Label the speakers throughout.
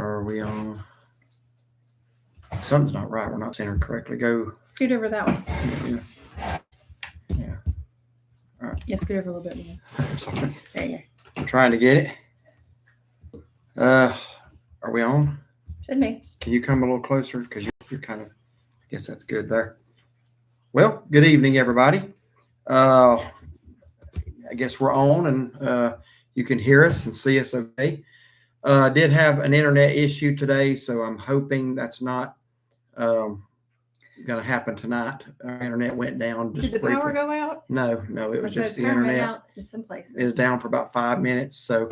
Speaker 1: Are we on? Something's not right. We're not centered correctly. Go.
Speaker 2: Scoot over that way.
Speaker 1: Yeah. All right.
Speaker 2: Yeah, scoot over a little bit more.
Speaker 1: Sorry.
Speaker 2: There you go.
Speaker 1: I'm trying to get it. Are we on?
Speaker 2: Should be.
Speaker 1: Can you come a little closer? Because you're kind of, I guess that's good there. Well, good evening, everybody. I guess we're on and you can hear us and see us okay. I did have an internet issue today, so I'm hoping that's not going to happen tonight. Our internet went down. Just
Speaker 2: Did the power go out?
Speaker 1: No, it was just the internet.
Speaker 2: Out in some places.
Speaker 1: Is down for about 5 minutes. So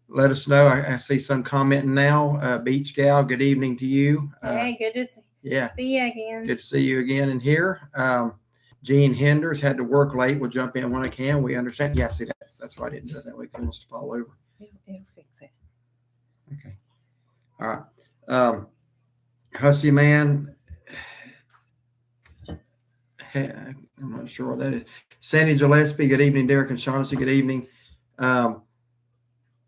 Speaker 1: let us know. I see some commenting now. Beach Gal, good evening to you.
Speaker 2: Hey, good to see you.
Speaker 1: Yeah.
Speaker 2: See you again.
Speaker 1: Good to see you again in here. Gene Henders had to work late. We'll jump in when I can. We understand. Yeah, see, that's why I didn't do it that way. It wants to fall over.
Speaker 2: It'll fix it.
Speaker 1: Okay. All right. Hussy Man. I'm not sure what that is. Sandy Gillespie, good evening. Derek and Shaughnessy, good evening.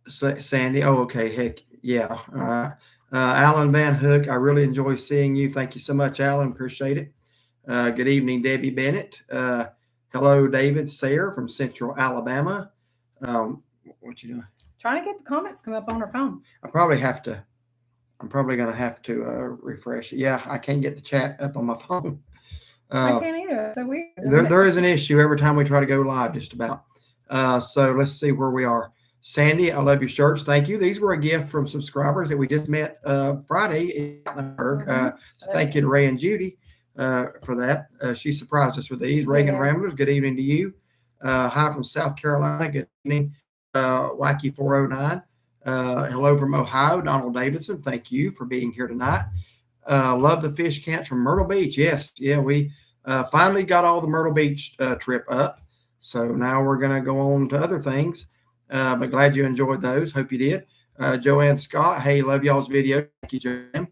Speaker 1: Sandy, oh, okay. Heck, yeah. All right. Alan Van Hook, I really enjoy seeing you. Thank you so much, Alan. Appreciate it. Good evening, Debbie Bennett. Hello, David Sayre from Central Alabama. What you doing?
Speaker 2: Trying to get the comments come up on her phone.
Speaker 1: I'm probably going to have to refresh it. Yeah, I can't get the chat up on my phone.
Speaker 2: I can't either. It's so weird.
Speaker 1: There is an issue every time we try to go live, just about. So let's see where we are. Sandy, I love your shirts. Thank you. These were a gift from subscribers that we just met Friday in Gatlinburg. So thank you to Ray and Judy for that. She surprised us with these. Reagan Ramblers, good evening to you. Hi from South Carolina. Good evening. Wacky 409. Hello from Ohio, Donald Davidson. Thank you for being here tonight. Love the fish camps from Myrtle Beach. Yes. Yeah, we finally got all the Myrtle Beach trip up. So now we're going to go on to other things. But glad you enjoyed those. Hope you did. Joanne Scott. Hey, love y'all's video. Thank you, Joanne.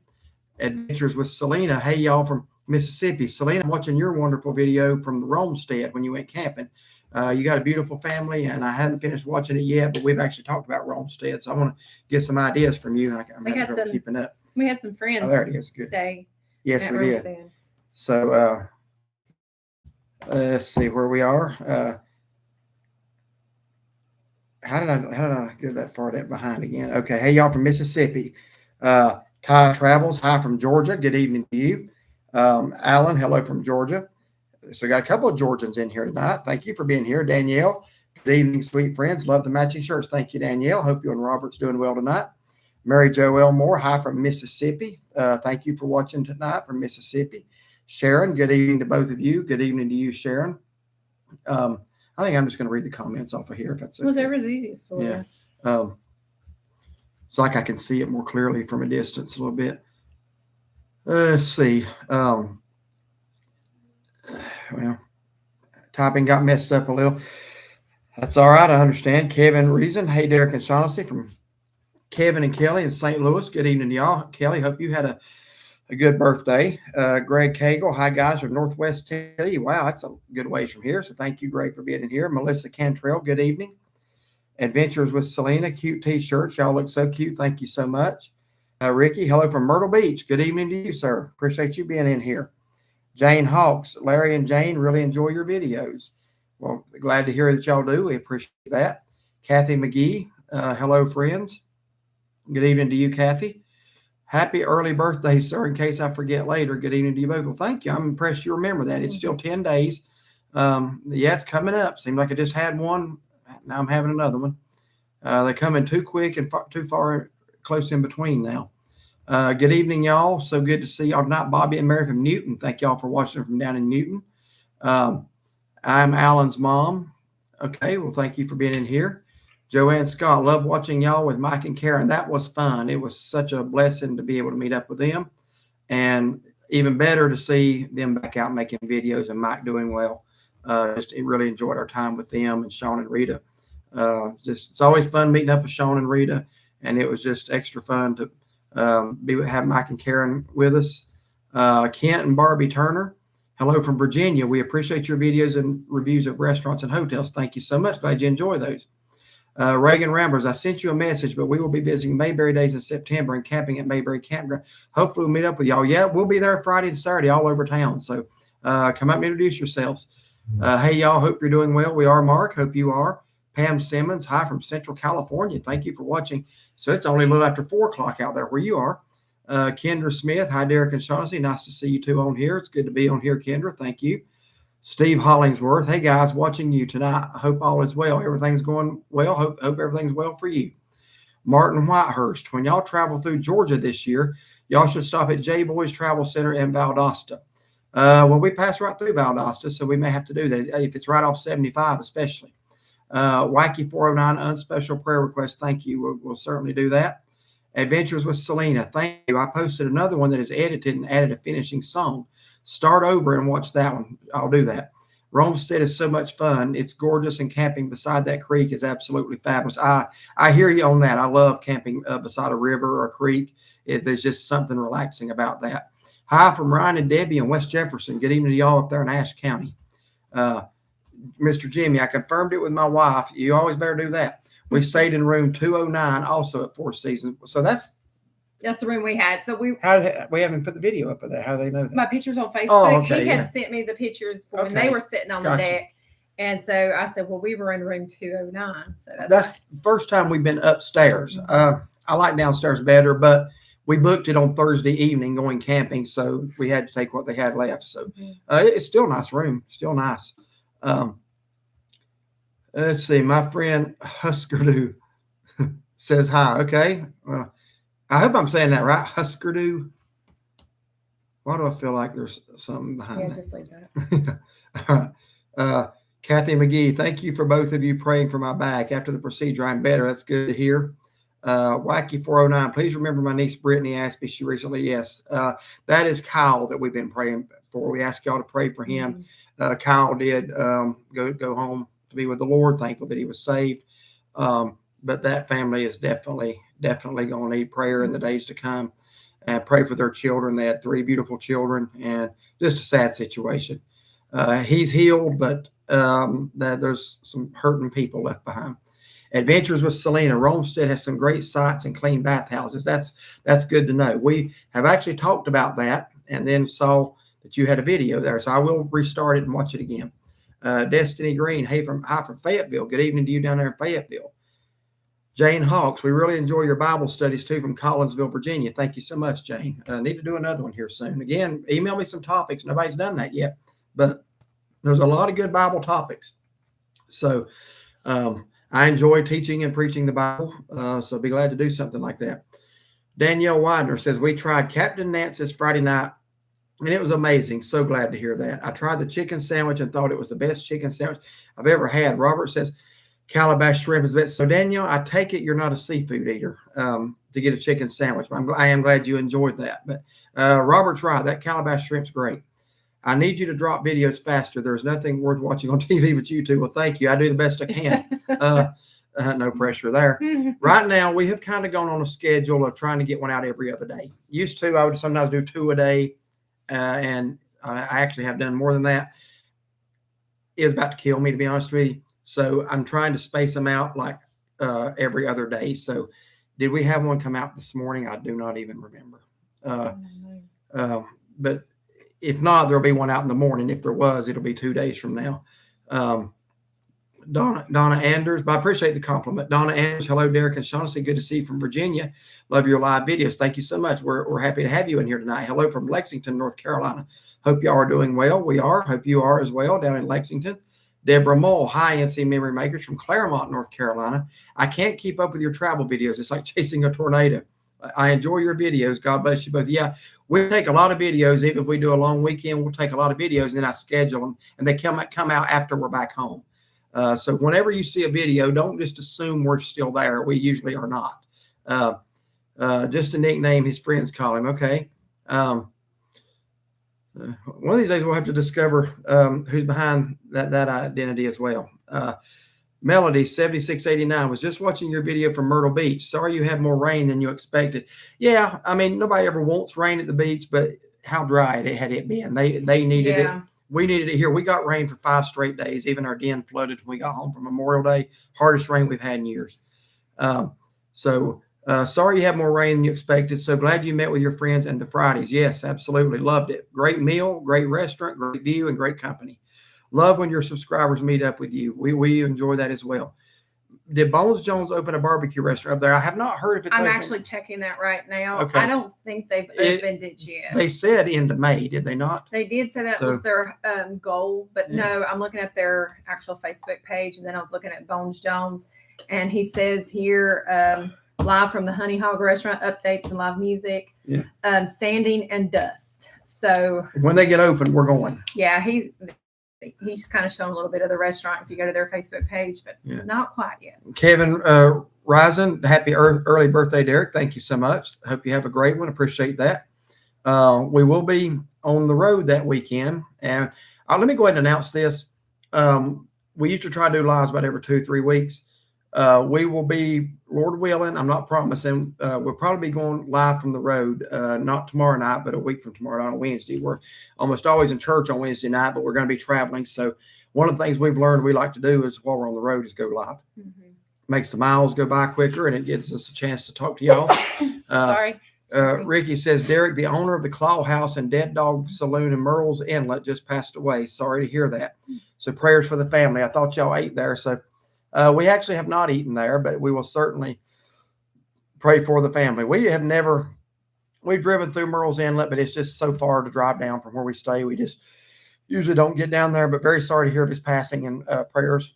Speaker 1: Adventures with Selena. Hey, y'all from Mississippi. Selena, I'm watching your wonderful video from the Romestead when you went camping. You got a beautiful family, and I haven't finished watching it yet, but we've actually talked about Romestead. So I want to get some ideas from you. I'm having trouble keeping up.
Speaker 2: We had some friends.
Speaker 1: Oh, there it is. Good.
Speaker 2: Stay.
Speaker 1: Yes, we did. So let's see where we are. How did I get that far behind again? Okay. Hey, y'all from Mississippi. Ty Travels. Hi from Georgia. Good evening to you. Alan, hello from Georgia. So got a couple of Georgians in here tonight. Thank you for being here. Danielle, good evening, sweet friends. Love the matching shirts. Thank you, Danielle. Hope you and Robert's doing well tonight. Mary Jo Elmore, hi from Mississippi. Thank you for watching tonight from Mississippi. Sharon, good evening to both of you. Good evening to you, Sharon. I think I'm just going to read the comments off of here if that's okay.
Speaker 2: Whatever's easiest for you.
Speaker 1: It's like I can see it more clearly from a distance a little bit. Let's see. Well, typing got messed up a little. That's all right. I understand. Kevin Reason. Hey, Derek and Shaughnessy from Kevin and Kelly in St. Louis. Good evening to y'all. Kelly, hope you had a good birthday. Greg Cagle. Hi, guys, from Northwest Tennessee. Wow, that's a good ways from here. So thank you, Greg, for being in here. Melissa Cantrell. Good evening. Adventures with Selena. Cute T-shirts. Y'all look so cute. Thank you so much. Ricky, hello from Myrtle Beach. Good evening to you, sir. Appreciate you being in here. Jane Hawks, Larry and Jane, really enjoy your videos. Well, glad to hear that y'all do. We appreciate that. Kathy McGee, hello, friends. Good evening to you, Kathy. Happy early birthday, sir, in case I forget later. Good evening to you both. Well, thank you. I'm impressed you remember that. It's still 10 days. Yeah, it's coming up. Seemed like I just had one. Now I'm having another one. They're coming too quick and too far close in between now. Good evening, y'all. So good to see y'all tonight. Bobby and Mary from Newton. Thank y'all for watching from down in Newton. I'm Alan's mom. Okay, well, thank you for being in here. Joanne Scott, love watching y'all with Mike and Karen. That was fun. It was such a blessing to be able to meet up with them. And even better to see them back out making videos and Mike doing well. Just really enjoyed our time with them and Sean and Rita. It's always fun meeting up with Sean and Rita. And it was just extra fun to have Mike and Karen with us. Kent and Barbie Turner, hello from Virginia. We appreciate your videos and reviews of restaurants and hotels. Thank you so much. Glad you enjoy those. Reagan Ramblers, I sent you a message, but we will be visiting Mayberry Days in September and camping at Mayberry Campground. Hopefully we'll meet up with y'all. Yeah, we'll be there Friday and Saturday all over town. So come up and introduce yourselves. Hey, y'all, hope you're doing well. We are, Mark. Hope you are. Pam Simmons, hi from Central California. Thank you for watching. So it's only a little after 4 o'clock out there where you are. Kendra Smith, hi, Derek and Shaughnessy. Nice to see you two on here. It's good to be on here, Kendra. Thank you. Steve Hollingsworth, hey guys, watching you tonight. I hope all is well. Everything's going well. Hope everything's well for you. Martin Whitehurst, when y'all travel through Georgia this year, y'all should stop at J Boys Travel Center in Valdosta. Well, we pass right through Valdosta, so we may have to do that if it's right off 75, especially. Wacky 409, unspecial prayer request. Thank you. We'll certainly do that. Adventures with Selena, thank you. I posted another one that is edited and added a finishing song. Start over and watch that one. I'll do that. Romestead is so much fun. It's gorgeous, and camping beside that creek is absolutely fabulous. I hear you on that. I love camping beside a river or a creek. There's just something relaxing about that. Hi from Ryan and Debbie in West Jefferson. Good evening to y'all up there in Ashe County. Mr. Jimmy, I confirmed it with my wife. You always better do that. We stayed in room 209 also at Four Seasons. So that's
Speaker 2: the room we had. So we
Speaker 1: haven't put the video up of that. How do they know that?
Speaker 2: My pictures on Facebook.
Speaker 1: Oh, okay,
Speaker 2: he had sent me the pictures when they were sitting on the deck. And so I said, well, we were in room 209. So that's
Speaker 1: the first time we've been upstairs. Mm-hmm. I like downstairs better, but we booked it on Thursday evening going camping, so we had to take what they had left. So it's still a nice room. Still nice. Let's see. My friend Huskerdu says hi. Okay. I hope I'm saying that right. Huskerdu. Why do I feel like there's something behind that?
Speaker 2: Yeah, just like that.
Speaker 1: All right. Kathy McGee, thank you for both of you praying for my back. After the procedure, I'm better. That's good to hear. Wacky 409, please remember my niece Brittany asked me. She recently, yes. That is Kyle that we've been praying for. We asked y'all to pray for him. Kyle did go home to be with the Lord. Thankful that he was saved. But that family is definitely going to need prayer in the days to come, and pray for their children. They had 3 beautiful children, and just a sad situation. He's healed, but there's some hurting people left behind. Adventures with Selena. Romestead has some great sites and clean bathhouses. That's good to know. We have actually talked about that and then saw that you had a video there. So I will restart it and watch it again. Destiny Green, hi from Fayetteville. Good evening to you down there in Fayetteville. Jane Hawks, we really enjoy your Bible studies too from Collinsville, Virginia. Thank you so much, Jane. Need to do another one here soon. Again, email me some topics. Nobody's done that yet, but there's a lot of good Bible topics. So I enjoy teaching and preaching the Bible, so be glad to do something like that. Danielle Widener says, we tried Captain Nance's Friday night, and it was amazing. So glad to hear that. I tried the chicken sandwich and thought it was the best chicken sandwich I've ever had. Robert says, calabash shrimp is the best. So, Danielle, I take it you're not a seafood eater to get a chicken sandwich. I am glad you enjoyed that. But Robert's right. That calabash shrimp's great. I need you to drop videos faster. There's nothing worth watching on TV but you two. Well, thank you. I do the best I can. No pressure there. Right now, we have kind of gone on a schedule of trying to get one out every other day. Used to, I would sometimes do 2 a day, and I actually have done more than that. It's about to kill me, to be honest with you. So I'm trying to space them out like every other day. So did we have one come out this morning? I do not even remember. But if not, there'll be one out in the morning. If there was, it'll be 2 days from now. Donna Anders, but I appreciate the compliment. Donna Anders, hello, Derek and Shaughnessy. Good to see you from Virginia. Love your live videos. Thank you so much. We're happy to have you in here tonight. Hello from Lexington, North Carolina. Hope y'all are doing well. We are. Hope you are as well down in Lexington. Deborah Mole, hi, NCMemoryMakers from Claremont, North Carolina. I can't keep up with your travel videos. It's like chasing a tornado. I enjoy your videos. God bless you both. Yeah, we take a lot of videos. Even if we do a long weekend, we'll take a lot of videos, and then I schedule them, and they come out after we're back home. So whenever you see a video, don't just assume we're still there. We usually are not. Just a nickname his friends call him. Okay. One of these days we'll have to discover who's behind that identity as well. Melody 7689 was just watching your video from Myrtle Beach. Sorry you had more rain than you expected. Yeah, I mean, nobody ever wants rain at the beach, but how dry had it been? They needed it. we needed it here. We got rain for 5 straight days. Even our den flooded when we got home from Memorial Day. Hardest rain we've had in years. Sorry you have more rain than you expected. So glad you met with your friends and the Fridays. Yes, absolutely. Loved it. Great meal, great restaurant, great view, and great company. Love when your subscribers meet up with you. We enjoy that as well. Did Bones Jones open a barbecue restaurant up there? I have not heard if it's
Speaker 2: I'm
Speaker 1: open.
Speaker 2: actually checking that right now.
Speaker 1: Okay.
Speaker 2: I don't think they've opened it yet.
Speaker 1: They said into May, did they not?
Speaker 2: They did say that was their goal, but no, I'm looking at their actual Facebook page, and then I was looking at Bones Jones, and he says here, live from the Honey Hog Restaurant, updates and live music, sanding and dust. So
Speaker 1: when they get open, we're going.
Speaker 2: Yeah, he's kind of shown a little bit of the restaurant if you go to their Facebook page, but not quite yet.
Speaker 1: Kevin Risen, happy early birthday, Derek. Thank you so much. Hope you have a great one. Appreciate that. We will be on the road that weekend. And let me go ahead and announce this. We used to try to do lives about every 2-3 weeks. We will be, Lord willing, I'm not promising, we'll probably be going live from the road, not tomorrow night, but a week from tomorrow night on Wednesday. We're almost always in church on Wednesday night, but we're going to be traveling. So one of the things we've learned we like to do is while we're on the road is go live. Mm-hmm. Makes the miles go by quicker, and it gives us a chance to talk to y'all.
Speaker 2: Sorry.
Speaker 1: Ricky says, Derek, the owner of the Claw House and Dead Dog Saloon in Merle's Inlet, just passed away. Sorry to hear that. So prayers for the family. I thought y'all ate there. So we actually have not eaten there, but we will certainly pray for the family. We've driven through Merle's Inlet, but it's just so far to drive down from where we stay. We just usually don't get down there, but very sorry to hear of his passing, and prayers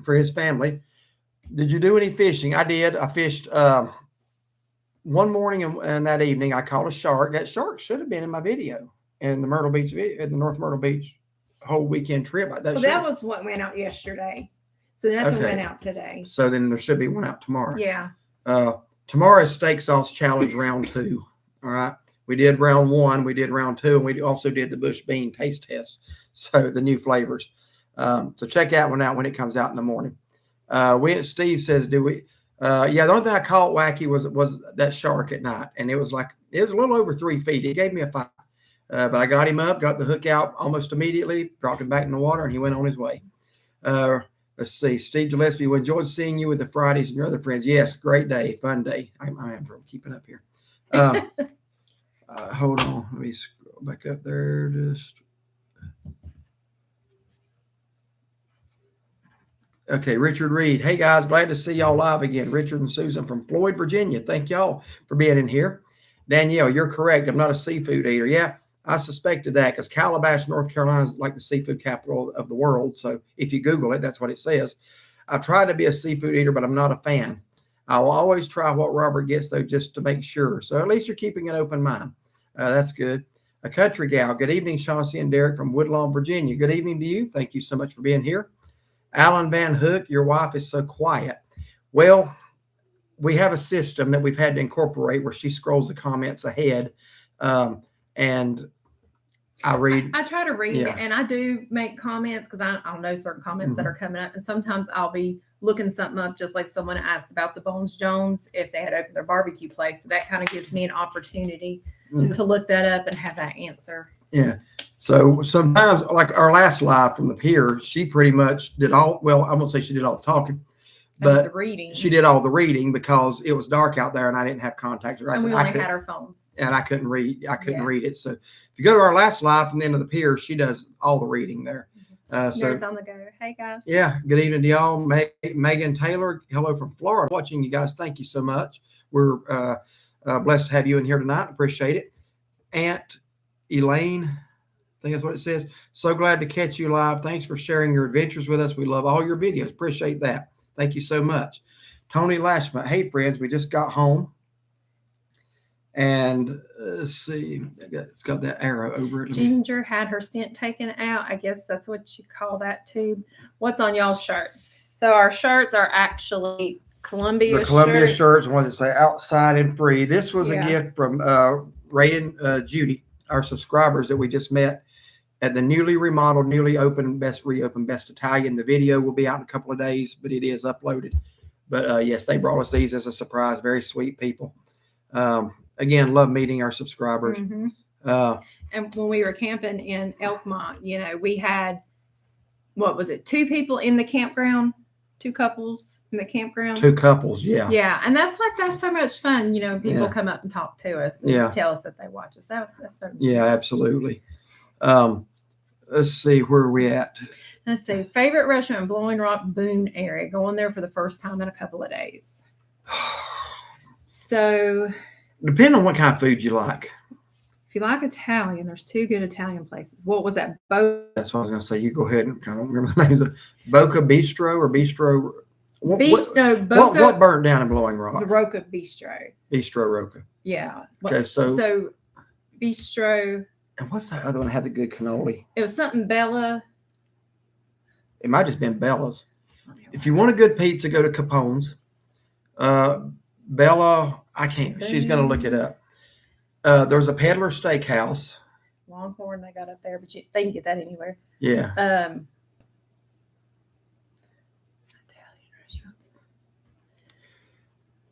Speaker 1: for his family. Did you do any fishing? I did. I fished one morning and that evening I caught a shark. That shark should have been in my video in the Myrtle Beach video, in the North Myrtle Beach whole weekend trip.
Speaker 2: That was what went out yesterday. So nothing went out today.
Speaker 1: So then there should be one out tomorrow.
Speaker 2: Yeah.
Speaker 1: Tomorrow's steak sauce challenge round 2. All right. We did round 1. We did round 2. And we also did the Bush Bean taste test. So the new flavors. So check that one out when it comes out in the morning. Steve says, the only thing I caught wacky was that shark at night. And it was a little over 3 feet. It gave me a fight. But I got him up, got the hook out almost immediately, dropped him back in the water, and he went on his way. Let's see. Steve Gillespie, we enjoyed seeing you with the Fridays and your other friends. Yes, great day, fun day. I'm having trouble keeping up here. Hold on. Let me scroll back up there. Okay, Richard Reed. Hey, guys, glad to see y'all live again. Richard and Susan from Floyd, Virginia. Thank y'all for being in here. Danielle, you're correct. I'm not a seafood eater. Yeah, I suspected that because Calabash, North Carolina is like the seafood capital of the world. So if you Google it, that's what it says. I've tried to be a seafood eater, but I'm not a fan. I will always try what Robert gets, though, just to make sure. So at least you're keeping an open mind. That's good. A country gal. Good evening, Chauncey and Derek from Woodlawn, Virginia. Good evening to you. Thank you so much for being here. Alan Van Hook, your wife is so quiet. Well, we have a system that we've had to incorporate where she scrolls the comments ahead. And I read.
Speaker 2: I try to read, and I do make comments because I'll know certain comments that are coming up. And sometimes I'll be looking something up, just like someone asked about the Bones Jones, if they had opened their barbecue place. So that kind of gives me an opportunity to look that up and have that answer.
Speaker 1: Yeah. So sometimes, like our last live from the pier, she pretty much did all, well, I won't say she did all the talking, but she did all the reading because it was dark out there and I didn't have contacts.
Speaker 2: And we only had our phones.
Speaker 1: And I couldn't read. I couldn't read it. So if you go to our last live from the end of the pier, she does all the reading there.
Speaker 2: Nerds on the go. Hey, guys.
Speaker 1: Yeah. Good evening to y'all. Megan Taylor, hello from Florida. Watching you guys. Thank you so much. We're blessed to have you in here tonight. Appreciate it. Aunt Elaine, I think that's what it says. So glad to catch you live. Thanks for sharing your adventures with us. We love all your videos. Appreciate that. Thank you so much. Tony Lashma. Hey, friends, we just got home. And let's see. It's got that arrow over it.
Speaker 2: Ginger had her stent taken out. I guess that's what you call that too. What's on y'all's shirt? So our shirts are actually Columbia shirts. The Columbia
Speaker 1: shirts, one that say outside and free. This was a gift from Ray and Judy, our subscribers that we just met at the newly remodeled, newly opened, reopened Best Italian. The video will be out in a couple of days, but it is uploaded. But yes, they brought us these as a surprise. Very sweet people. Again, love meeting our subscribers.
Speaker 2: and when we were camping in Elkmont, you know, we had, what was it, 2 people in the campground, 2 couples in the campground.
Speaker 1: 2 couples, yeah.
Speaker 2: Yeah, and that's so much fun. You know, people
Speaker 1: Yeah.
Speaker 2: come up and talk to us and
Speaker 1: Yeah.
Speaker 2: tell us that they watch us. That's so cool.
Speaker 1: Yeah, absolutely. Let's see, where are we at?
Speaker 2: Let's see. Favorite restaurant in Blowing Rock, Boone area. Going there for the first time in a couple of days. So,
Speaker 1: Depending on what kind of food you like.
Speaker 2: if you like Italian, there's 2 good Italian places. What was that? Boca
Speaker 1: That's what I was going to say. You go ahead and I don't remember the names of Boca Bistro or Bistro. What burnt down in Blowing Rock?
Speaker 2: The Roca Bistro.
Speaker 1: Bistro Roca.
Speaker 2: Yeah.
Speaker 1: Okay,
Speaker 2: so Bistro.
Speaker 1: And what's that other one that had the good cannoli?
Speaker 2: It was something Bella.
Speaker 1: It might have just been Bella's. If you want a good pizza, go to Capone's. Bella, I can't. She's going to look it up. There's a Peddler Steakhouse.
Speaker 2: Longhorn they got up there, but they can get that anywhere.
Speaker 1: Yeah.
Speaker 2: Italian restaurants.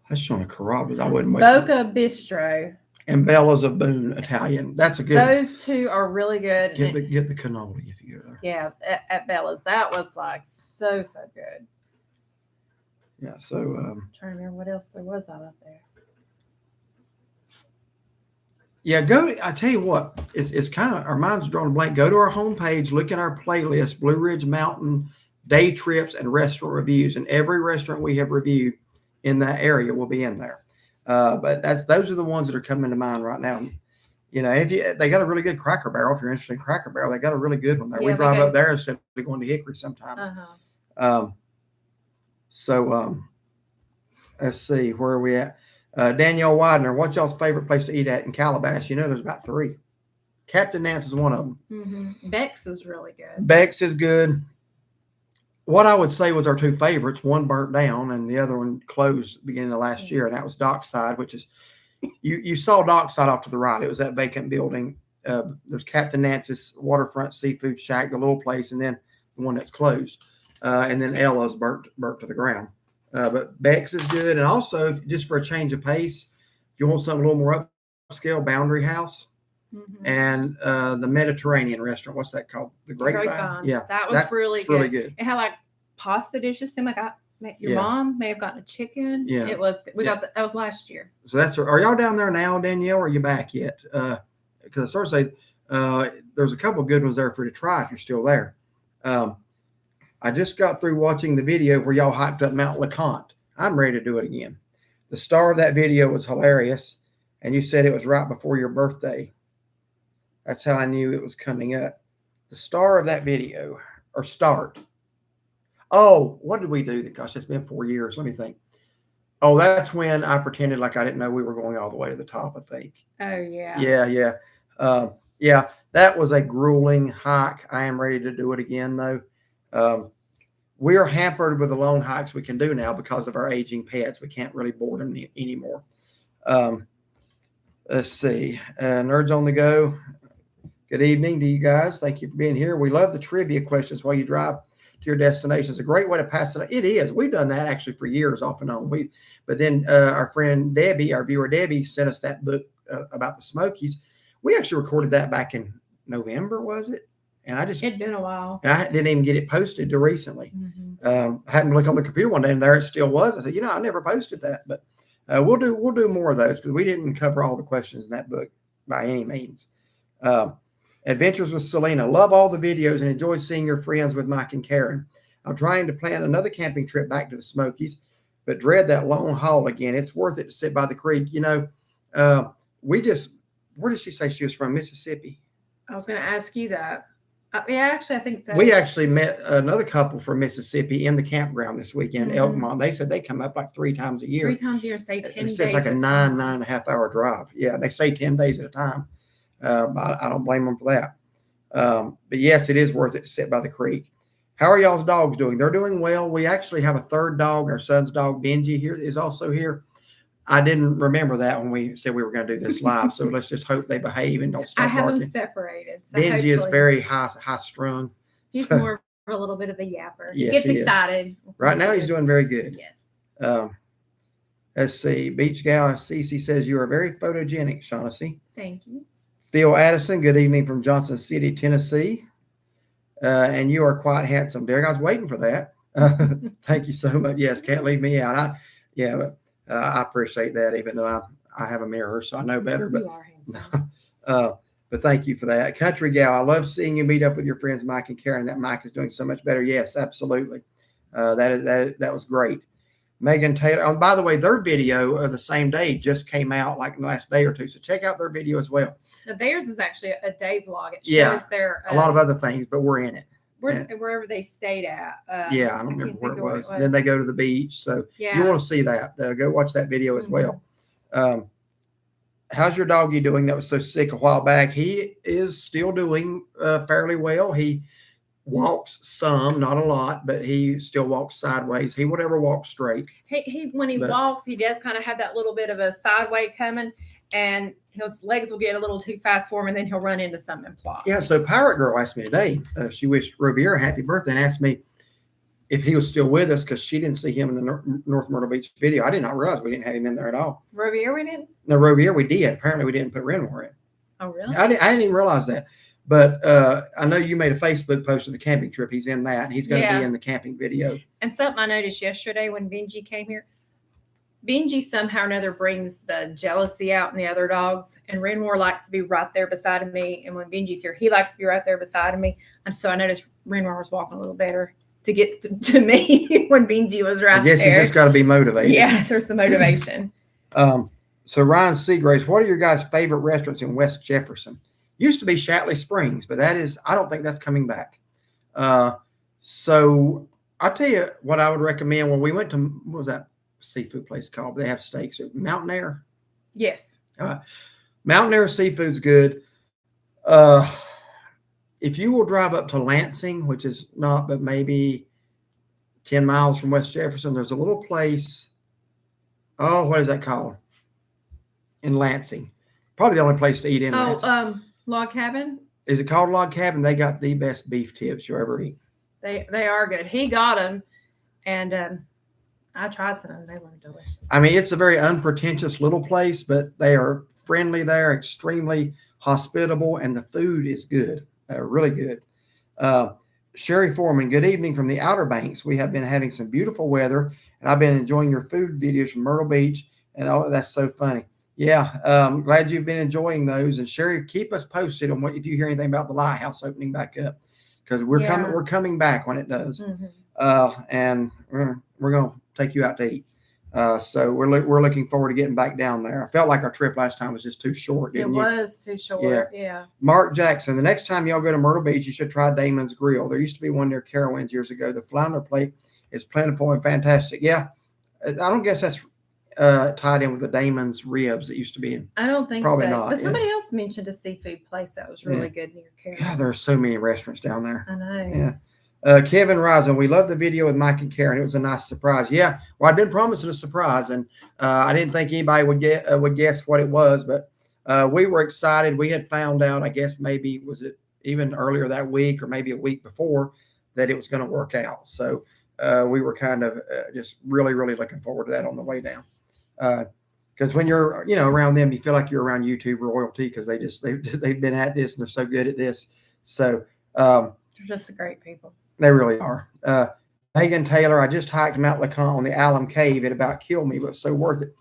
Speaker 1: That's showing a Carrabba's. I wouldn't waste
Speaker 2: Boca Bistro.
Speaker 1: And Bella's of Boone Italian. That's a good.
Speaker 2: Those 2 are really good.
Speaker 1: Get the cannoli if you go there.
Speaker 2: Yeah, at Bella's. That was like so good.
Speaker 1: Yeah, so
Speaker 2: I'm trying to remember what else there was out there.
Speaker 1: yeah, go. I tell you what, it's kind of our minds are drawn a blank. Go to our homepage, look at our playlist, Blue Ridge Mountain day trips and restaurant reviews, and every restaurant we have reviewed in that area will be in there. But those are the ones that are coming to mind right now. You know, if they got a really good Cracker Barrel. If you're interested in Cracker Barrel, they got a really good one there.
Speaker 2: Yeah,
Speaker 1: we drive up there instead of going to Hickory sometimes. Let's see, where are we at? Danielle Widener, what's y'all's favorite place to eat at in Calabash? You know, there's about 3. Captain Nance is one of them.
Speaker 2: Mm-hmm. Beck's is really good.
Speaker 1: Beck's is good. What I would say was our 2 favorites. One burnt down and the other one closed beginning of last year. And that was Dockside, which is, you saw Dockside off to the right. It was that vacant building. There's Captain Nance's Waterfront Seafood Shack, the little place, and then the one that's closed. And then Ella's burnt to the ground. But Beck's is good. And also, just for a change of pace, if you want something a little more upscale, Boundary House. Mm-hmm. And the Mediterranean restaurant, what's that called? The Grapevine. Yeah,
Speaker 2: that's really good. It had like pasta dishes. Seemed like your mom may have gotten a chicken.
Speaker 1: Yeah,
Speaker 2: it was. That was last year.
Speaker 1: So are y'all down there now, Danielle? Or are you back yet? Because I sort of say there's a couple of good ones there for you to try if you're still there. I just got through watching the video where y'all hiked up Mount LeConte. I'm ready to do it again. The star of that video was hilarious, and you said it was right before your birthday. That's how I knew it was coming up. The star of that video, or start. Oh, what did we do? Gosh, it's been 4 years. Let me think. Oh, that's when I pretended like I didn't know we were going all the way to the top, I think.
Speaker 2: Oh, yeah.
Speaker 1: Yeah. Yeah, that was a grueling hike. I am ready to do it again, though. We are hampered with the long hikes we can do now because of our aging pets. We can't really board them anymore. Let's see. Nerds on the Go. Good evening to you guys. Thank you for being here. We love the trivia questions while you drive to your destination. It's a great way to pass it. It is. We've done that actually for years off and on. But then our friend Debbie, our viewer Debbie, sent us that book about the Smokies. We actually recorded that back in November, was it? And it'd
Speaker 2: been a while.
Speaker 1: And I didn't even get it posted till recently.
Speaker 2: Mm-hmm.
Speaker 1: I happened to look on the computer one day and there it still was. I said, I never posted that, but we'll do more of those because we didn't cover all the questions in that book by any means. Adventures with Selena. Love all the videos and enjoy seeing your friends with Mike and Karen. I'm trying to plan another camping trip back to the Smokies, but dread that long haul again. It's worth it to sit by the creek. Where did she say she was from? Mississippi.
Speaker 2: I was going to ask you that. I think so.
Speaker 1: We actually met another couple from Mississippi in the campground this weekend, Elkmont. They said they come up like 3 times a year.
Speaker 2: 3 times a year, stay 10 days.
Speaker 1: It's like a 9.5 hour drive. Yeah, they say 10 days at a time. I don't blame them for that. But yes, it is worth it to sit by the creek. How are y'all's dogs doing? They're doing well. We actually have a 3rd dog. Our son's dog, Benji, here is also here. I didn't remember that when we said we were going to do this live. So let's just hope they behave and don't start barking.
Speaker 2: I have them separated. So
Speaker 1: Benji is very high strung.
Speaker 2: He's more of a little bit of a yapper.
Speaker 1: Yes,
Speaker 2: he gets excited.
Speaker 1: Right now he's doing very good.
Speaker 2: Yes.
Speaker 1: Let's see. Beach Gal Cece says you are very photogenic, Shaughnessy.
Speaker 2: Thank you.
Speaker 1: Phil Addison, good evening from Johnson City, Tennessee. And you are quite handsome, Derek. I was waiting for that. Thank you so much. Yes, can't leave me out. I appreciate that, even though I have a mirror, so I know better. But
Speaker 2: You are handsome.
Speaker 1: but thank you for that. Country Gal, I love seeing you meet up with your friends Mike and Karen. That Mike is doing so much better. Yes, absolutely. That was great. Megan Taylor. And by the way, their video of the same day just came out like in the last day or two. So check out their video as well.
Speaker 2: Now, theirs is actually a day vlog. It shows their
Speaker 1: a lot of other things, but we're in it.
Speaker 2: Wherever they stayed at.
Speaker 1: I don't remember where it was. Then they go to the beach. So you want to see that. Go watch that video as well. How's your doggy doing that was so sick a while back? He is still doing fairly well. He walks some, not a lot, but he still walks sideways. He would never walk straight.
Speaker 2: He when he walks, he does kind of have that little bit of a sideway coming, and his legs will get a little too fast for him, and then he'll run into something and plop.
Speaker 1: Yeah, so Pirate Girl asked me today. She wished Roviera happy birthday and asked me if he was still with us because she didn't see him in the North Myrtle Beach video. I did not realize we didn't have him in there at all.
Speaker 2: Roviera, we didn't?
Speaker 1: No, Roviera we did. Apparently we didn't put Renmore in.
Speaker 2: Oh, really?
Speaker 1: I didn't even realize that. But I know you made a Facebook post of the camping trip. He's in that. He's going to be in the camping video.
Speaker 2: And something I noticed yesterday when Benji came here, Benji somehow or another brings the jealousy out in the other dogs. And Renmore likes to be right there beside me. And when Benji's here, he likes to be right there beside me. And so I noticed Renmore was walking a little better to get to me when Benji was right there.
Speaker 1: I guess he's just got to be motivated.
Speaker 2: Yeah, there's some motivation.
Speaker 1: So Ryan Seagraves, what are your guys' favorite restaurants in West Jefferson? Used to be Shatley Springs, but I don't think that's coming back. So I'll tell you what I would recommend. When we went to, what was that seafood place called? They have steaks. Mountain Air?
Speaker 2: Yes.
Speaker 1: Mountain Air Seafood's good. If you will drive up to Lansing, which is not, but maybe 10 miles from West Jefferson, there's a little place. Oh, what is that called? In Lansing. Probably the only place to eat in Lansing.
Speaker 2: Log Cabin.
Speaker 1: Is it called Log Cabin? They got the best beef tips you'll ever eat.
Speaker 2: They are good. He got them, and I tried some of them. They were delicious.
Speaker 1: I mean, it's a very unpretentious little place, but they are friendly there, extremely hospitable, and the food is good, really good. Sherry Foreman, good evening from the Outer Banks. We have been having some beautiful weather, and I've been enjoying your food videos from Myrtle Beach, and that's so funny. Yeah, glad you've been enjoying those. And Sherry, keep us posted on what if you hear anything about the lighthouse opening back up, because we're coming back when it does. And we're gonna take you out to eat. So we're looking forward to getting back down there. I felt like our trip last time was just too short. Didn't you?
Speaker 2: It was too short. Yeah.
Speaker 1: Mark Jackson, the next time y'all go to Myrtle Beach, you should try Damon's Grill. There used to be one near Carowinds years ago. The flounder plate is plentiful and fantastic. Yeah, I don't guess that's tied in with the Damon's ribs that used to be in.
Speaker 2: I don't think
Speaker 1: probably
Speaker 2: so.
Speaker 1: not.
Speaker 2: But somebody else mentioned a seafood place that was really good near Carolyn.
Speaker 1: God, there are so many restaurants down there.
Speaker 2: I know.
Speaker 1: Yeah. Kevin Risen, we love the video with Mike and Karen. It was a nice surprise. Yeah. Well, I've been promising a surprise, and I didn't think anybody would guess what it was, but we were excited. We had found out, I guess maybe was it even earlier that week or maybe a week before, that it was going to work out. So we were kind of just really, really looking forward to that on the way down. Because when you're, around them, you feel like you're around YouTube royalty because they've been at this and they're so good at this. So
Speaker 2: they're just great people.
Speaker 1: They really are. Megan Taylor, I just hiked Mount LeConte on the Alum Cave. It about killed me, but so worth it.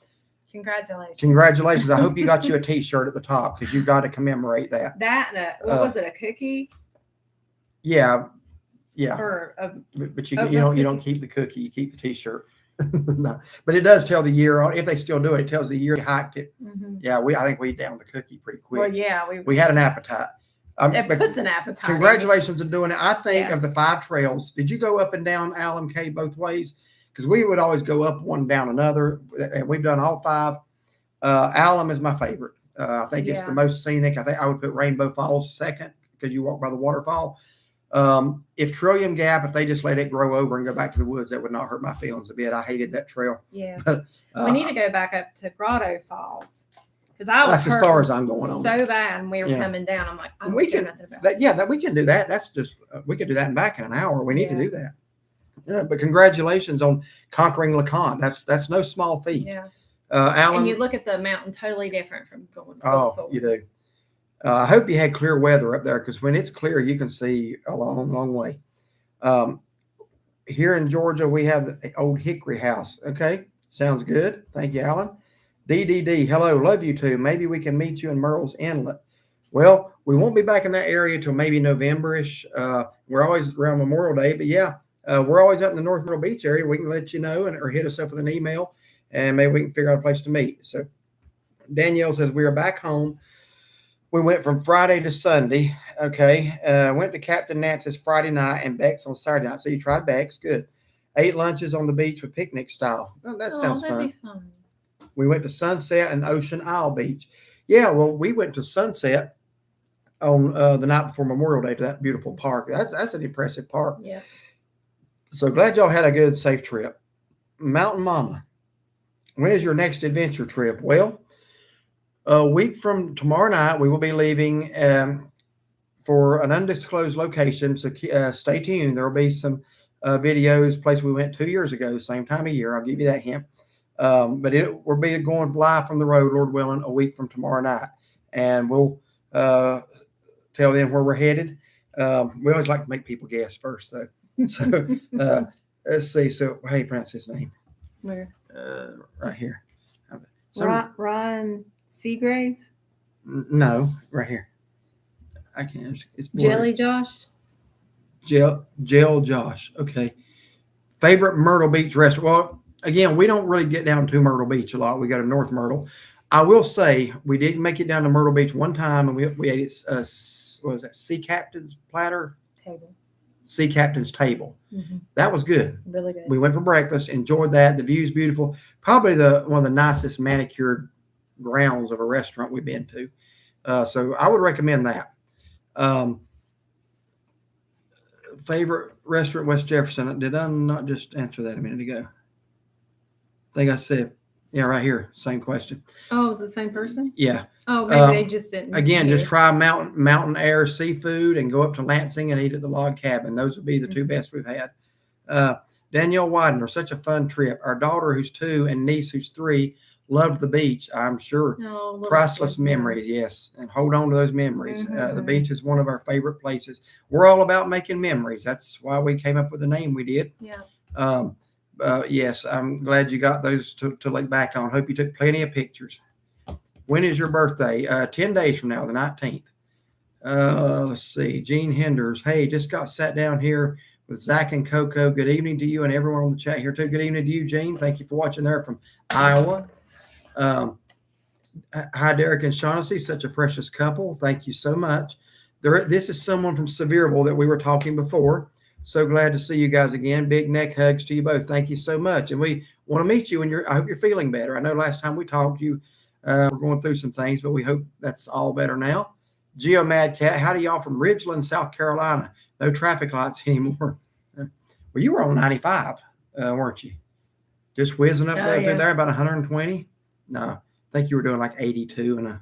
Speaker 1: Congratulations. I hope you got you a T-shirt at the top because you've got to commemorate that.
Speaker 2: What was it, a cookie?
Speaker 1: Yeah. But you don't keep the cookie, you keep the T-shirt. No, but it does tell the year on. If they still do it, it tells the year you hiked it. Yeah, I think we downed the cookie pretty quick.
Speaker 2: Well, yeah,
Speaker 1: we had an appetite.
Speaker 2: It puts an appetite.
Speaker 1: Congratulations on doing it. I think of the 5 trails. Did you go up and down Alum Cave both ways? Because we would always go up one, down another, and we've done all 5. Alum is my favorite. I think it's the most scenic. I think I would put Rainbow Falls second because you walk by the waterfall. If Trillium Gap, if they just let it grow over and go back to the woods, that would not hurt my feelings a bit. I hated that trail.
Speaker 2: Yeah. We need to go back up to Grotto Falls. Because I was
Speaker 1: that's as far as I'm going on.
Speaker 2: So bad, and we were coming down. I'm like, we can nothing about
Speaker 1: that. We can do that. That's just we can do that and back in an hour. We need to do that. Yeah, but congratulations on conquering LeConte. That's no small feat.
Speaker 2: Yeah.
Speaker 1: Alan,
Speaker 2: and you look at the mountain totally different from going.
Speaker 1: Oh, you do. I hope you had clear weather up there because when it's clear, you can see a long, long way. Here in Georgia, we have the old Hickory House. Okay, sounds good. Thank you, Alan. DDD, hello, love you too. Maybe we can meet you in Murrells Inlet. Well, we won't be back in that area till maybe November-ish. We're always around Memorial Day, but yeah, we're always up in the North Myrtle Beach area. We can let you know or hit us up with an email, and maybe we can figure out a place to meet. So Danielle says we are back home. We went from Friday to Sunday. Okay. Went to Captain Nance's Friday night and Beck's on Saturday night. So you tried Beck's. Good. Ate lunches on the beach with picnic style. Oh, that sounds fun.
Speaker 2: Be fun.
Speaker 1: We went to Sunset and Ocean Isle Beach. Yeah, well, we went to Sunset on the night before Memorial Day to that beautiful park. That's an impressive park.
Speaker 2: Yeah.
Speaker 1: So glad y'all had a good, safe trip. Mountain Mama, when is your next adventure trip? Well, a week from tomorrow night, we will be leaving for an undisclosed location. So stay tuned. There will be some videos, place we went 2 years ago, same time of year. I'll give you that hint. But we'll be going live from the road, Lord willing, a week from tomorrow night. And we'll tell them where we're headed. We always like to make people guess first, though. So let's see. So, how you pronounce his name?
Speaker 2: Where?
Speaker 1: Right here.
Speaker 2: Ryan Seagraves?
Speaker 1: No, right here. I can't. It's
Speaker 2: Jelly Josh?
Speaker 1: Gel Josh. Okay. Favorite Myrtle Beach restaurant? Well, again, we don't really get down to Myrtle Beach a lot. We go to North Myrtle. I will say we did make it down to Myrtle Beach one time, and we ate it. What was that? Sea Captain's platter.
Speaker 2: Table.
Speaker 1: Sea Captain's table.
Speaker 2: Mm-hmm.
Speaker 1: That was good.
Speaker 2: Really good.
Speaker 1: We went for breakfast. Enjoyed that. The view's beautiful. Probably one of the nicest manicured grounds of a restaurant we've been to. So I would recommend that. Favorite restaurant, West Jefferson. Did I not just answer that a minute ago? I think I said, yeah, right here. Same question.
Speaker 2: Oh, is it the same person?
Speaker 1: Yeah.
Speaker 2: Oh, maybe they just didn't.
Speaker 1: Again, just try Mountain Air Seafood and go up to Lansing and eat at the Log Cabin. Those would be the two best we've had. Danielle Widener, such a fun trip. Our daughter, who's 2, and niece, who's 3, loved the beach, I'm sure. Priceless memories, yes. And hold on to those memories. The beach is one of our favorite places. We're all about making memories. That's why we came up with the name we did.
Speaker 2: Yeah.
Speaker 1: Yes, I'm glad you got those to look back on. Hope you took plenty of pictures. When is your birthday? 10 days from now, the 19th. Let's see. Gene Henders. Hey, just got sat down here with Zach and Coco. Good evening to you and everyone on the chat here too. Good evening to you, Gene. Thank you for watching there from Iowa. Hi, Derek and Shaughnessy. Such a precious couple. Thank you so much. This is someone from Sevierville that we were talking before. So glad to see you guys again. Big neck hugs to you both. Thank you so much. And we want to meet you I hope you're feeling better. I know last time we talked, you were going through some things, but we hope that's all better now. Geo Mad Cat, how do y'all from Ridgeland, South Carolina? No traffic lights anymore. Well, you were on 95, weren't you? Just whizzing up there about 120? No, I think you were doing like 82 and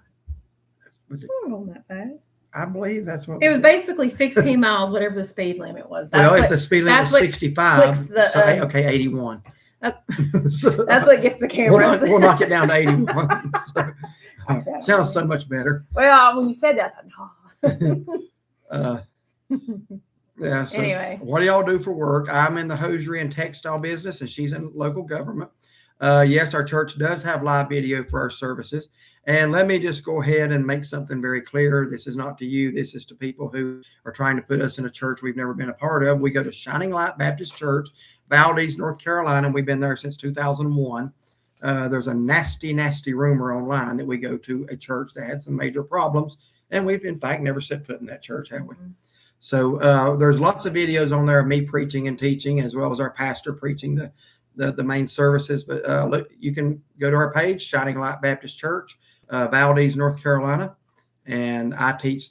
Speaker 1: was it
Speaker 2: going that fast?
Speaker 1: I believe that's what
Speaker 2: it was. Basically 16 miles, whatever the speed limit was.
Speaker 1: If the speed limit was 65, okay, 81.
Speaker 2: That's what gets the camera.
Speaker 1: We'll knock it down to 81. Sounds so much better.
Speaker 2: Well, when you said that, I thought,
Speaker 1: yeah. So
Speaker 2: anyway,
Speaker 1: what do y'all do for work? I'm in the hosiery and textile business, and she's in local government. Yes, our church does have live video for our services. And let me just go ahead and make something very clear. This is not to you. This is to people who are trying to put us in a church we've never been a part of. We go to Shining Light Baptist Church, Valdez, North Carolina. We've been there since 2001. There's a nasty, nasty rumor online that we go to a church that had some major problems. And we've, in fact, never set foot in that church, have we? So there's lots of videos on there of me preaching and teaching, as well as our pastor preaching the main services. But look, you can go to our page, Shining Light Baptist Church, Valdez, North Carolina. And I teach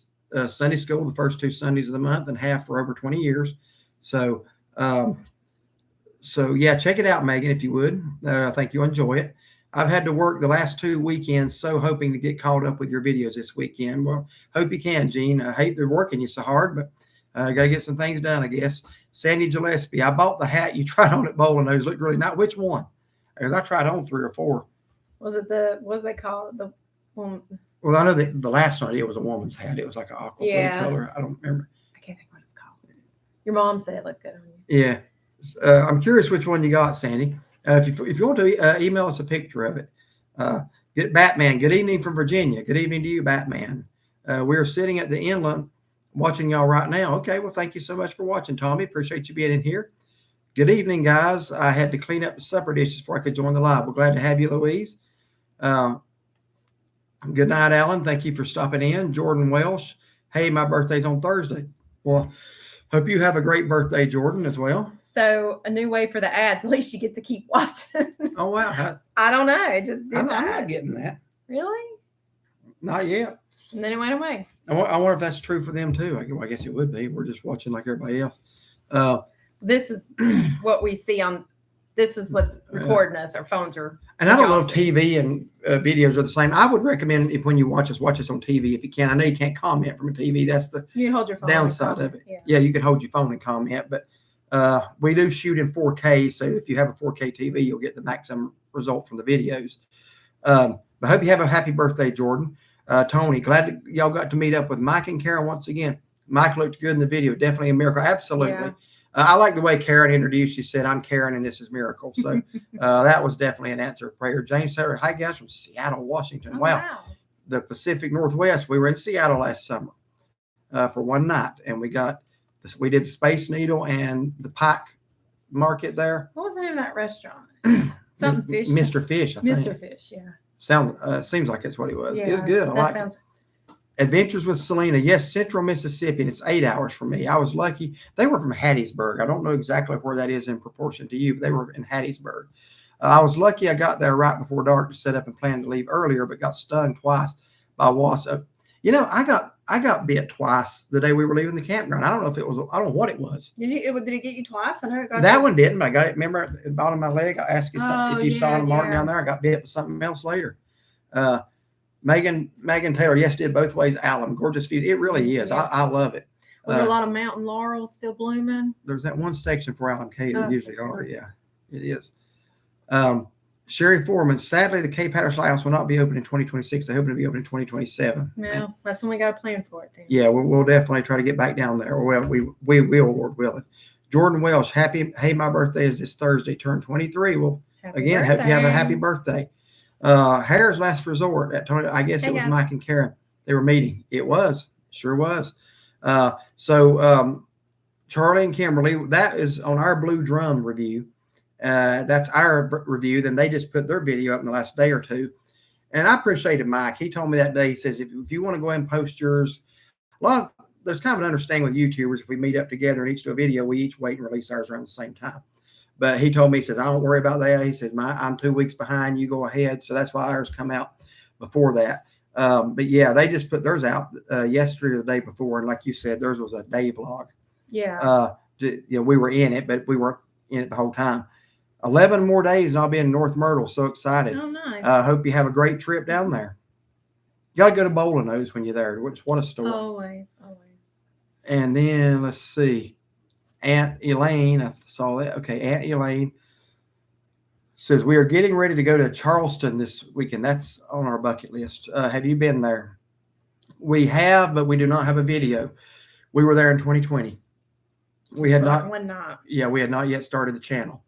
Speaker 1: Sunday school the first 2 Sundays of the month and half for over 20 years. So yeah, check it out, Megan, if you would. I think you'll enjoy it. I've had to work the last 2 weekends, so hoping to get caught up with your videos this weekend. Well, hope you can, Gene. I hate they're working you so hard, but I got to get some things done, I guess. Sandy Gillespie, I bought the hat you tried on at Bowling Nose. Looked really nice. Which one? Because I tried on 3 or 4.
Speaker 2: Was it what do they call it?
Speaker 1: Well, I know the last one I did was a woman's hat. It was like an aqua blue color. I don't remember.
Speaker 2: I can't think what it's called. Your mom said it looked good on you.
Speaker 1: Yeah. I'm curious which one you got, Sandy. If you want to email us a picture of it. Get Batman. Good evening from Virginia. Good evening to you, Batman. We're sitting at the inland watching y'all right now. Okay, well, thank you so much for watching, Tommy. Appreciate you being in here. Good evening, guys. I had to clean up the supper dishes before I could join the live. We're glad to have you, Louise. Good night, Alan. Thank you for stopping in. Jordan Welsh. Hey, my birthday's on Thursday. Well, hope you have a great birthday, Jordan, as well.
Speaker 2: So a new way for the ads. At least you get to keep watching.
Speaker 1: Oh, wow.
Speaker 2: I don't know. It just did
Speaker 1: I'm not getting that.
Speaker 2: Really?
Speaker 1: Not yet.
Speaker 2: And then it went away.
Speaker 1: I wonder if that's true for them, too. I guess it would be. We're just watching like everybody else.
Speaker 2: This is what we see on. This is what's recording us. Our phones are.
Speaker 1: And I don't know if TV and videos are the same. I would recommend if when you watch us on TV if you can. I know you can't comment from a TV. That's the
Speaker 2: you hold your phone
Speaker 1: downside of it. Yeah, you can hold your phone and comment. But we do shoot in 4K. So if you have a 4K TV, you'll get the maximum result from the videos. I hope you have a happy birthday, Jordan. Tony, glad y'all got to meet up with Mike and Karen once again. Mike looked good in the video. Definitely a miracle. Absolutely. Yeah. I like the way Karen introduced. She said, I'm Karen and this is Miracle. So that was definitely an answer of prayer. James Sutter, hi guys from Seattle, Washington. Wow. The Pacific Northwest. We were in Seattle last summer for one night. And we did the Space Needle and the Pike Market there.
Speaker 2: What was the name of that restaurant? Something Fish.
Speaker 1: Mr. Fish, I think.
Speaker 2: Mr. Fish,
Speaker 1: yeah. Seems like it's what it was.
Speaker 2: Yeah,
Speaker 1: it was good. I like it. Adventures with Selena. Yes, Central Mississippi, and it's 8 hours from me. I was lucky. They were from Hattiesburg. I don't know exactly where that is in proportion to you, but they were in Hattiesburg. I was lucky I got there right before dark to set up and plan to leave earlier, but got stung twice by wasp. You know, I got bit twice the day we were leaving the campground. I don't know if it was, I don't know what it was.
Speaker 2: Did it get you twice? I know it got
Speaker 1: that one didn't, but I got it. Remember at the bottom of my leg? I asked you something, if you saw a mark down there. I got bit with something else later. Megan Taylor, yes, did both ways. Alum, gorgeous view. It really is. Yes. I love it.
Speaker 2: Was there a lot of mountain laurel still blooming?
Speaker 1: There's that one section for Alum Cay that usually are. Yeah, it is. Sherry Foreman, sadly, the Cape Hatteras Lighthouse will not be open in 2026. They're hoping to be open in 2027.
Speaker 2: No, that's when we got a plan for it. Then.
Speaker 1: Yeah, we'll definitely try to get back down there. Well, we will, Lord willing. Jordan Welsh, hey, my birthday is this Thursday, turned 23. Well, again, hope you have a happy birthday. Harris Last Resort at Tony. I guess it was Mike and Karen. They were meeting. It was. Sure was. So Charlie and Kimberly, that is on our Blue Drum review. That's our review. Then they just put their video up in the last day or two. And I appreciated Mike. He told me that day, he says, if you want to go ahead and post yours, there's kind of an understanding with YouTubers. If we meet up together and each do a video, we each wait and release ours around the same time. But he told me, he says, I don't worry about that. He says, I'm 2 weeks behind. You go ahead. So that's why ours come out before that. But yeah, they just put theirs out yesterday or the day before. And like you said, theirs was a day vlog.
Speaker 2: Yeah.
Speaker 1: We were in it, but we weren't in it the whole time. 11 more days and I'll be in North Myrtle. So excited.
Speaker 2: Oh, nice.
Speaker 1: Hope you have a great trip down there. You got to go to Bowling Nose when you're there. What a story.
Speaker 2: Always.
Speaker 1: And then let's see. Aunt Elaine, I saw that. Okay, Aunt Elaine says, we are getting ready to go to Charleston this weekend. That's on our bucket list. Have you been there? We have, but we do not have a video. We were there in 2020. We had not. Yeah, we had not yet started the channel.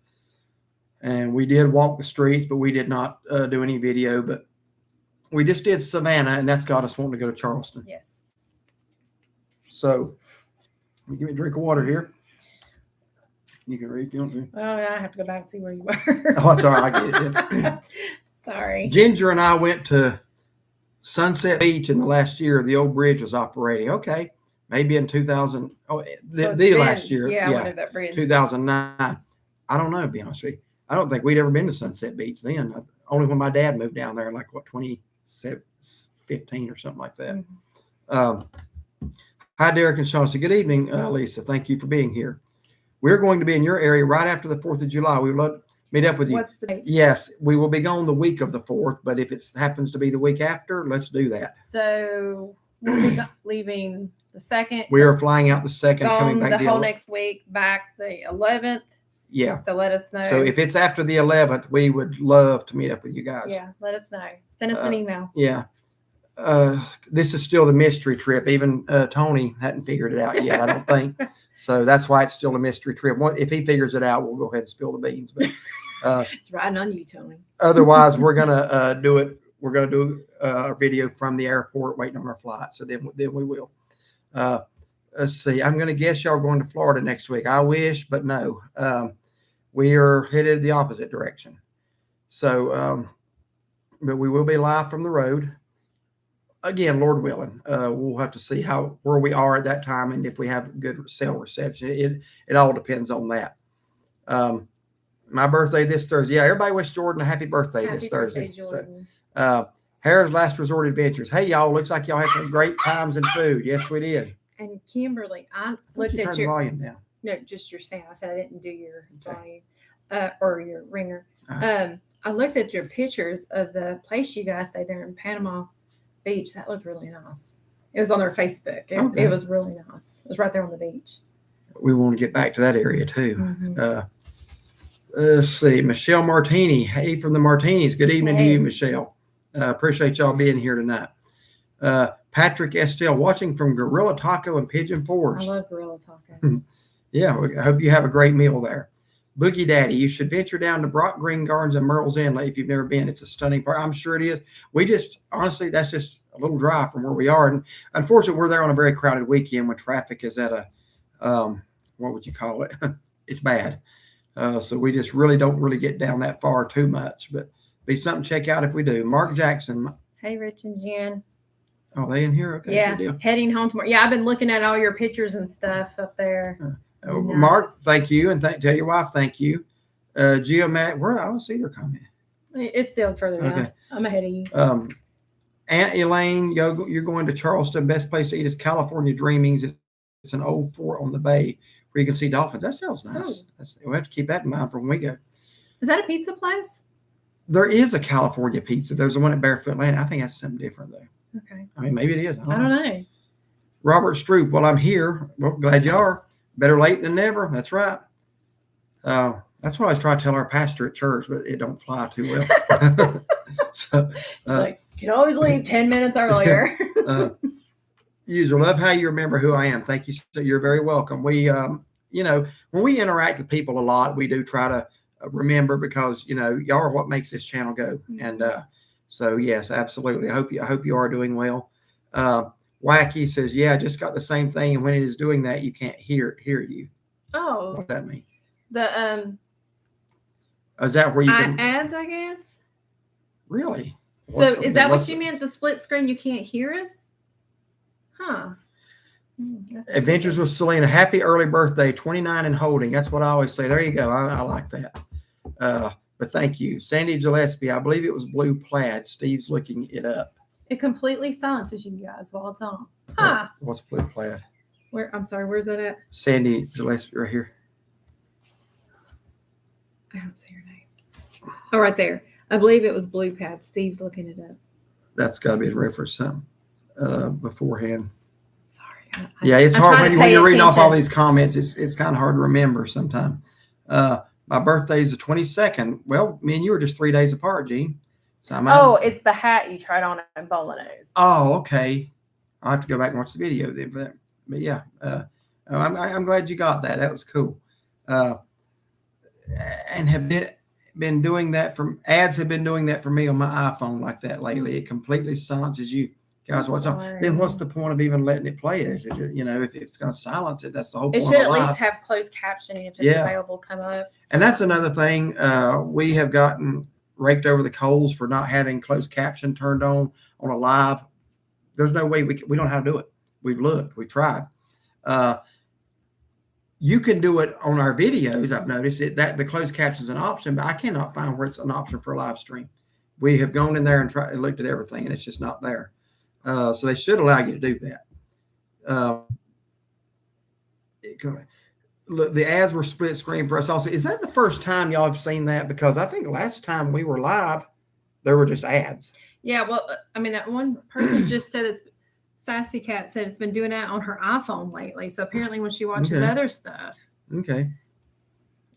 Speaker 1: And we did walk the streets, but we did not do any video. But we just did Savannah, and that's got us wanting to go to Charleston.
Speaker 2: Yes.
Speaker 1: So, give me a drink of water here. You can read if you want to.
Speaker 2: Oh, yeah, I have to go back and see where you were.
Speaker 1: Oh, it's all right. I get it.
Speaker 2: Sorry.
Speaker 1: Ginger and I went to Sunset Beach in the last year. The old bridge was operating. Okay. Maybe in 2000. Oh, last year.
Speaker 2: Yeah, I went to that bridge.
Speaker 1: 2009. I don't know, to be honest with you. I don't think we'd ever been to Sunset Beach then. Only when my dad moved down there, like, 2015 or something like that. Mm-hmm. Hi, Derek and Shawn. So good evening, Lisa. Thank you for being here. We're going to be in your area right after the 4th of July. We would love to meet up with you.
Speaker 2: What's the date?
Speaker 1: Yes, we will be gone the week of the 4th, but if it happens to be the week after, let's do that.
Speaker 2: So we'll be leaving the 2nd.
Speaker 1: We are flying out the 2nd, coming back
Speaker 2: the whole next week, back the 11th.
Speaker 1: Yeah.
Speaker 2: So let us know.
Speaker 1: So if it's after the 11th, we would love to meet up with you guys.
Speaker 2: Yeah, let us know. Send us an email.
Speaker 1: Yeah. this is still the mystery trip. Even Tony hadn't figured it out yet, I don't think. So that's why it's still a mystery trip. If he figures it out, we'll go ahead and spill the beans. But
Speaker 2: it's riding on you, Tony.
Speaker 1: Otherwise, we're gonna do it. We're gonna do a video from the airport, waiting on our flight. So then we will. Let's see. I'm gonna guess y'all going to Florida next week. I wish, but no. We are headed the opposite direction. So, but we will be live from the road. Again, Lord willing, we'll have to see where we are at that time and if we have good cell reception. It all depends on that. My birthday this Thursday. Yeah, everybody wish Jordan a happy birthday this Thursday. So, Harris Last Resort Adventures. Hey, y'all, looks like y'all had some great times and food. Yes, we did.
Speaker 2: And Kimberly, I looked at
Speaker 1: your volume down.
Speaker 2: No, just your sound. I said I didn't do your volume or your ringer.
Speaker 1: Uh-huh.
Speaker 2: I looked at your pictures of the place you guys stayed there in Panama Beach. That looked really nice. It was on their Facebook. It was really nice. It was right there on the beach.
Speaker 1: We want to get back to that area too.
Speaker 2: Mm-hmm.
Speaker 1: Let's see. Michelle Martini. Hey, from the Martinis. Good evening to you, Michelle. Appreciate y'all being here tonight. Patrick Estelle watching from Gorilla Taco and Pigeon Forge.
Speaker 2: I love Gorilla Taco.
Speaker 1: Yeah, I hope you have a great meal there. Boogie Daddy, you should venture down to Brock Green Gardens and Merle's Inlet if you've never been. It's a stunning park. I'm sure it is. We just, honestly, that's just a little drive from where we are. And unfortunately, we're there on a very crowded weekend when traffic is at a, what would you call it? It's bad. So we just really don't really get down that far too much. But be something to check out if we do. Mark Jackson.
Speaker 2: Hey, Rich and Jen.
Speaker 1: Oh, they in here? Okay.
Speaker 2: Yeah, heading home tomorrow. Yeah, I've been looking at all your pictures and stuff up there.
Speaker 1: Nice. Mark, thank you, and tell your wife thank you. Geomat, where I don't see their comment.
Speaker 2: It's still further down. I'm ahead of you.
Speaker 1: Aunt Elaine, you're going to Charleston. Best place to eat is California Dreamings. It's an old fort on the bay where you can see dolphins. That sounds nice. We'll have to keep that in mind for when we go.
Speaker 2: Is that a pizza place?
Speaker 1: There is a California pizza. There's the one at Barefoot Lane. I think that's something different though.
Speaker 2: Okay.
Speaker 1: I mean, maybe it is.
Speaker 2: I don't know.
Speaker 1: Robert Stroop, well, I'm here. Well, glad you are. Better late than never. That's right. That's what I always try to tell our pastor at church, but it don't fly too well. So,
Speaker 2: you can always leave 10 minutes earlier.
Speaker 1: User, love how you remember who I am. Thank you. So you're very welcome. We, when we interact with people a lot, we do try to remember because, y'all are what makes this channel go. Mm-hmm. And so, yes, absolutely. I hope you are doing well. Wacky says, yeah, I just got the same thing. And when it is doing that, you can't hear you.
Speaker 2: Oh.
Speaker 1: What that mean?
Speaker 2: Is
Speaker 1: that where you can
Speaker 2: ads, I guess?
Speaker 1: Really?
Speaker 2: So is that what you meant? The split screen, you can't hear us? Huh.
Speaker 1: Adventures with Selena. Happy early birthday, 29 and holding. That's what I always say. There you go. I like that. But thank you. Sandy Gillespie, I believe it was blue plaid. Steve's looking it up.
Speaker 2: It completely silences you guys while it's on. Huh.
Speaker 1: What's blue plaid?
Speaker 2: I'm sorry, where's that at?
Speaker 1: Sandy Gillespie right here.
Speaker 2: I don't see her name. Oh, right there. I believe it was blue pad. Steve's looking it up.
Speaker 1: That's got to be in reference to something beforehand.
Speaker 2: Sorry.
Speaker 1: Yeah, it's hard when you're reading off all these comments. It's kind of hard to remember sometimes. My birthday is the 22nd. Well, me and you are just 3 days apart, Gene. So
Speaker 2: it's the hat you tried on at Bolanos.
Speaker 1: Oh, okay. I'll have to go back and watch the video then for that. But yeah, I'm glad you got that. That was cool. And have been doing that ads have been doing that for me on my iPhone like that lately. It completely silences you guys. What's on? Then what's the point of even letting it play? If it's going to silence it, that's the whole point.
Speaker 2: It should at least have closed captioning if it's available. Come up.
Speaker 1: And that's another thing. We have gotten raked over the coals for not having closed caption turned on a live. There's no way we don't know how to do it. We've looked, we tried. You can do it on our videos. I've noticed that the closed caption is an option, but I cannot find where it's an option for a live stream. We have gone in there and looked at everything, and it's just not there. So they should allow you to do that. Look, the ads were split screen for us also. Is that the first time y'all have seen that? Because I think last time we were live, there were just ads.
Speaker 2: Yeah, well, I mean, that one person just said Sassy Cat said it's been doing that on her iPhone lately. So apparently when she watches other stuff.
Speaker 1: Okay.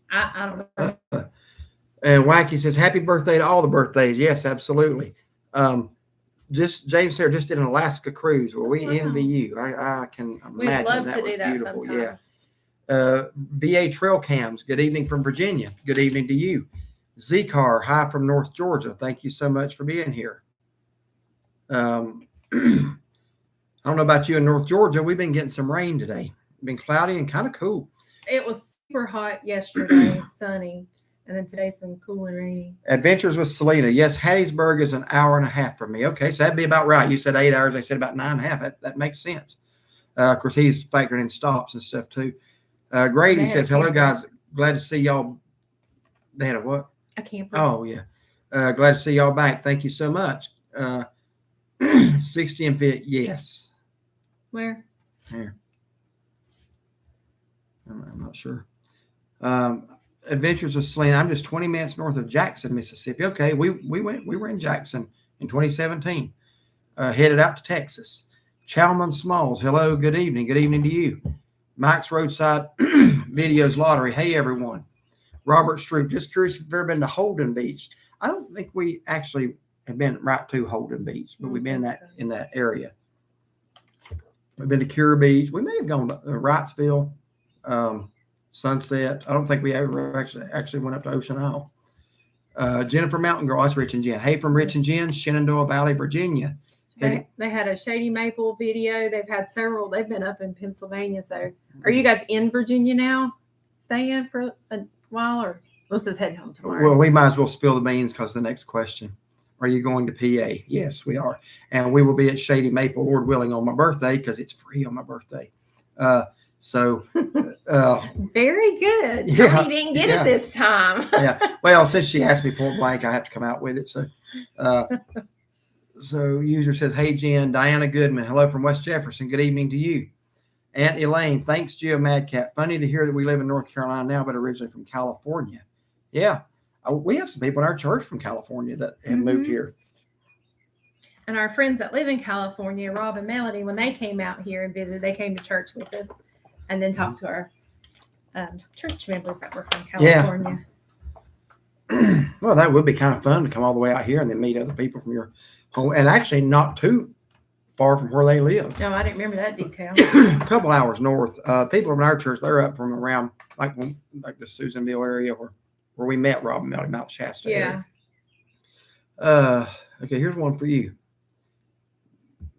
Speaker 2: I don't know.
Speaker 1: And Wacky says, happy birthday to all the birthdays. Yes, absolutely. James Sarah just did an Alaska cruise. Well, we
Speaker 2: Wow.
Speaker 1: envy you. I can
Speaker 2: We'd
Speaker 1: imagine
Speaker 2: love
Speaker 1: that
Speaker 2: to
Speaker 1: was
Speaker 2: do that
Speaker 1: beautiful.
Speaker 2: sometime.
Speaker 1: Yeah. VA Trail Cams, good evening from Virginia. Good evening to you. Z-Car, hi from North Georgia. Thank you so much for being here. I don't know about you in North Georgia. We've been getting some rain today. It's been cloudy and kind of cool.
Speaker 2: It was super hot yesterday, sunny, and then today's been cool and rainy.
Speaker 1: Adventures with Selena. Yes, Hattiesburg is an hour and a half from me. Okay, so that'd be about right. You said 8 hours. I said about 9.5. That makes sense. Of course, he's factoring in stops and stuff too. Grady says, hello, guys. Glad to see y'all. They had a what?
Speaker 2: A camper.
Speaker 1: Oh, yeah. Glad to see y'all back. Thank you so much. 60 and fit. Yes.
Speaker 2: Where?
Speaker 1: Here. I'm not sure. Adventures with Selena. I'm just 20 minutes north of Jackson, Mississippi. Okay, we were in Jackson in 2017. Headed out to Texas. Chalmon Smalls. Hello, good evening. Good evening to you. Mike's Roadside Videos Lottery. Hey, everyone. Robert Stroop. Just curious if you've ever been to Holden Beach. I don't think we actually have been right to Holden Beach, but we've been in that area. We've been to Cure Beach. We may have gone to Wrightsville, Sunset. I don't think we ever actually went up to Ocean Isle. Jennifer Mountain Girl. That's Rich and Jen. Hey, from Rich and Jen, Shenandoah Valley, Virginia.
Speaker 2: They had a Shady Maple video. They've had several. They've been up in Pennsylvania. So are you guys in Virginia now? Staying for a while, or let's just head home tomorrow?
Speaker 1: Well, we might as well spill the beans because the next question. Are you going to PA? Yes, we are. And we will be at Shady Maple, Lord willing, on my birthday because it's free on my birthday.
Speaker 2: Very good.
Speaker 1: Yeah,
Speaker 2: You didn't get it this time.
Speaker 1: Yeah. Well, since she asked me point blank, I have to come out with it. So user says, hey, Jen, Diana Goodman. Hello from West Jefferson. Good evening to you. Aunt Elaine, thanks, Geo Madcat. Funny to hear that we live in North Carolina now, but originally from California. Yeah. We have some people in our church from California that have moved here.
Speaker 2: And our friends that live in California, Rob and Melody, when they came out here and visited, they came to church with us and then talked to our church members that were from California.
Speaker 1: Yeah. Well, that would be kind of fun to come all the way out here and then meet other people from your home, and actually not too far from where they live.
Speaker 2: No, I didn't remember that detail.
Speaker 1: A couple hours north. People from our church, they're up from around like the Susanville area where we met Rob and Melody, Mount Shasta.
Speaker 2: Yeah.
Speaker 1: Area. Okay, here's one for you.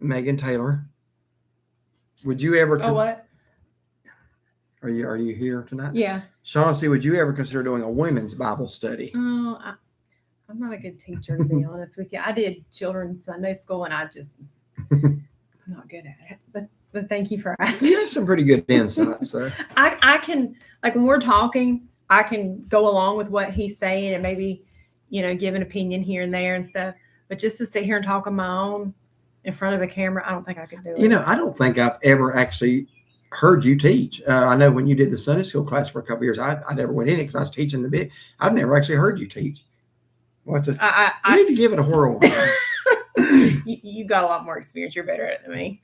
Speaker 1: Megan Taylor. Would you ever
Speaker 2: what?
Speaker 1: Are you here tonight?
Speaker 2: Yeah.
Speaker 1: Shaughnessy, would you ever consider doing a women's Bible study?
Speaker 2: Oh, I'm not a good teacher, to be honest with you. I did children's Sunday school and I'm not good at it. But thank you for asking.
Speaker 1: You have some pretty good insights, so
Speaker 2: I can, like, when we're talking, I can go along with what he's saying and maybe, give an opinion here and there and stuff. But just to sit here and talk on my own in front of a camera, I don't think I could do it.
Speaker 1: I don't think I've ever actually heard you teach. I know when you did the Sunday school class for a couple of years, I never went in it because I was teaching the bit. I've never actually heard you teach. You need to give it a whirl.
Speaker 2: You got a lot more experience. You're better at it than me.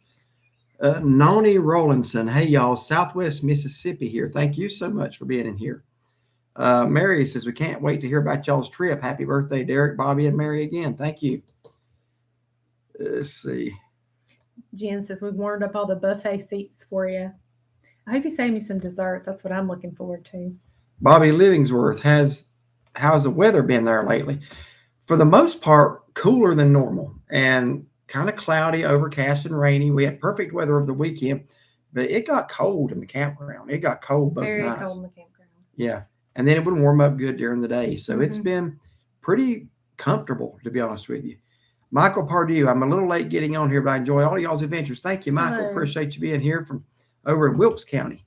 Speaker 1: Noni Rollinson. Hey, y'all. Southwest Mississippi here. Thank you so much for being in here. Mary says, we can't wait to hear about y'all's trip. Happy birthday, Derek, Bobby, and Mary again. Thank you. Let's see.
Speaker 2: Jen says, we've warmed up all the buffet seats for you. I hope you save me some desserts. That's what I'm looking forward to.
Speaker 1: Bobby Livingsworth, how's the weather been there lately? For the most part, cooler than normal and kind of cloudy, overcast, and rainy. We had perfect weather over the weekend, but it got cold in the campground. It got cold both nights.
Speaker 2: Very cold in the campground.
Speaker 1: Yeah. And then it would warm up good during the day. So it's been pretty comfortable, to be honest with you. Michael Pardue, I'm a little late getting on here, but I enjoy all of y'all's adventures. Thank you, Michael.
Speaker 2: Hello.
Speaker 1: Appreciate you being here from over in Wilkes County.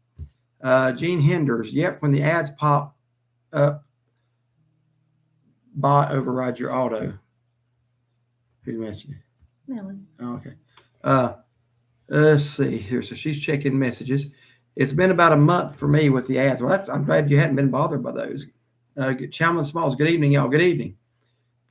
Speaker 1: Gene Henders, yep, when the ads pop up, bot overrides your auto. Who mentioned it?
Speaker 2: Melanie.
Speaker 1: Oh, okay. Let's see here. So she's checking messages. It's been about a month for me with the ads. Well, I'm glad you hadn't been bothered by those. Chalmon Smalls, good evening, y'all. Good evening.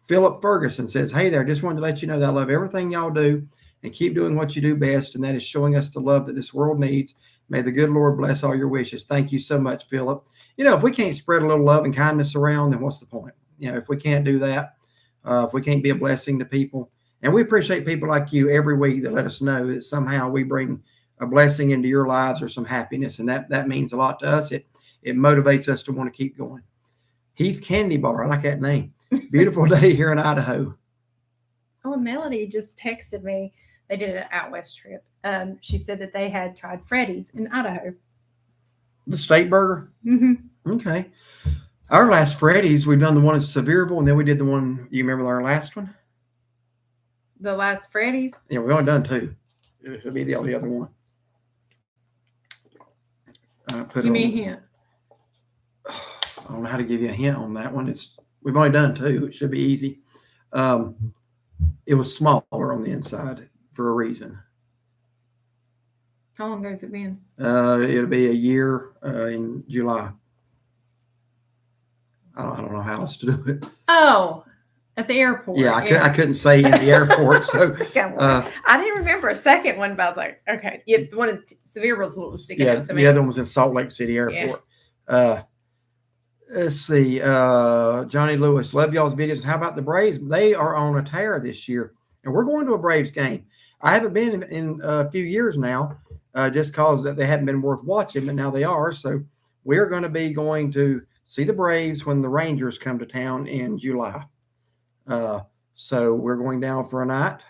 Speaker 1: Philip Ferguson says, hey there, just wanted to let you know that I love everything y'all do and keep doing what you do best, and that is showing us the love that this world needs. May the good Lord bless all your wishes. Thank you so much, Philip. If we can't spread a little love and kindness around, then what's the point? If we can't do that, if we can't be a blessing to people, And we appreciate people like you every week that let us know that somehow we bring a blessing into your lives or some happiness. And that means a lot to us. It motivates us to want to keep going. Heath Candy Bar. I like that name. Beautiful day here in Idaho.
Speaker 2: Oh, and Melody just texted me. They did an out west trip. She said that they had tried Freddy's in Idaho.
Speaker 1: The steak burger?
Speaker 2: Mm-hmm.
Speaker 1: Okay. Our last Freddy's, we've done the one in Sevierville, and then we did the one, you remember our last one?
Speaker 2: The last Freddy's?
Speaker 1: Yeah, we've only done 2. It should be the only other one.
Speaker 2: Give me a hint.
Speaker 1: I don't know how to give you a hint on that one. We've only done 2. It should be easy. It was smaller on the inside for a reason.
Speaker 2: How long has it been?
Speaker 1: It'll be a year in July. I don't know how else to do it.
Speaker 2: Oh, at the airport.
Speaker 1: Yeah, I couldn't say in the airport. So
Speaker 2: I didn't remember a second one, but I was like, okay. Yeah, the one in Sevierville was sticking out to me.
Speaker 1: The other one was in Salt Lake City Airport. Yeah. Let's see. Johnny Lewis, love y'all's videos. How about the Braves? They are on a tear this year, and we're going to a Braves game. I haven't been in a few years now, just because they haven't been worth watching, but now they are. So we're going to be going to see the Braves when the Rangers come to town in July. So we're going down for a night,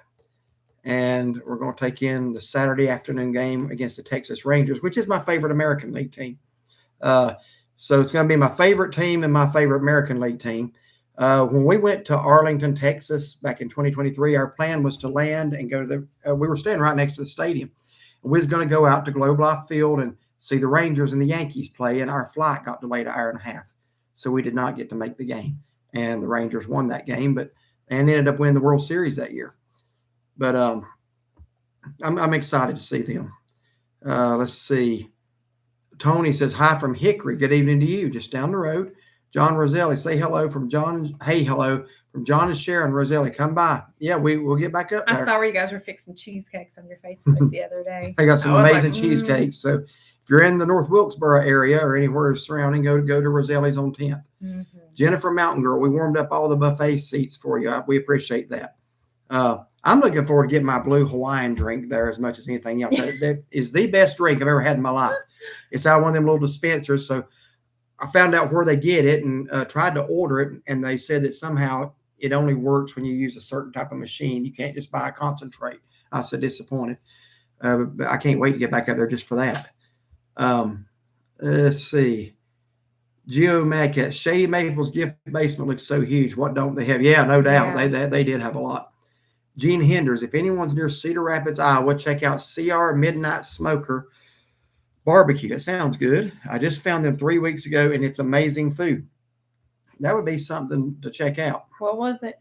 Speaker 1: and we're going to take in the Saturday afternoon game against the Texas Rangers, which is my favorite American League team. So it's going to be my favorite team and my favorite American League team. When we went to Arlington, Texas back in 2023, our plan was to land and go to we were staying right next to the stadium. We was going to go out to Globe Life Field and see the Rangers and the Yankees play, and our flight got delayed an hour and a half. So we did not get to make the game. And the Rangers won that game, and ended up winning the World Series that year. But I'm excited to see them. Let's see. Tony says, hi from Hickory. Good evening to you, just down the road. John Roselli, say hello from John. Hey, hello from John and Sharon Roselli. Come by. Yeah, we'll get back up there.
Speaker 2: I saw where you guys were fixing cheesecakes on your Facebook the other day.
Speaker 1: They got some amazing cheesecakes. So if you're in the North Wilkesboro area or anywhere surrounding, go to Roselli's on 10th. Mm-hmm. Jennifer Mountain Girl, we warmed up all the buffet seats for you. We appreciate that. I'm looking forward to getting my blue Hawaiian drink there as much as anything else. That is the best drink I've ever had in my life. It's out of one of them little dispensers. So I found out where they get it and tried to order it. And they said that somehow it only works when you use a certain type of machine. You can't just buy a concentrate. I was so disappointed. But I can't wait to get back up there just for that. Let's see. Geo Magcat, Shady Maples gift basement looks so huge. What don't they have? Yeah, no doubt. Yeah. They did have a lot. Gene Henders, if anyone's near Cedar Rapids, Iowa, check out CR Midnight Smoker Barbecue. That sounds good. I just found them 3 weeks ago, and it's amazing food. That would be something to check out.
Speaker 2: What was it?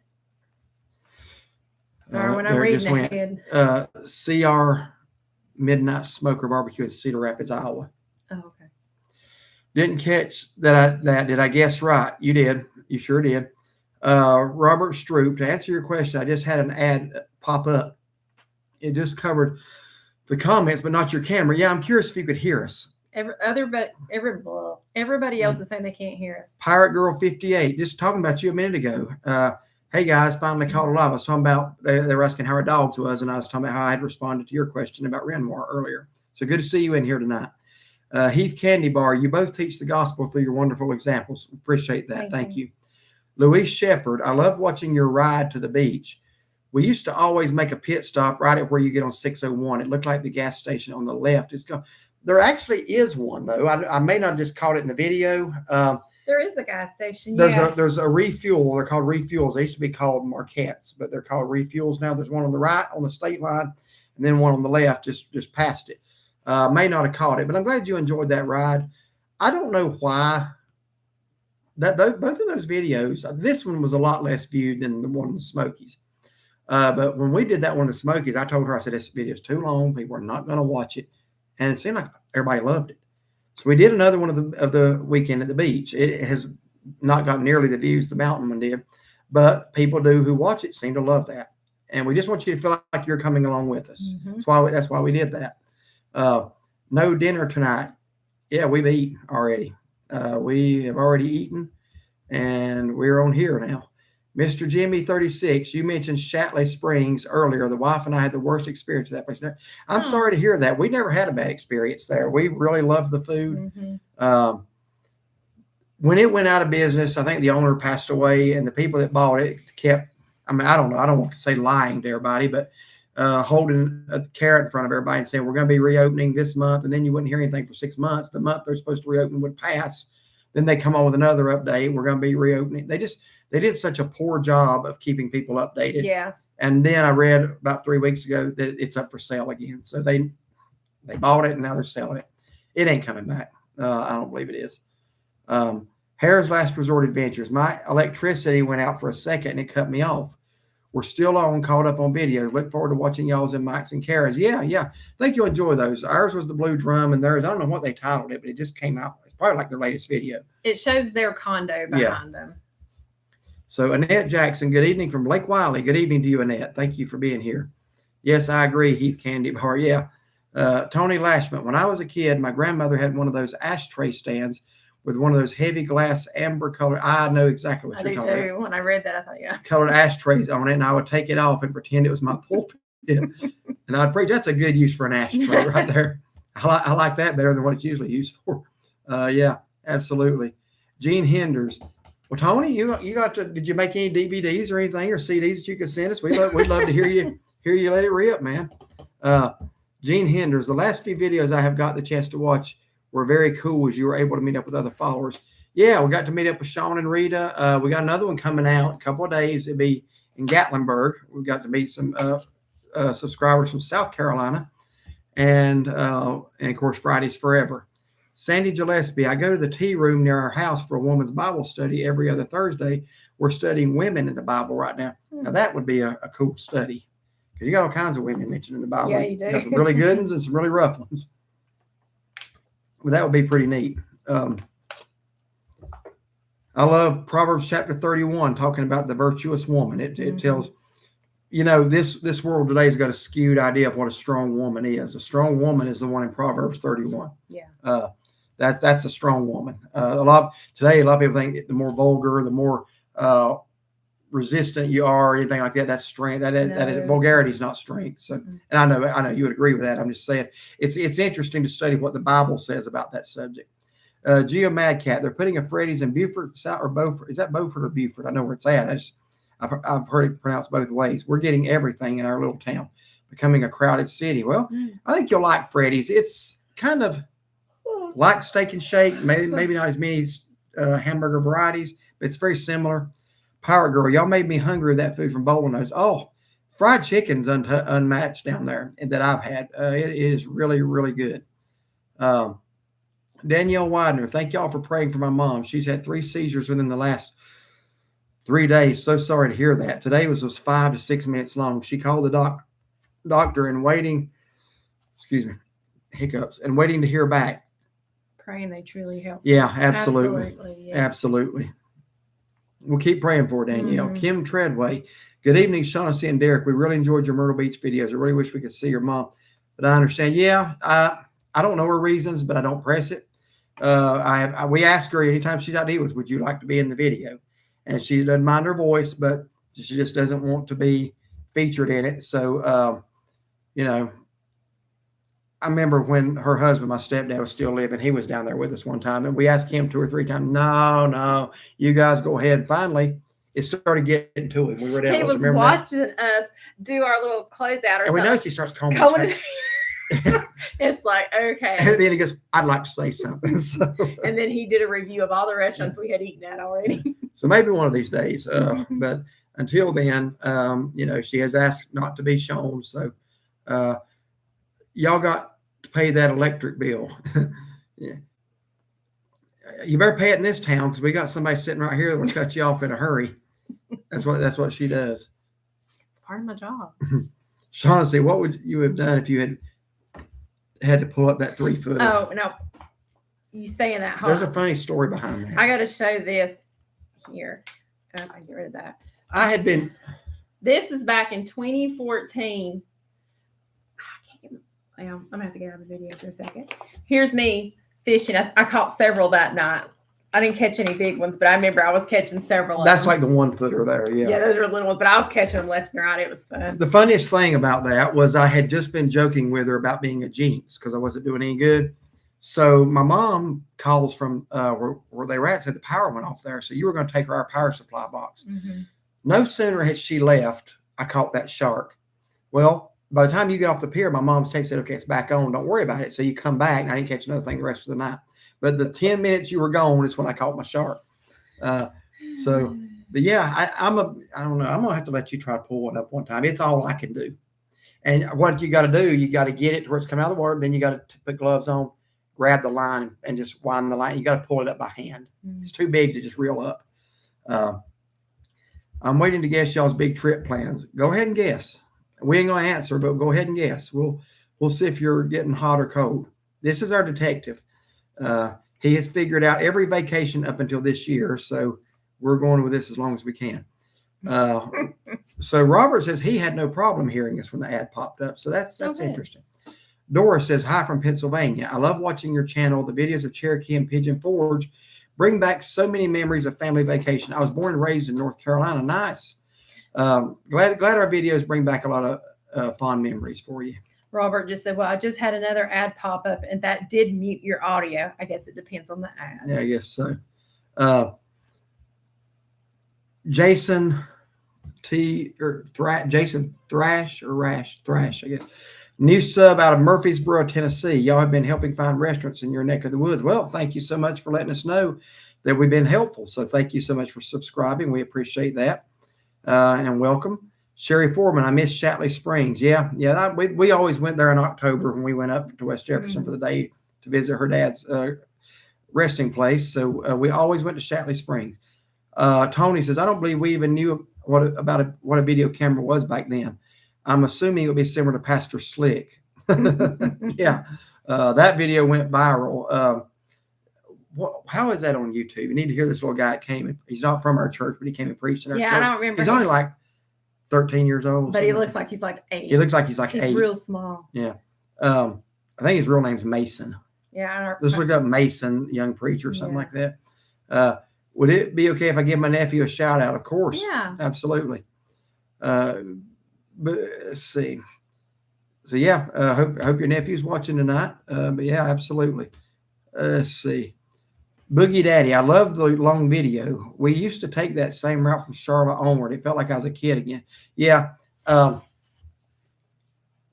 Speaker 2: Sorry, when I'm reading
Speaker 1: ahead. CR Midnight Smoker Barbecue in Cedar Rapids, Iowa.
Speaker 2: Oh, okay.
Speaker 1: Didn't catch that. Did I guess right? You did. You sure did. Robert Stroop, to answer your question, I just had an ad pop up. It just covered the comments, but not your camera. Yeah, I'm curious if you could hear us.
Speaker 2: Everybody else is saying they can't hear us.
Speaker 1: Pirate Girl 58, just talking about you a minute ago. Hey guys, finally caught alive. I was talking about they were asking how our dogs was, and I was talking about how I had responded to your question about Renmore earlier. So good to see you in here tonight. Heath Candy Bar, you both teach the gospel through your wonderful examples. Appreciate that. Thank you. Louise Shepard, I love watching your ride to the beach. We used to always make a pit stop right at where you get on 601. It looked like the gas station on the left. There actually is one, though. I may not have just caught it in the video.
Speaker 2: There is a gas station.
Speaker 1: There's a refuel. They're called refuels. They used to be called Marquettes, but they're called refuels now. There's one on the right on the state line, and then one on the left just past it. May not have caught it, but I'm glad you enjoyed that ride. I don't know why. Both of those videos, this one was a lot less viewed than the one in the Smokies. But when we did that one in the Smokies, I told her, I said, this video is too long. People are not going to watch it. And it seemed like everybody loved it. So we did another one of the weekend at the beach. It has not got nearly the views the mountain one did, but people who watch it seem to love that. And we just want you to feel like you're coming along with us. Mm-hmm. That's why we did that. No dinner tonight. Yeah, we've eaten already. We have already eaten, and we're on here now. Mr. Jimmy 36, you mentioned Shatley Springs earlier. The wife and I had the worst experience at that place. I'm sorry to hear that. We never had a bad experience there. We really loved the food. When it went out of business, I think the owner passed away, and the people that bought it kept, I mean, I don't know. I don't want to say lying to everybody, but holding a carrot in front of everybody and saying, we're going to be reopening this month. And then you wouldn't hear anything for 6 months. The month they're supposed to reopen would pass. Then they come on with another update. We're going to be reopening. They did such a poor job of keeping people updated.
Speaker 2: Yeah.
Speaker 1: And then I read about 3 weeks ago that it's up for sale again. So they bought it and now they're selling it. It ain't coming back. I don't believe it is. Harris Last Resort Adventures. My electricity went out for a second and it cut me off. We're still on, caught up on videos. Look forward to watching y'all's and Mike's and Kara's. Yeah. I think you'll enjoy those. Ours was the Blue Drum, and theirs, I don't know what they titled it, but it just came out. It's probably like their latest video.
Speaker 2: It shows their condo behind them.
Speaker 1: So Annette Jackson, good evening from Lake Wiley. Good evening to you, Annette. Thank you for being here. Yes, I agree, Heath Candy Bar. Yeah. Tony Lashman. When I was a kid, my grandmother had one of those ashtray stands with one of those heavy glass amber color. I know exactly what you're talking about. I do too.
Speaker 2: When I read that, I thought, yeah.
Speaker 1: Colored ashtrays on it, and I would take it off and pretend it was my pulpit. And I'd preach. That's a good use for an ashtray right there. I like that better than what it's usually used for. Yeah, absolutely. Gene Henders. Well, Tony, you got to, did you make any DVDs or anything or CDs that you could send us? We'd love to hear you let it rip, man. Gene Henders. The last few videos I have got the chance to watch were very cool as you were able to meet up with other followers. Yeah, we got to meet up with Sean and Rita. We got another one coming out in a couple of days. It'll be in Gatlinburg. We got to meet some subscribers from South Carolina. And of course, Fridays Forever. Sandy Gillespie, I go to the tea room near our house for a woman's Bible study every other Thursday. We're studying women in the Bible right now. Now, that would be a cool study because you got all kinds of women mentioned in the Bible.
Speaker 2: Yeah, you do.
Speaker 1: You got some really good ones and some really rough ones. Well, that would be pretty neat. I love Proverbs chapter 31, talking about the virtuous woman. It tells, this world today has got a skewed idea of what a strong woman is. A strong woman is the one in Proverbs 31.
Speaker 2: Yeah.
Speaker 1: That's a strong woman. A lot of people think the more vulgar, the more resistant you are, or anything like that. That's strength. That is vulgarity is not strength. So, and I know you would agree with that. I'm just saying it's interesting to study what the Bible says about that subject. Geo Madcat, they're putting a Freddy's in Beaufort, South or Beaufort. Is that Beaufort or Beaufort? I know where it's at. I've heard it pronounced both ways. We're getting everything in our little town, becoming a crowded city. Well, I think you'll like Freddy's. It's kind of like Steak and Shake, maybe not as many hamburger varieties, but it's very similar. Pirate Girl, y'all made me hungry with that food from Bowling Nose. Oh, fried chicken's unmatched down there that I've had. It is really, really good. Danielle Widener, thank y'all for praying for my mom. She's had 3 seizures within the last 3 days. So sorry to hear that. Today was 5 to 6 minutes long. She called the doctor and waiting, hiccups, and waiting to hear back.
Speaker 2: Praying they truly help.
Speaker 1: Yeah, absolutely.
Speaker 2: Yeah.
Speaker 1: Absolutely. We'll keep praying for Danielle. Kim Treadway. Good evening, Shaughnessy and Derek. We really enjoyed your Myrtle Beach videos. I really wish we could see your mom, but I understand. Yeah, I don't know her reasons, but I don't press it. We ask her anytime she's out to eat with, would you like to be in the video? And she doesn't mind her voice, but she just doesn't want to be featured in it. So, I remember when her husband, my stepdad, was still living. He was down there with us one time, and we asked him 2 or 3 times. No, you guys go ahead. And finally, it started getting to him. We were down.
Speaker 2: He was watching us do our little closeout,
Speaker 1: and we know she starts combing.
Speaker 2: It's like, okay.
Speaker 1: And then he goes, I'd like to say something. So,
Speaker 2: and then he did a review of all the restaurants we had eaten at already.
Speaker 1: So maybe one of these days. But until then, she has asked not to be shown. So y'all got to pay that electric bill. Yeah. You better pay it in this town because we got somebody sitting right here that will cut you off in a hurry. That's what she does.
Speaker 2: It's part of my job.
Speaker 1: Shaughnessy, what would you have done if you had to pull up that 3-foot?
Speaker 2: Oh, no. You saying that.
Speaker 1: There's a funny story behind that.
Speaker 2: I got to show this here. I can get rid of that.
Speaker 1: This
Speaker 2: is back in 2014. I'm going to have to get out of the video for a second. Here's me fishing. I caught several that night. I didn't catch any big ones, but I remember I was catching several.
Speaker 1: That's like the 1 footer there.
Speaker 2: Yeah, those are little ones, but I was catching them left and right. It was fun.
Speaker 1: The funniest thing about that was I had just been joking with her about being a jinx because I wasn't doing any good. So my mom calls from where they were at, said the power went off there. So you were going to take her our power supply box.
Speaker 2: Mm-hmm.
Speaker 1: No sooner had she left, I caught that shark. Well, by the time you get off the pier, my mom's text said, okay, it's back on. Don't worry about it. So you come back, and I didn't catch another thing the rest of the night. But the 10 minutes you were gone is when I caught my shark. But yeah, I don't know. I'm going to have to let you try to pull one up one time. It's all I can do. And what you got to do, you got to get it to where it's coming out of the water. Then you got to put gloves on, grab the line, and just wind the line. You got to pull it up by hand. It's too big to just reel up. I'm waiting to guess y'all's big trip plans. Go ahead and guess. We ain't going to answer, but go ahead and guess. We'll see if you're getting hot or cold. This is our detective. He has figured out every vacation up until this year, so we're going with this as long as we can. So Robert says he had no problem hearing us when the ad popped up, so that's interesting. Dora says, hi from Pennsylvania. I love watching your channel. The videos of Cherokee and Pigeon Forge bring back so many memories of family vacation. I was born and raised in North Carolina. Nice. Glad our videos bring back a lot of fond memories for you.
Speaker 2: Robert just said, well, I just had another ad pop up, and that did mute your audio. I guess it depends on the ad.
Speaker 1: Yeah, I guess so. Jason Thrash, I guess. New sub out of Murfreesboro, Tennessee. Y'all have been helping find restaurants in your neck of the woods. Well, thank you so much for letting us know that we've been helpful. So thank you so much for subscribing. We appreciate that. And welcome. Sherry Foreman, I miss Shatley Springs. Yeah. We always went there in October when we went up to West Jefferson for the day to visit her dad's resting place. So we always went to Shatley Springs. Tony says, I don't believe we even knew what a video camera was back then. I'm assuming it would be similar to Pastor Slick. Yeah. That video went viral. How is that on YouTube? You need to hear this little guy that came. He's not from our church, but he came and preached in our church.
Speaker 2: I don't remember.
Speaker 1: He's only like 13 years old.
Speaker 2: But he looks like he's like 8.
Speaker 1: He looks like he's like 8.
Speaker 2: He's real small.
Speaker 1: Yeah. I think his real name's Mason.
Speaker 2: Yeah.
Speaker 1: Let's look up Mason, young preacher, or something like that. Would it be okay if I give my nephew a shout out? Of course.
Speaker 2: Yeah.
Speaker 1: Absolutely. But let's see. So yeah, I hope your nephew's watching tonight. But yeah, absolutely. Let's see. Boogie Daddy, I love the long video. We used to take that same route from Charlotte onward. It felt like I was a kid again. Yeah. That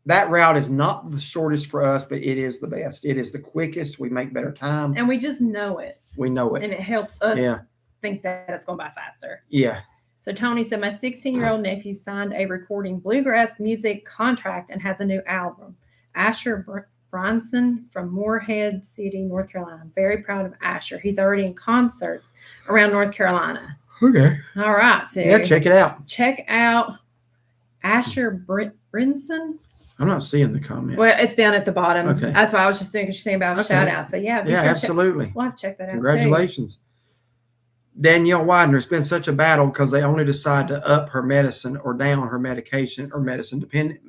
Speaker 1: route is not the shortest for us, but it is the best. It is the quickest. We make better time.
Speaker 2: And we just know it.
Speaker 1: We know it.
Speaker 2: And it helps us think that it's going by faster.
Speaker 1: Yeah.
Speaker 2: So Tony said, my 16-year-old nephew signed a recording bluegrass music contract and has a new album. Asher Bronson from Moorhead City, North Carolina. I'm very proud of Asher. He's already in concerts around North Carolina.
Speaker 1: Okay.
Speaker 2: All right. So
Speaker 1: yeah, check it out.
Speaker 2: Check out Asher Brinson.
Speaker 1: I'm not seeing the comment.
Speaker 2: Well, it's down at the bottom.
Speaker 1: Okay.
Speaker 2: That's why I was just thinking she's saying about a shout out. So yeah,
Speaker 1: absolutely.
Speaker 2: We'll have to check that out.
Speaker 1: Congratulations. Danielle Widener, it's been such a battle because they only decide to up her medicine or down her medication or medicine,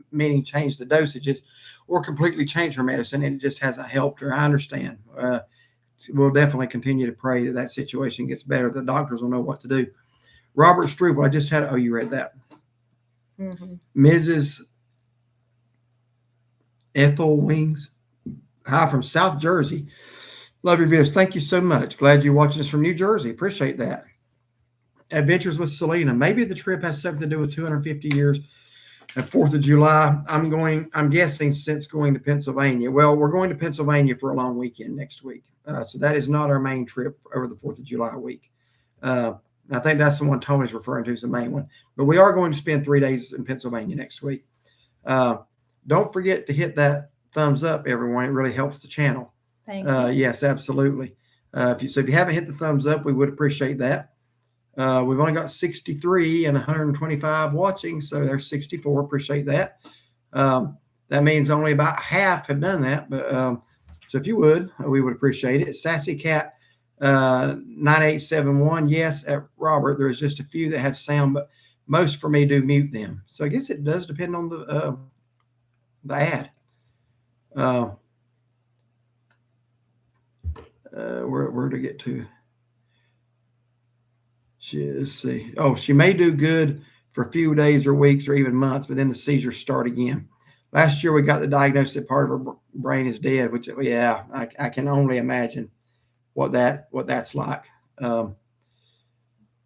Speaker 1: meaning change the dosages or completely change her medicine, and it just hasn't helped her. I understand. We'll definitely continue to pray that situation gets better. The doctors will know what to do. Robert Struble, I just had, you read that.
Speaker 2: Mm-hmm.
Speaker 1: Mrs. Ethel Wings, hi from South Jersey. Love your videos. Thank you so much. Glad you're watching us from New Jersey. Appreciate that. Adventures with Selena. Maybe the trip has something to do with 250 years and 4th of July. I'm guessing since going to Pennsylvania. Well, we're going to Pennsylvania for a long weekend next week. So that is not our main trip over the 4th of July week. I think that's the one Tony's referring to as the main one. But we are going to spend 3 days in Pennsylvania next week. Don't forget to hit that thumbs up, everyone. It really helps the channel.
Speaker 2: Thank you.
Speaker 1: Yes, absolutely. If you haven't hit the thumbs up, we would appreciate that. We've only got 63 and 125 watching, so there's 64. Appreciate that. That means only about half have done that, but so if you would, we would appreciate it. Sassy Cat 9871. Yes, at Robert, there's just a few that have sound, but most for me do mute them. So I guess it does depend on the ad. Where to get to? Let's see. Oh, she may do good for a few days or weeks or even months, but then the seizures start again. Last year, we got the diagnosis that part of her brain is dead, which, yeah, I can only imagine what that's like.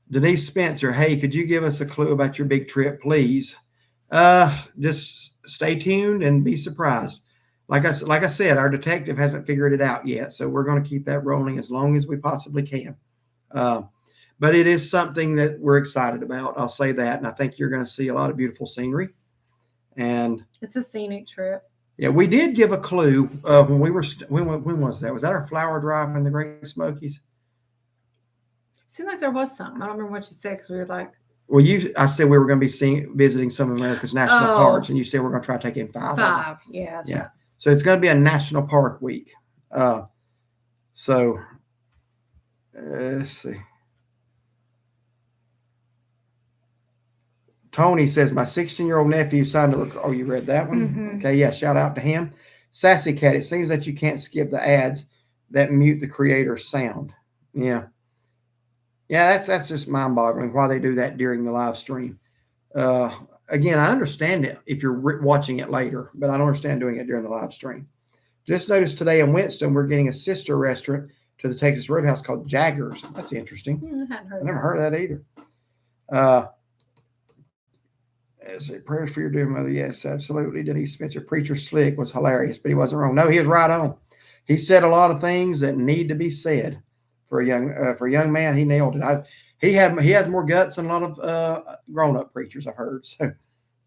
Speaker 1: Denise Spencer, hey, could you give us a clue about your big trip, please? Just stay tuned and be surprised. Like I said, our detective hasn't figured it out yet, so we're going to keep that rolling as long as we possibly can. But it is something that we're excited about. I'll say that, and I think you're going to see a lot of beautiful scenery. And
Speaker 2: it's a scenic trip.
Speaker 1: Yeah, we did give a clue when we were. When was that? Was that our flower drive in the Great Smokies?
Speaker 2: Seemed like there was something. I don't remember what you said because we were like.
Speaker 1: Well, I said we were going to be visiting some of America's national parks, and you said we're going to try to take in 5.
Speaker 2: Yeah.
Speaker 1: Yeah. Right. So it's going to be a national park week. So let's see. Tony says, my 16-year-old nephew signed a Oh, you read that one?
Speaker 2: Mm-hmm.
Speaker 1: Okay, yeah, shout out to him. Sassy Cat, it seems that you can't skip the ads that mute the creator's sound. Yeah. Yeah, that's just mind-boggling why they do that during the live stream. Again, I understand it if you're watching it later, but I don't understand doing it during the live stream. Just noticed today in Winston, we're getting a sister restaurant to the Texas Roadhouse called Jaggers. That's interesting. I never heard of that either. Say prayers for your dear mother. Yes, absolutely. Denise Spencer, Preacher Slick was hilarious, but he wasn't wrong. No, he was right on. He said a lot of things that need to be said for a young man. He nailed it. He has more guts than a lot of grown-up preachers, I've heard. So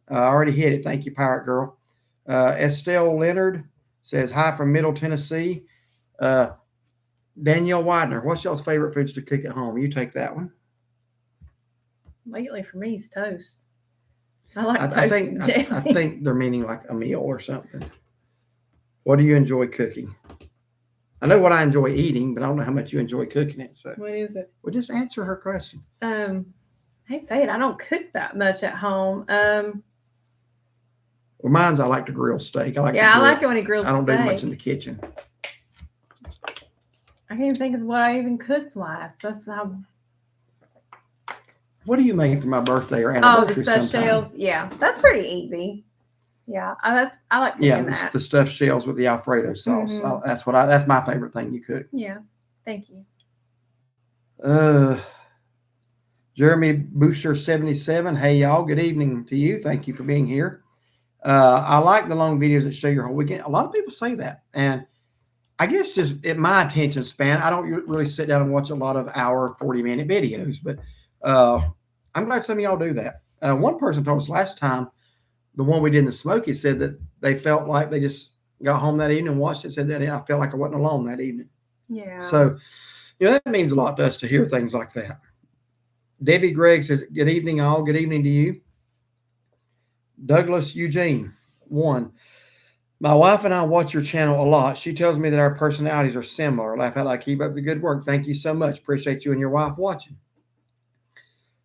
Speaker 1: I already hit it. Thank you, Pirate Girl. Estelle Leonard says hi from Middle Tennessee. Danielle Widener, what's y'all's favorite foods to cook at home? You take that one.
Speaker 2: Lately, for me, it's toast. I like
Speaker 1: I think they're meaning like a meal or something. What do you enjoy cooking? I know what I enjoy eating, but I don't know how much you enjoy cooking it. So
Speaker 2: what is it?
Speaker 1: Well, just answer her question.
Speaker 2: I say it. I don't cook that much at home.
Speaker 1: Well, mine's I like to grill steak. I like it when he grills. I don't do much in the kitchen.
Speaker 2: I can't even think of what I even cooked last. That's how.
Speaker 1: What do you make for my birthday or anniversary?
Speaker 2: Oh, the stuffed shells. Yeah, that's pretty easy. Yeah, I like cooking that.
Speaker 1: The stuffed shells with the Alfredo sauce. Mm-hmm. That's my favorite thing you cook.
Speaker 2: Yeah, thank you.
Speaker 1: Jeremy Booster 77. Hey y'all, good evening to you. Thank you for being here. I like the long videos that show your whole weekend. A lot of people say that, and I guess just at my attention span, I don't really sit down and watch a lot of hour, 40-minute videos, but I'm glad some of y'all do that. One person told us last time, the one we did in the Smoky, said that they felt like they just got home that evening and watched it, said that I felt like I wasn't alone that evening.
Speaker 2: Yeah.
Speaker 1: So, that means a lot to us to hear things like that. Debbie Gregg says, good evening, all. Good evening to you. Douglas Eugene, 1. My wife and I watch your channel a lot. She tells me that our personalities are similar. Laugh out loud. Keep up the good work. Thank you so much. Appreciate you and your wife watching.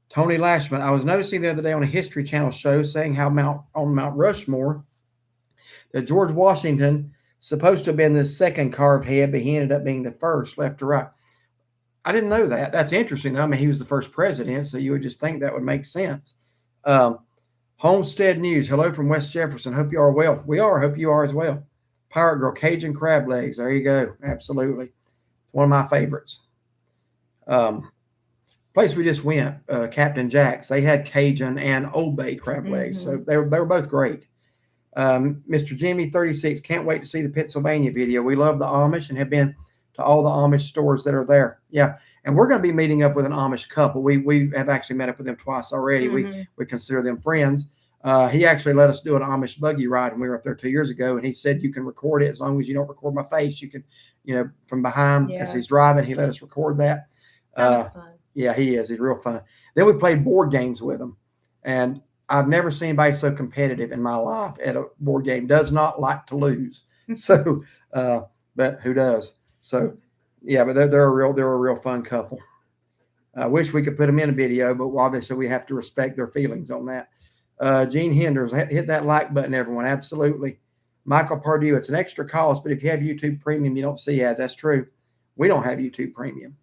Speaker 1: Tony Lashman, I was noticing the other day on a History Channel show saying how on Mount Rushmore that George Washington supposed to have been the second carved head, but he ended up being the first, left to right. I didn't know that. That's interesting, though. I mean, he was the first president, so you would just think that would make sense. Homestead News, hello from West Jefferson. Hope you are well. We are. Hope you are as well. Pirate Girl, Cajun crab legs. There you go. Absolutely. It's one of my favorites. Place we just went, Captain Jack's, they had Cajun and Old Bay crab legs. So they were both great. Mr. Jimmy 36, can't wait to see the Pennsylvania video. We love the Amish and have been to all the Amish stores that are there. Yeah. And we're going to be meeting up with an Amish couple. We have actually met up with them twice already. We consider them friends. He actually let us do an Amish buggy ride when we were up there 2 years ago. And he said, you can record it as long as you don't record my face. You can, from behind as he's driving, he let us record that.
Speaker 2: That was fun.
Speaker 1: Yeah, he is. He's real fun. Then we played board games with him. And I've never seen anybody so competitive in my life at a board game. Does not like to lose. So, but who does? So, yeah, but they're a real fun couple. I wish we could put them in a video, but obviously we have to respect their feelings on that. Gene Henders, hit that like button, everyone. Absolutely. Michael Pardue, it's an extra cost, but if you have YouTube Premium, you don't see ads. That's true. We don't have YouTube Premium.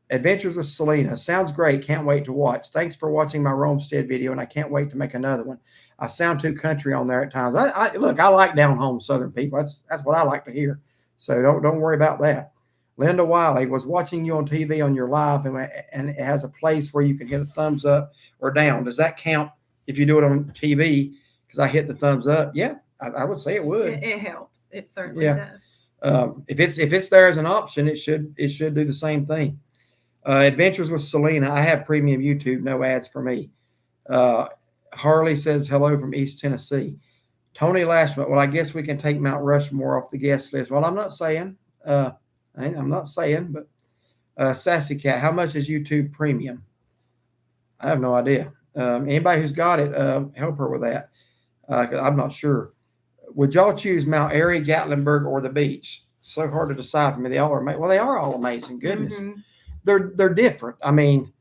Speaker 1: Adventures with Selena. Sounds great. Can't wait to watch. Thanks for watching my Romestead video, and I can't wait to make another one. I sound too country on there at times. Look, I like down home Southern people. That's what I like to hear. So don't worry about that. Linda Wiley was watching you on TV on your live, and it has a place where you can hit a thumbs up or down. Does that count if you do it on TV? Because I hit the thumbs up. Yeah, I would say it would.
Speaker 2: It helps. It certainly does.
Speaker 1: If it's there as an option, it should do the same thing. Adventures with Selena. I have premium YouTube. No ads for me. Harley says hello from East Tennessee. Tony Lashman. Well, I guess we can take Mount Rushmore off the guest list. Well, I'm not saying. But Sassy Cat. How much is YouTube Premium? I have no idea. Anybody who's got it, help her with that. 'Cause I'm not sure. Would y'all choose Mount Airy, Gatlinburg, or the beach? So hard to decide for me. They all are amazing. Well, they are all amazing. Goodness.
Speaker 2: Mm-hmm.
Speaker 1: They're different. I mean,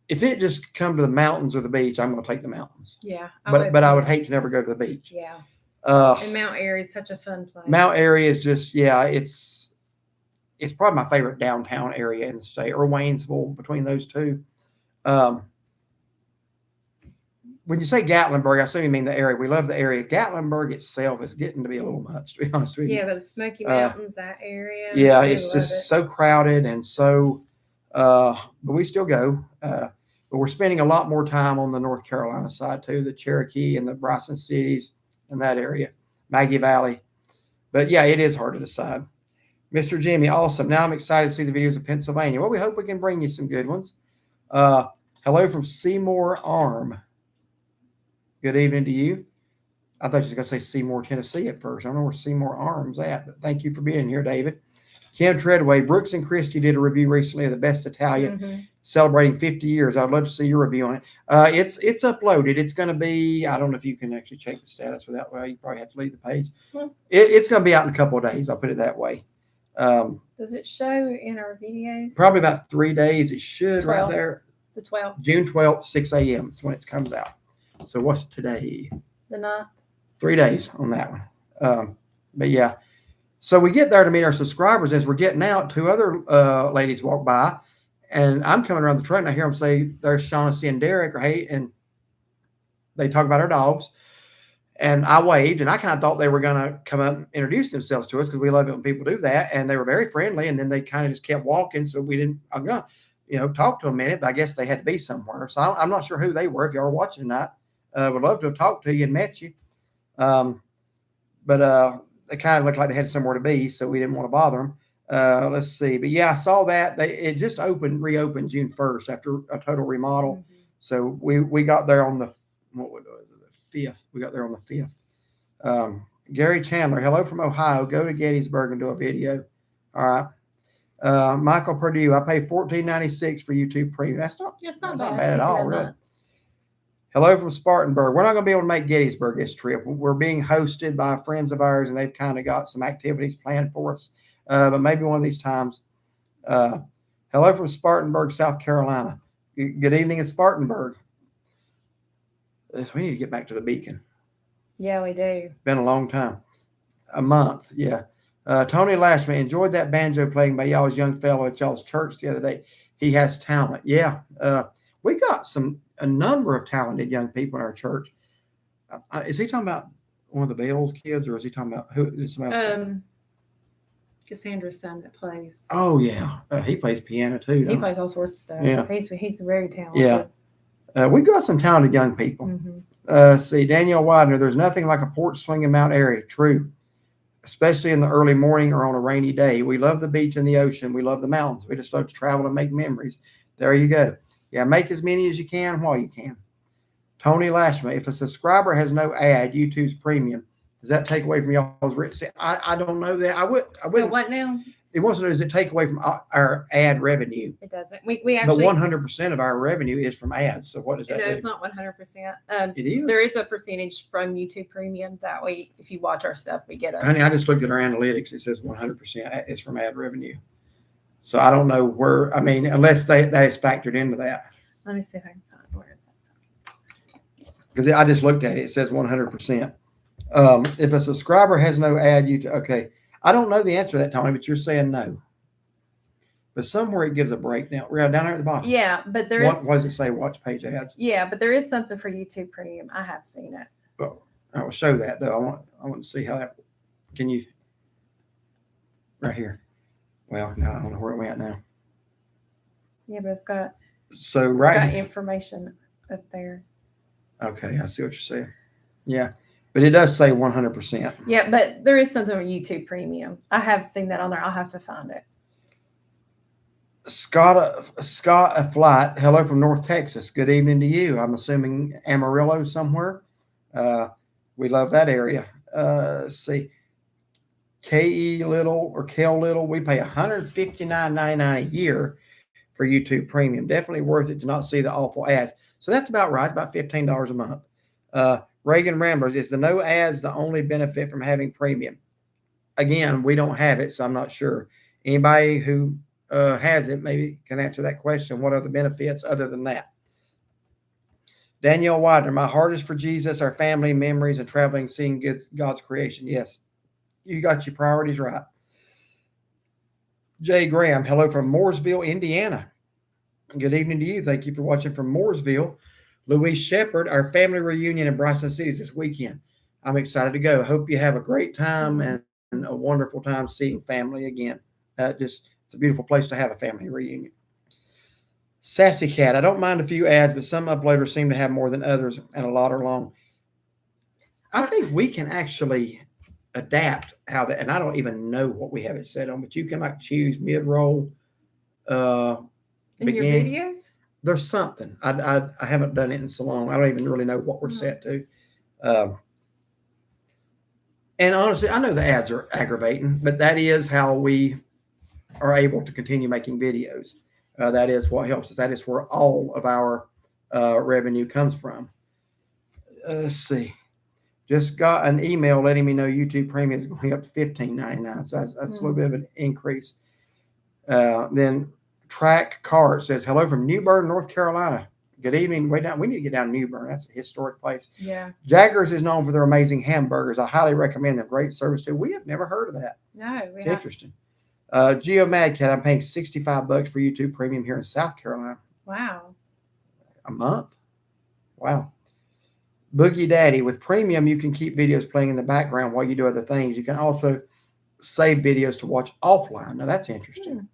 Speaker 1: if it just come to the mountains or the beach, I'm going to take the mountains.
Speaker 2: Yeah.
Speaker 1: But I would hate to never go to the beach.
Speaker 2: Yeah. And Mount Airy is such a fun place.
Speaker 1: Mount Airy is just, it's probably my favorite downtown area in the state, or Waynesville, between those two. When you say Gatlinburg, I assume you mean the area. We love the area. Gatlinburg itself is getting to be a little much, to be honest with you.
Speaker 2: Yeah, but the Smoky Mountains, that area.
Speaker 1: Yeah, it's just so crowded and so, but we still go. But we're spending a lot more time on the North Carolina side too, the Cherokee and the Bryson cities and that area, Maggie Valley. But yeah, it is hard to decide. Mr. Jimmy, awesome. Now I'm excited to see the videos of Pennsylvania. Well, we hope we can bring you some good ones. Hello from Seymour Arm. Good evening to you. I thought you were going to say Seymour, Tennessee at first. I don't know where Seymour Arm's at, but thank you for being here, David. Kim Treadway, Brooks and Christie did a review recently of the Best Italian, celebrating 50 years. I'd love to see your review on it. It's uploaded. It's going to be, I don't know if you can actually check the status without, well, you probably have to leave the page. It's going to be out in a couple of days. I'll put it that way.
Speaker 2: Does it show in our videos?
Speaker 1: Probably about 3 days. It should
Speaker 2: 12th,
Speaker 1: right there.
Speaker 2: The 12th.
Speaker 1: June 12th, 6 a.m. is when it comes out. So what's today?
Speaker 2: The 9th.
Speaker 1: 3 days on that one. But yeah. So we get there to meet our subscribers. As we're getting out, two other ladies walk by, and I'm coming around the truck and I hear them say, there's Shaughnessy and Derek, or hey, and they talk about our dogs. And I waved, and I kind of thought they were going to come up and introduce themselves to us because we love it when people do that. And they were very friendly, and then they kind of just kept walking. So I was going to, talk to them a minute, but I guess they had to be somewhere. So I'm not sure who they were. If y'all were watching tonight, would love to have talked to you and met you. But they kind of looked like they had somewhere to be, so we didn't want to bother them. Let's see. But yeah, I saw that. It just reopened June 1st after a total remodel. So we got there on the 5th. We got there on the 5th. Gary Chandler, hello from Ohio. Go to Gettysburg and do a video. All right. Michael Purdue, I pay $14.96 for YouTube Premium. That's not bad at all, really. Hello from Spartanburg. We're not going to be able to make Gettysburg this trip. We're being hosted by friends of ours, and they've kind of got some activities planned for us. But maybe one of these times. Hello from Spartanburg, South Carolina. Good evening in Spartanburg. We need to get back to the Beacon.
Speaker 2: Yeah, we do.
Speaker 1: Been a long time. A month, yeah. Tony Lashman, enjoyed that banjo playing by y'all's young fellow at y'all's church the other day. He has talent. Yeah. We got a number of talented young people in our church. Is he talking about one of the Bales kids, or is he talking about who?
Speaker 2: Cassandra's son that plays.
Speaker 1: Oh yeah, he plays piano too.
Speaker 2: He plays all sorts of stuff.
Speaker 1: Yeah,
Speaker 2: he's very talented.
Speaker 1: Yeah, we got some talented young people. See, Danielle Widener, there's nothing like a porch swing in Mount Airy. True, especially in the early morning or on a rainy day. We love the beach and the ocean. We love the mountains. We just love to travel and make memories. There you go. Yeah, make as many as you can while you can. Tony Lashman, if a subscriber has no ad, YouTube's premium, does that take away from y'all's rent? See, I don't know that. I would.
Speaker 2: What now?
Speaker 1: It wants to know, does it take away from our ad revenue?
Speaker 2: It doesn't. We actually.
Speaker 1: But 100% of our revenue is from ads. So what does that do?
Speaker 2: It's not 100%.
Speaker 1: It is.
Speaker 2: There is a percentage from YouTube Premium that way. If you watch our stuff, we get it.
Speaker 1: Honey, I just looked at our analytics. It says 100% is from ad revenue. So I don't know where. I mean, unless that is factored into that.
Speaker 2: Let me see if I can find where that's.
Speaker 1: Because I just looked at it. It says 100%. If a subscriber has no ad, okay. I don't know the answer to that, Tony, but you're saying no. but somewhere it gives a breakdown. Right down there at the bottom.
Speaker 2: Yeah, but there is.
Speaker 1: What does it say? Watch page ads.
Speaker 2: Yeah, but there is something for YouTube Premium. I have seen it.
Speaker 1: Well, I will show that though. I want to see how that. Can you? Right here. Well, no, I don't know where it went now.
Speaker 2: Yeah, but it's got
Speaker 1: Got
Speaker 2: information up there.
Speaker 1: Okay, I see what you're saying. Yeah, but it does say 100%.
Speaker 2: Yeah, but there is something with YouTube Premium. I have seen that on there. I'll have to find it.
Speaker 1: Scott Flight, hello from North Texas. Good evening to you. I'm assuming Amarillo somewhere. We love that area. Let's see. KE Little or Kel Little, we pay $159.99 a year for YouTube Premium. Definitely worth it to not see the awful ads. So that's about right, about $15 a month. Reagan Ramblers, is the no ads the only benefit from having premium? Again, we don't have it, so I'm not sure. Anybody who has it maybe can answer that question. What are the benefits other than that? Danielle Widener, my heart is for Jesus, our family, memories, and traveling, seeing God's creation. Yes, you got your priorities right. Jay Graham, hello from Mooresville, Indiana. Good evening to you. Thank you for watching from Mooresville. Louise Shepard, our family reunion in Bryson City this weekend. I'm excited to go. Hope you have a great time and a wonderful time seeing family again. It's a beautiful place to have a family reunion. Sassy Cat, I don't mind a few ads, but some uploaders seem to have more than others, and a lot are long. I think we can actually adapt how that, and I don't even know what we have it set on, but you can like choose mid-roll.
Speaker 2: In your videos?
Speaker 1: There's something. I haven't done it in so long. I don't even really know what we're set to. And honestly, I know the ads are aggravating, but that is how we are able to continue making videos. That is what helps us. That is where all of our revenue comes from. Let's see. Just got an email letting me know YouTube Premium is going up to $15.99. So that's a little bit of an increase. Then Track Cart says, hello from New Bern, North Carolina. Good evening. Way down. We need to get down to New Bern. That's a historic place.
Speaker 2: Yeah.
Speaker 1: Jaggers is known for their amazing hamburgers. I highly recommend them. Great service too. We have never heard of that.
Speaker 2: No,
Speaker 1: it's interesting. Geo Mad Cat, I'm paying $65 for YouTube Premium here in South Carolina.
Speaker 2: Wow.
Speaker 1: A month? Wow. Boogie Daddy, with Premium, you can keep videos playing in the background while you do other things. You can also save videos to watch offline. Now, that's interesting.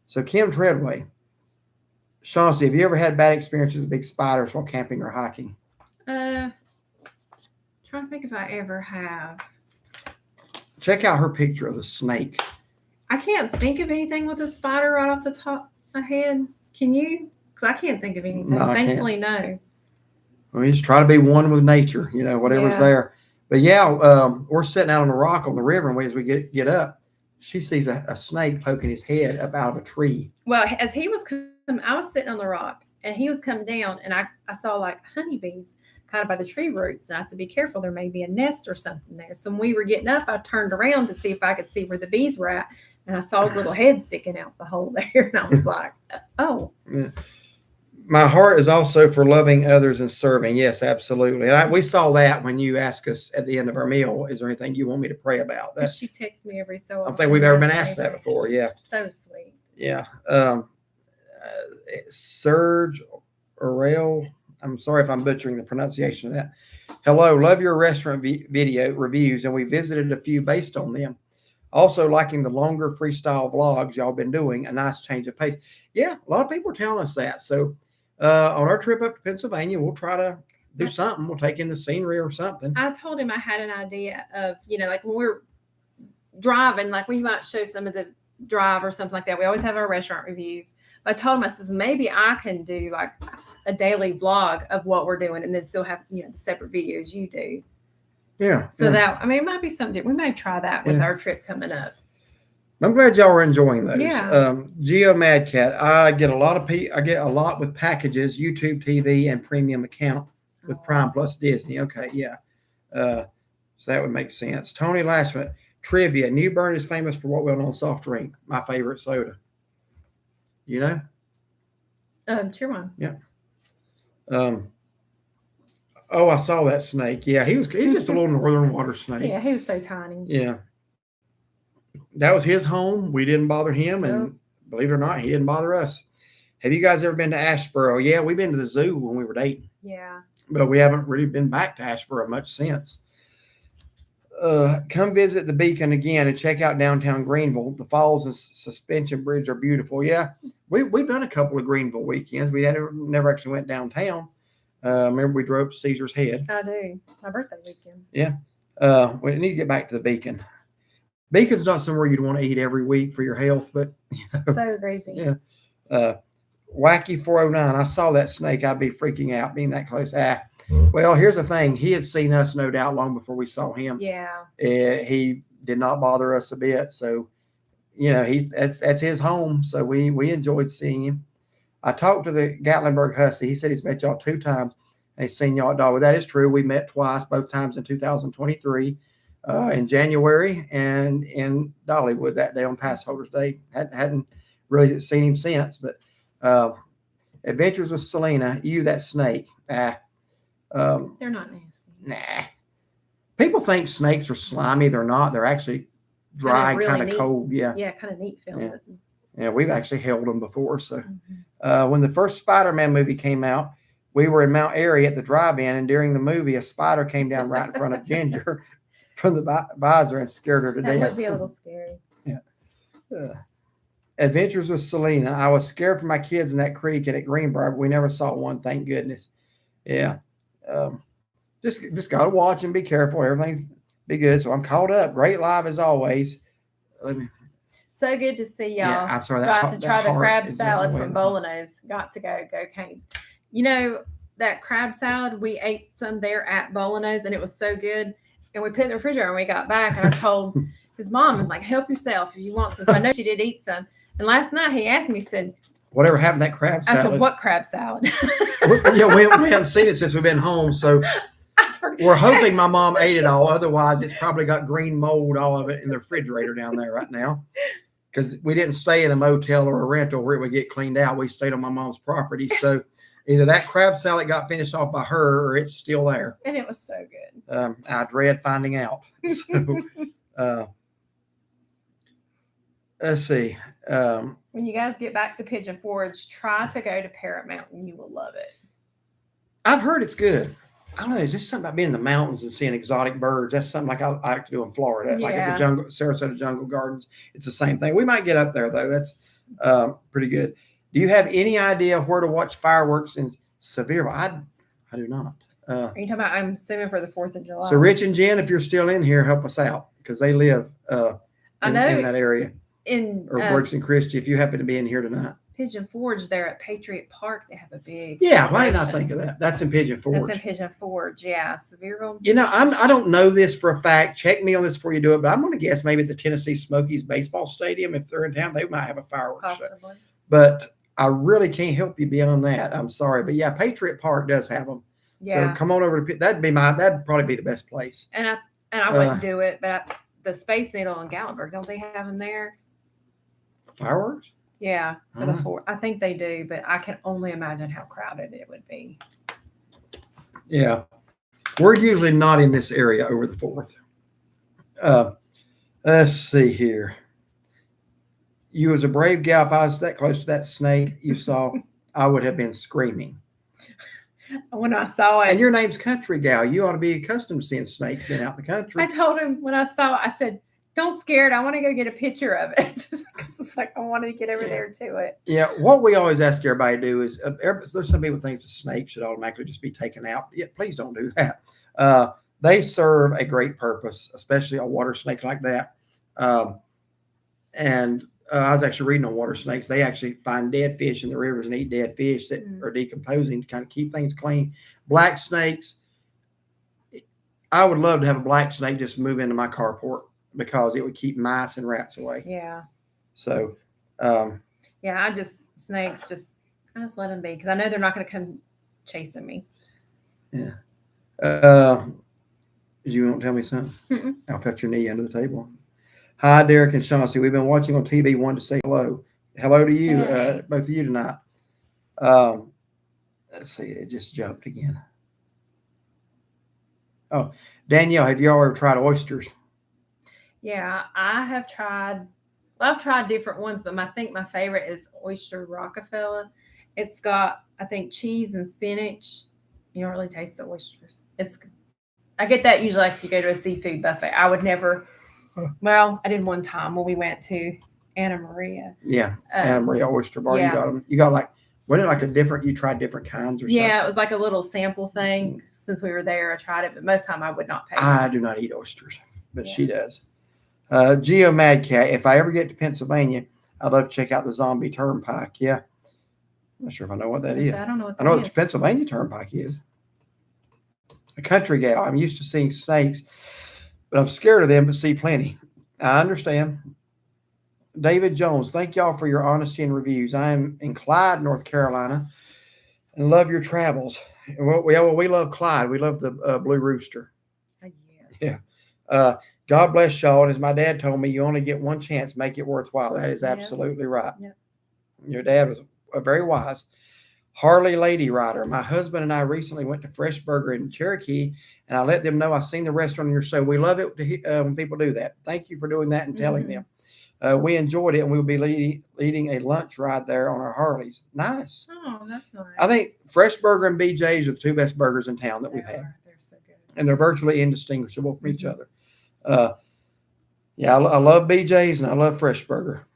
Speaker 1: So, Kim Treadway. Shaughnessy, have you ever had bad experiences with big spiders while camping or hiking?
Speaker 2: Trying to think if I ever have.
Speaker 1: Check out her picture of the snake.
Speaker 2: I can't think of anything with a spider right off the top of my head. Can you? Because I can't think of anything.
Speaker 1: No,
Speaker 2: thankfully, no.
Speaker 1: We just try to be one with nature, whatever's there. But yeah, we're sitting out on a rock on the river, and as we get up, she sees a snake poking his head up out of a tree.
Speaker 2: Well, as he was coming, I was sitting on the rock, and he was coming down, and I saw like honeybees kind of by the tree roots, and I said, "Be careful, there may be a nest or something there." So when we were getting up, I turned around to see if I could see where the bees were at, and I saw his little head sticking out the hole there, and I was like, "Oh."
Speaker 1: Yeah. My heart is also for loving others and serving. Yes, absolutely. And we saw that when you asked us at the end of our meal, is there anything you want me to pray about?
Speaker 2: She texts me every so often.
Speaker 1: I don't think we've ever been asked that before. Yeah.
Speaker 2: So sweet.
Speaker 1: Yeah. Serge Orel, I'm sorry if I'm butchering the pronunciation of that. Hello, love your restaurant video reviews, and we visited a few based on them. Also liking the longer freestyle vlogs y'all been doing, a nice change of pace. Yeah, a lot of people are telling us that. So on our trip up to Pennsylvania, we'll try to do something. We'll take in the scenery or something.
Speaker 2: I told him I had an idea of, like when we're driving, like we might show some of the drive or something like that. We always have our restaurant reviews. But I told him, I says, maybe I can do like a daily vlog of what we're doing and then still have, the separate videos you do.
Speaker 1: Yeah.
Speaker 2: So that, it might be something. We may try that with our trip coming up.
Speaker 1: I'm glad y'all are enjoying those.
Speaker 2: Yeah.
Speaker 1: Geo Mad Cat, I get a lot with packages, YouTube TV and premium account with Prime Plus Disney. Okay, yeah. So that would make sense. Tony Lashman, trivia. New Bern is famous for what well-known soft drink? My favorite soda.
Speaker 2: Cheerwine.
Speaker 1: Yeah. Oh, I saw that snake. Yeah, he's just a little northern water snake.
Speaker 2: Yeah, he was so tiny.
Speaker 1: Yeah. That was his home. We didn't bother him, believe it or not, he didn't bother us. Have you guys ever been to Asheboro? Yeah, we've been to the zoo when we were dating.
Speaker 2: Yeah.
Speaker 1: But we haven't really been back to Asheboro much since. Come visit the Beacon again and check out downtown Greenville. The falls and suspension bridge are beautiful. Yeah, we've done a couple of Greenville weekends. We never actually went downtown. Remember we drove to Caesar's Head.
Speaker 2: I do. My birthday weekend.
Speaker 1: Yeah. We need to get back to the Beacon. Beacon's not somewhere you'd want to eat every week for your health, but
Speaker 2: So crazy.
Speaker 1: Yeah. Wacky 409. I saw that snake. I'd be freaking out being that close. Well, here's the thing. He had seen us, no doubt, long before we saw him.
Speaker 2: Yeah.
Speaker 1: He did not bother us a bit. So, that's his home. So we enjoyed seeing him. I talked to the Gatlinburg Hussey. He said he's met y'all 2 times and he's seen y'all at Dollywood. That is true. We met twice, both times in 2023, in January and in Dollywood that day on Pass Holders Day. Hadn't really seen him since, but Adventures with Selena, that snake.
Speaker 2: They're not nasty.
Speaker 1: Nah. People think snakes are slimy. They're not. They're actually dry and kind of cold. Yeah.
Speaker 2: Yeah, kind of neat feeling.
Speaker 1: Yeah, we've actually held them before. So when the first Spider-Man movie came out, we were in Mount Airy at the drive-in, and during the movie, a spider came down right in front of Ginger from the visor and scared her to death.
Speaker 2: That would be a little scary.
Speaker 1: Yeah. Adventures with Selena. I was scared for my kids in that creek and at Greenbrier, but we never saw one. Thank goodness. Yeah. Just got to watch and be careful. Everything's be good. So I'm caught up. Great live as always.
Speaker 2: So good to see y'all.
Speaker 1: Yeah, I'm sorry.
Speaker 2: Got to try the crab salad from Bolognese. Got to go Canes. That crab salad, we ate some there at Bolognese and it was so good. And we put it in the refrigerator and we got back and I told his mom, and help yourself if you want some. So I know she did eat some. And last night he asked me, he said,
Speaker 1: whatever happened to that crab salad?
Speaker 2: I said, what crab salad?
Speaker 1: we haven't seen it since we've been home. So we're hoping my mom ate it all. Otherwise, it's probably got green mold, all of it in the refrigerator down there right now. Because we didn't stay in a motel or a rental where it would get cleaned out. We stayed on my mom's property. So either that crab salad got finished off by her or it's still there.
Speaker 2: And it was so good.
Speaker 1: I dread finding out. So, let's see.
Speaker 2: When you guys get back to Pigeon Forge, try to go to Parrot Mountain. You will love it.
Speaker 1: I've heard it's good. I don't know. There's just something about being in the mountains and seeing exotic birds. That's something like I like to do in Florida, like at the Sarasota Jungle Gardens. It's the same thing. We might get up there though. That's pretty good. Do you have any idea where to watch fireworks in Sevierville? I do not.
Speaker 2: Are you talking about? I'm assuming for the 4th of July.
Speaker 1: So Rich and Jen, if you're still in here, help us out because they live in that area. Or Brooks and Christie, if you happen to be in here tonight.
Speaker 2: Pigeon Forge there at Patriot Park, they have a big.
Speaker 1: Yeah, why didn't I think of that? That's in Pigeon Forge.
Speaker 2: That's in Pigeon Forge, yeah. Sevierville.
Speaker 1: I don't know this for a fact. Check me on this before you do it, but I'm going to guess maybe at the Tennessee Smokies baseball stadium, if they're in town, they might have a fireworks show. But I really can't help you beyond that. I'm sorry, but yeah, Patriot Park does have them. Yeah. So come on over to that'd probably be the best place.
Speaker 2: And I wouldn't do it, but the Space Needle in Gatlinburg, don't they have them there?
Speaker 1: Fireworks?
Speaker 2: Yeah, for the 4th. I think they do, but I can only imagine how crowded it would be.
Speaker 1: Yeah. We're usually not in this area over the 4th. Let's see here. You was a brave gal. If I was that close to that snake you saw, I would have been screaming.
Speaker 2: When I saw it.
Speaker 1: And your name's Country Gal. You ought to be accustomed to seeing snakes being out in the country.
Speaker 2: I told him when I saw it, I said, don't scare it. I want to go get a picture of it. It's like I wanted to get over there to it.
Speaker 1: Yeah. What we always ask everybody to do is there's some people think a snake should automatically just be taken out. Yeah, please don't do that. They serve a great purpose, especially a water snake like that. And I was actually reading on water snakes. They actually find dead fish in the rivers and eat dead fish that are decomposing to kind of keep things clean. Black snakes. I would love to have a black snake just move into my carport, because it would keep mice and rats away.
Speaker 2: Yeah.
Speaker 1: So,
Speaker 2: I just let them be because I know they're not going to come chasing me.
Speaker 1: Yeah. You won't tell me something? Mm-mm. I'll cut your knee under the table. Hi, Derek and Chauncey. We've been watching on TV. Wanted to say hello. Hello to you, both of you tonight. Let's see. It just jumped again. Oh, Danielle, have you ever tried oysters?
Speaker 2: Yeah, I have tried I've tried different ones, but I think my favorite is Oyster Rockefeller. It's got, I think, cheese and spinach. You don't really taste the oysters. I get that usually like if you go to a seafood buffet. I would never. Well, I did one time when we went to Anna Maria.
Speaker 1: Yeah, Anna Maria Oyster Bar.
Speaker 2: Yeah.
Speaker 1: You got them. You got like, wasn't it like a different? You tried different kinds or something?
Speaker 2: Yeah, it was like a little sample thing. Since we were there, I tried it, but most of the time I would not pay.
Speaker 1: I do not eat oysters, but she does. Geo Madcat. If I ever get to Pennsylvania, I'd love to check out the Zombie Turnpike. Yeah, I'm not sure if I know what that is.
Speaker 2: I don't know what
Speaker 1: I know what the Pennsylvania Turnpike is. A country gal. I'm used to seeing snakes, but I'm scared of them, but see plenty. I understand. David Jones, thank y'all for your honesty and reviews. I am in Clyde, North Carolina, and love your travels. We love Clyde. We love the Blue Rooster.
Speaker 2: Yes.
Speaker 1: Yeah. God bless y'all. And as my dad told me, you only get one chance. Make it worthwhile. That is absolutely right.
Speaker 2: Yep.
Speaker 1: Your dad was very wise. Harley Lady Rider. My husband and I recently went to Fresh Burger in Cherokee, and I let them know I've seen the restaurant on your show. We love it when people do that. Thank you for doing that and telling them. We enjoyed it, and we'll be leading a lunch ride there on our Harleys. Nice.
Speaker 2: Oh, that's nice.
Speaker 1: I think Fresh Burger and BJ's are the two best burgers in town that we've had.
Speaker 2: They're so good.
Speaker 1: And they're virtually indistinguishable from each other. I love BJ's and I love Fresh Burger.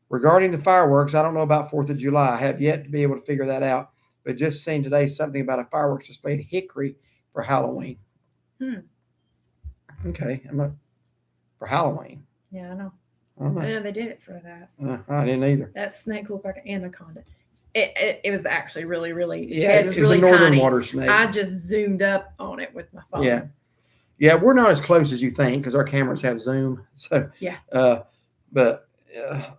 Speaker 1: Regarding the fireworks, I don't know about 4th of July. I have yet to be able to figure that out, but just seen today something about a fireworks display in Hickory for Halloween. Okay. For Halloween.
Speaker 2: Yeah, I know.
Speaker 1: I don't know.
Speaker 2: I know they did it for that.
Speaker 1: I didn't either.
Speaker 2: That snake looked like an anaconda. It was actually really, really.
Speaker 1: Yeah, it was a northern water snake.
Speaker 2: I just zoomed up on it with my phone.
Speaker 1: Yeah, we're not as close as you think because our cameras have zoom. So but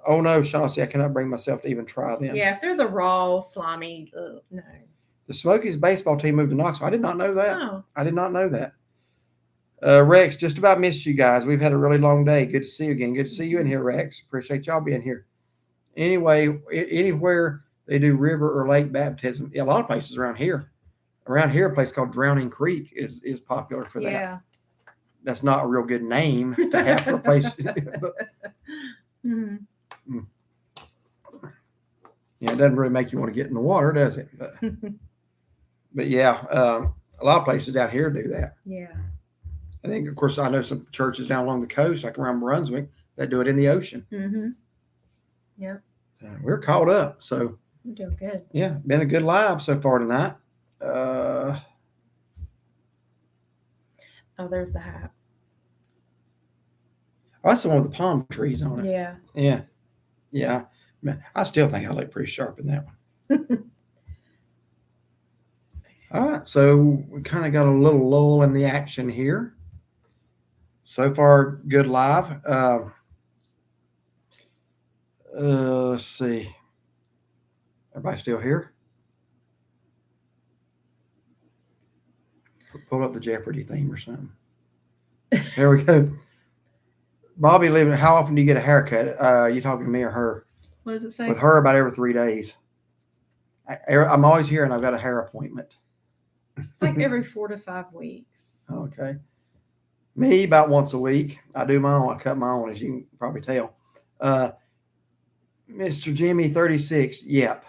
Speaker 1: oh no, Shaughnessy, I cannot bring myself to even try them.
Speaker 2: Yeah, if they're the raw, slimy, no.
Speaker 1: The Smokies baseball team moved to Knoxville. I did not know that.
Speaker 2: Oh.
Speaker 1: I did not know that. Rex, just about missed you guys. We've had a really long day. Good to see you again. Good to see you in here, Rex. Appreciate y'all being here. Anyway, anywhere they do river or lake baptism, a lot of places around here. Around here, a place called Drowning Creek is popular for that.
Speaker 2: Yeah.
Speaker 1: That's not a real good name to have for a place. Yeah, it doesn't really make you want to get in the water, does it? But yeah, a lot of places down here do that.
Speaker 2: Yeah.
Speaker 1: I think, of course, I know some churches down along the coast, like around Brunswick, that do it in the ocean.
Speaker 2: Yeah.
Speaker 1: We're caught up, so
Speaker 2: We're doing good.
Speaker 1: Yeah, been a good live so far tonight.
Speaker 2: Oh, there's the hat.
Speaker 1: Oh, that's the one with the palm trees on it.
Speaker 2: Yeah.
Speaker 1: Yeah. Man, I still think I look pretty sharp in that one. All right, so we kind of got a little lull in the action here. So far, good live. Let's see. Everybody still here? Pull up the Jeopardy theme or something. There we go. Bobby living. How often do you get a haircut? You talking to me or her?
Speaker 2: What does it say?
Speaker 1: With her, about every 3 days. I'm always hearing I've got a hair appointment.
Speaker 2: It's like every 4 to 5 weeks.
Speaker 1: Okay. Me, about once a week. I do my own. I cut my own, as you can probably tell. Mr. Jimmy, 36. Yep.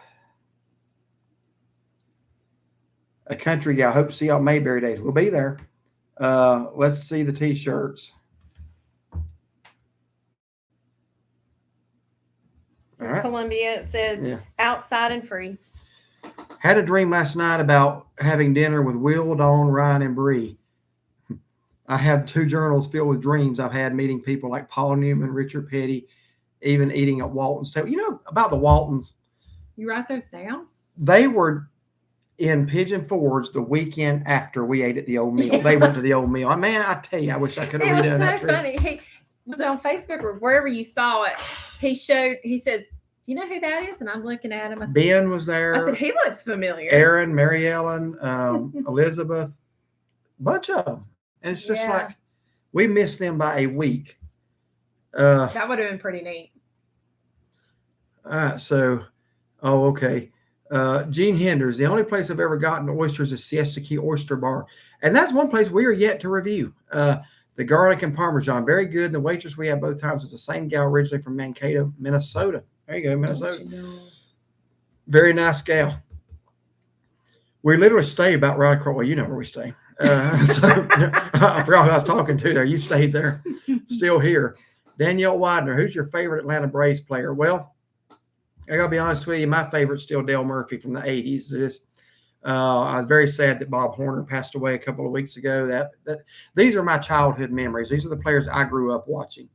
Speaker 1: A country guy. Hope to see y'all Mayberry Days. We'll be there. Let's see the T-shirts. All right.
Speaker 2: Columbia, it says outside and free.
Speaker 1: Had a dream last night about having dinner with Will, Dawn, Ryan, and Bree. I have 2 journals filled with dreams I've had meeting people like Paul Newman, Richard Petty, even eating at Walton's table. You know about the Waltons?
Speaker 2: You write those down?
Speaker 1: They were in Pigeon Forge the weekend after we ate at the old meal. They went to the old meal. Man, I tell you, I wish I could have redone that.
Speaker 2: It was so funny. He was on Facebook or wherever you saw it. He says, you know who that is? And I'm looking at him. I said,
Speaker 1: Ben was there.
Speaker 2: I said, he looks familiar.
Speaker 1: Aaron, Mary Ellen, Elizabeth, bunch of them. And it's just like, we missed them by a week.
Speaker 2: That would have been pretty neat.
Speaker 1: All right. So, okay. Gene Henders, the only place I've ever gotten oysters is Siesta Key Oyster Bar. And that's one place we are yet to review. The garlic and Parmesan, very good. The waitress we had both times was the same gal originally from Mankato, Minnesota. There you go, Minnesota. Very nice gal. We literally stay about right across. Well, you know where we stay. So I forgot who I was talking to there. You stayed there. Still here. Danielle Widener, who's your favorite Atlanta Braves player? Well, I got to be honest with you. My favorite's still Dale Murphy from the 80s. I was very sad that Bob Horner passed away a couple of weeks ago. These are my childhood memories. These are the players I grew up watching.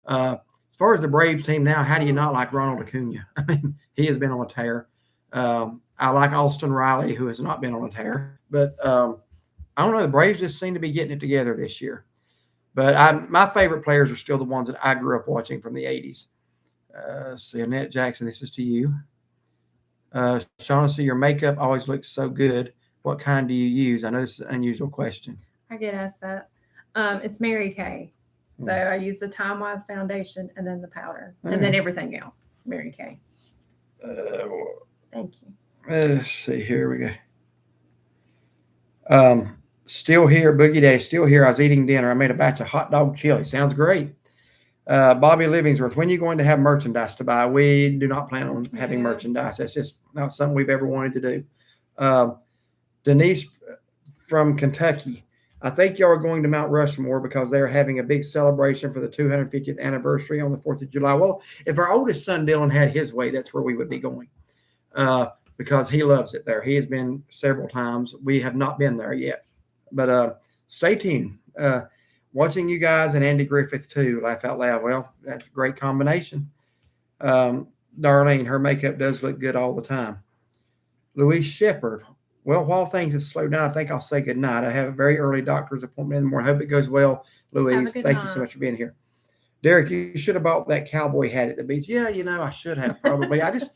Speaker 1: As far as the Braves team now, how do you not like Ronald Acuna? I mean, he has been on a tear. I like Austin Riley, who has not been on a tear. But I don't know. The Braves just seem to be getting it together this year. But my favorite players are still the ones that I grew up watching from the 80s. See, Annette Jackson, this is to you. Shaughnessy, your makeup always looks so good. What kind do you use? I know this is an unusual question.
Speaker 2: I get asked that. It's Mary Kay. So I use the Time Wise foundation and then the powder and then everything else. Mary Kay. Thank you.
Speaker 1: Let's see. Here we go. Still here, Boogie Daddy. Still here. I was eating dinner. I made a batch of hot dog chili. Sounds great. Bobby Livingsworth, when are you going to have merchandise to buy? We do not plan on having merchandise. That's just not something we've ever wanted to do. Denise from Kentucky, I think y'all are going to Mount Rushmore because they're having a big celebration for the 250th anniversary on the 4th of July. Well, if our oldest son Dylan had his way, that's where we would be going because he loves it there. He has been several times. We have not been there yet, but stay tuned. Watching you guys and Andy Griffith too, laugh out loud. Well, that's a great combination. Darlene, her makeup does look good all the time. Louise Shepard. Well, while things have slowed down, I think I'll say good night. I have a very early doctor's appointment in the morning. I hope it goes well, Louise. Thank you so much for being here. Derek, you should have bought that cowboy hat at the beach. Yeah, I should have probably. I don't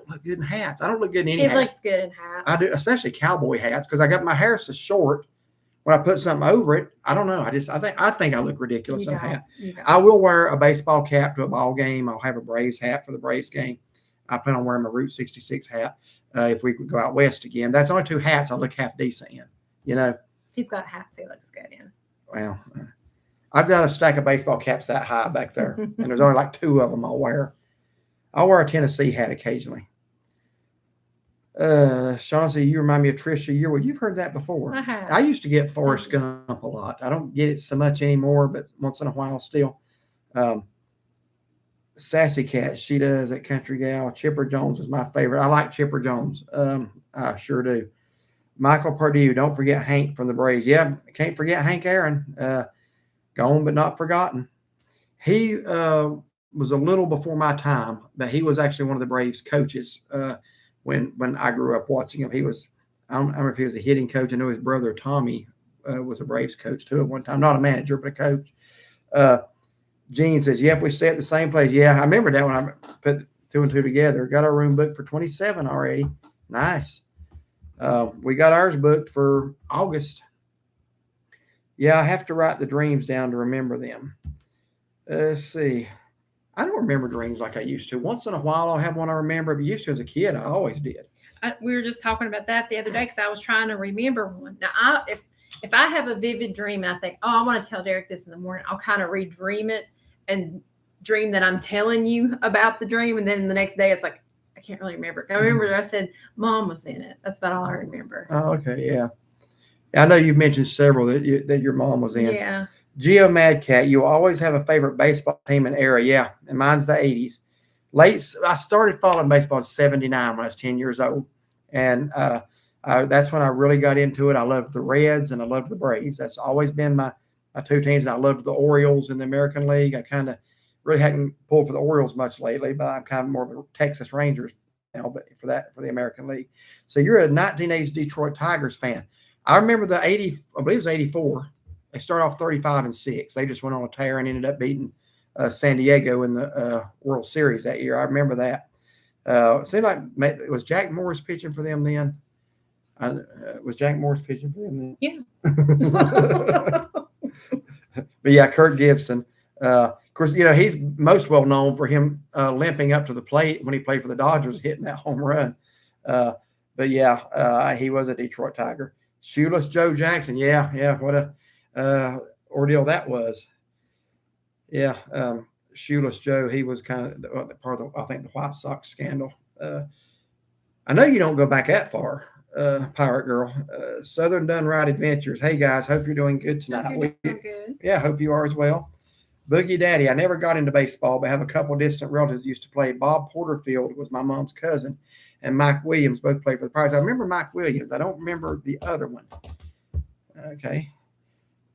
Speaker 1: look good in hats. I don't look good in any hat.
Speaker 2: It looks good in hats.
Speaker 1: I do, especially cowboy hats, because I got my hair so short. When I put something over it, I don't know. I think I look ridiculous in a hat. I will wear a baseball cap to a ball game. I'll have a Braves hat for the Braves game. I plan on wearing my Route 66 hat if we go out west again. That's only 2 hats I look half decent in.
Speaker 2: He's got hats he looks good in.
Speaker 1: Well, I've got a stack of baseball caps that high back there, and there's only like 2 of them I'll wear. I'll wear a Tennessee hat occasionally. Shaughnessy, you remind me of Trisha Yearwood. You've heard that before. I used to get Forrest Gump a lot. I don't get it so much anymore, but once in a while still. Sassy Cat, she does at Country Gal. Chipper Jones is my favorite. I like Chipper Jones. I sure do. Michael Pardue, don't forget Hank from the Braves. Yeah, can't forget Hank Aaron. Gone but not forgotten. He was a little before my time, but he was actually one of the Braves coaches. When I grew up watching him, I don't remember if he was a hitting coach. I know his brother Tommy was a Braves coach too at one time, not a manager, but a coach. Gene says, yep, we stay at the same place. Yeah, I remember that when I put 2 and 2 together. Got our room booked for 27 already. Nice. We got ours booked for August. Yeah, I have to write the dreams down to remember them. Let's see. I don't remember dreams like I used to. Once in a while, I'll have one I remember, but used to as a kid, I always did.
Speaker 2: We were just talking about that the other day because I was trying to remember one. Now, if I have a vivid dream and I think, I want to tell Derek this in the morning, I'll kind of redream it and dream that I'm telling you about the dream. And then the next day, it's like, I can't really remember. I remember I said Mom was in it. That's about all I remember.
Speaker 1: Oh, okay, yeah. I know you've mentioned several that your mom was in.
Speaker 2: Yeah.
Speaker 1: Geo Mad Cat, you always have a favorite baseball team and era. Yeah, and mine's the 80s. I started following baseball in 79 when I was 10 years old. And that's when I really got into it. I loved the Reds and I loved the Braves. That's always been my 2 teams. And I loved the Orioles in the American League. I kind of really hadn't pulled for the Orioles much lately, but I'm kind of more of a Texas Rangers now, but for the American League. So you're a 1980s Detroit Tigers fan. I remember the 80, I believe it was 84. They started off 35-6. They just went on a tear and ended up beating San Diego in the World Series that year. I remember that. It seemed like it was Jack Morris pitching for them then. Was Jack Morris pitching for them then?
Speaker 2: Yeah.
Speaker 1: But yeah, Kirk Gibson. Of course, he's most well known for him limping up to the plate when he played for the Dodgers, hitting that home run. But yeah, he was a Detroit Tiger. Shoeless Joe Jackson. Yeah. What ordeal that was. Yeah, Shoeless Joe, he was kind of part of I think the White Sox scandal. I know you don't go back that far, Pirate Girl. Southern Done Right Adventures. Hey guys, hope you're doing good tonight.
Speaker 2: Hope you're doing good.
Speaker 1: Yeah, hope you are as well. Boogie Daddy, I never got into baseball, but I have a couple of distant relatives used to play. Bob Porterfield was my mom's cousin, and Mike Williams both played for the Pirates. I remember Mike Williams. I don't remember the other one. Okay.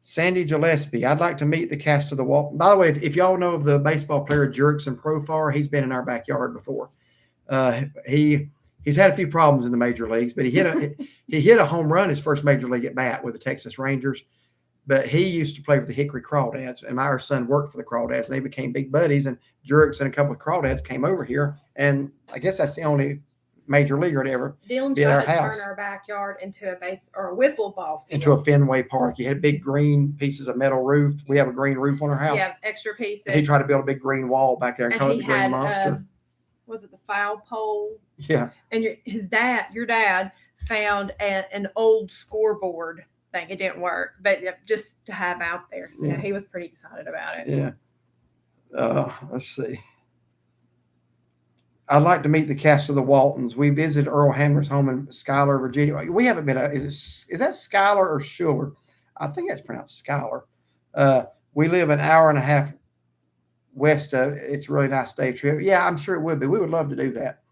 Speaker 1: Sandy Gillespie, I'd like to meet the cast of the Walt. By the way, if y'all know of the baseball player Jurickson Profar, he's been in our backyard before. He's had a few problems in the major leagues, but he hit a home run his first major league at bat with the Texas Rangers. But he used to play for the Hickory Crawdads, and our son worked for the Crawdads, and they became big buddies. And Jurickson and a couple of Crawdads came over here, and I guess that's the only major leaguer to ever
Speaker 2: Dylan
Speaker 1: be at our
Speaker 2: tried to
Speaker 1: house.
Speaker 2: turn our backyard into a base or a wiffle ball field.
Speaker 1: Into a Fenway Park. He had big green pieces of metal roof. We have a green roof on our house.
Speaker 2: Yeah, extra pieces.
Speaker 1: And he tried to build a big green wall back there and call it the Green Monster.
Speaker 2: Was it the foul pole?
Speaker 1: Yeah.
Speaker 2: And your dad found an old scoreboard thing. It didn't work, but just to have out there. Yeah, he was pretty excited about it.
Speaker 1: Yeah. Let's see. I'd like to meet the cast of the Waltons. We visited Earl Hamner's home in Schuyler, Virginia. We haven't been. Is that Schuyler or Schuler? I think that's pronounced Schuyler. We live an hour and a half west of. It's a really nice day trip. Yeah, I'm sure it would be. We would love to do that.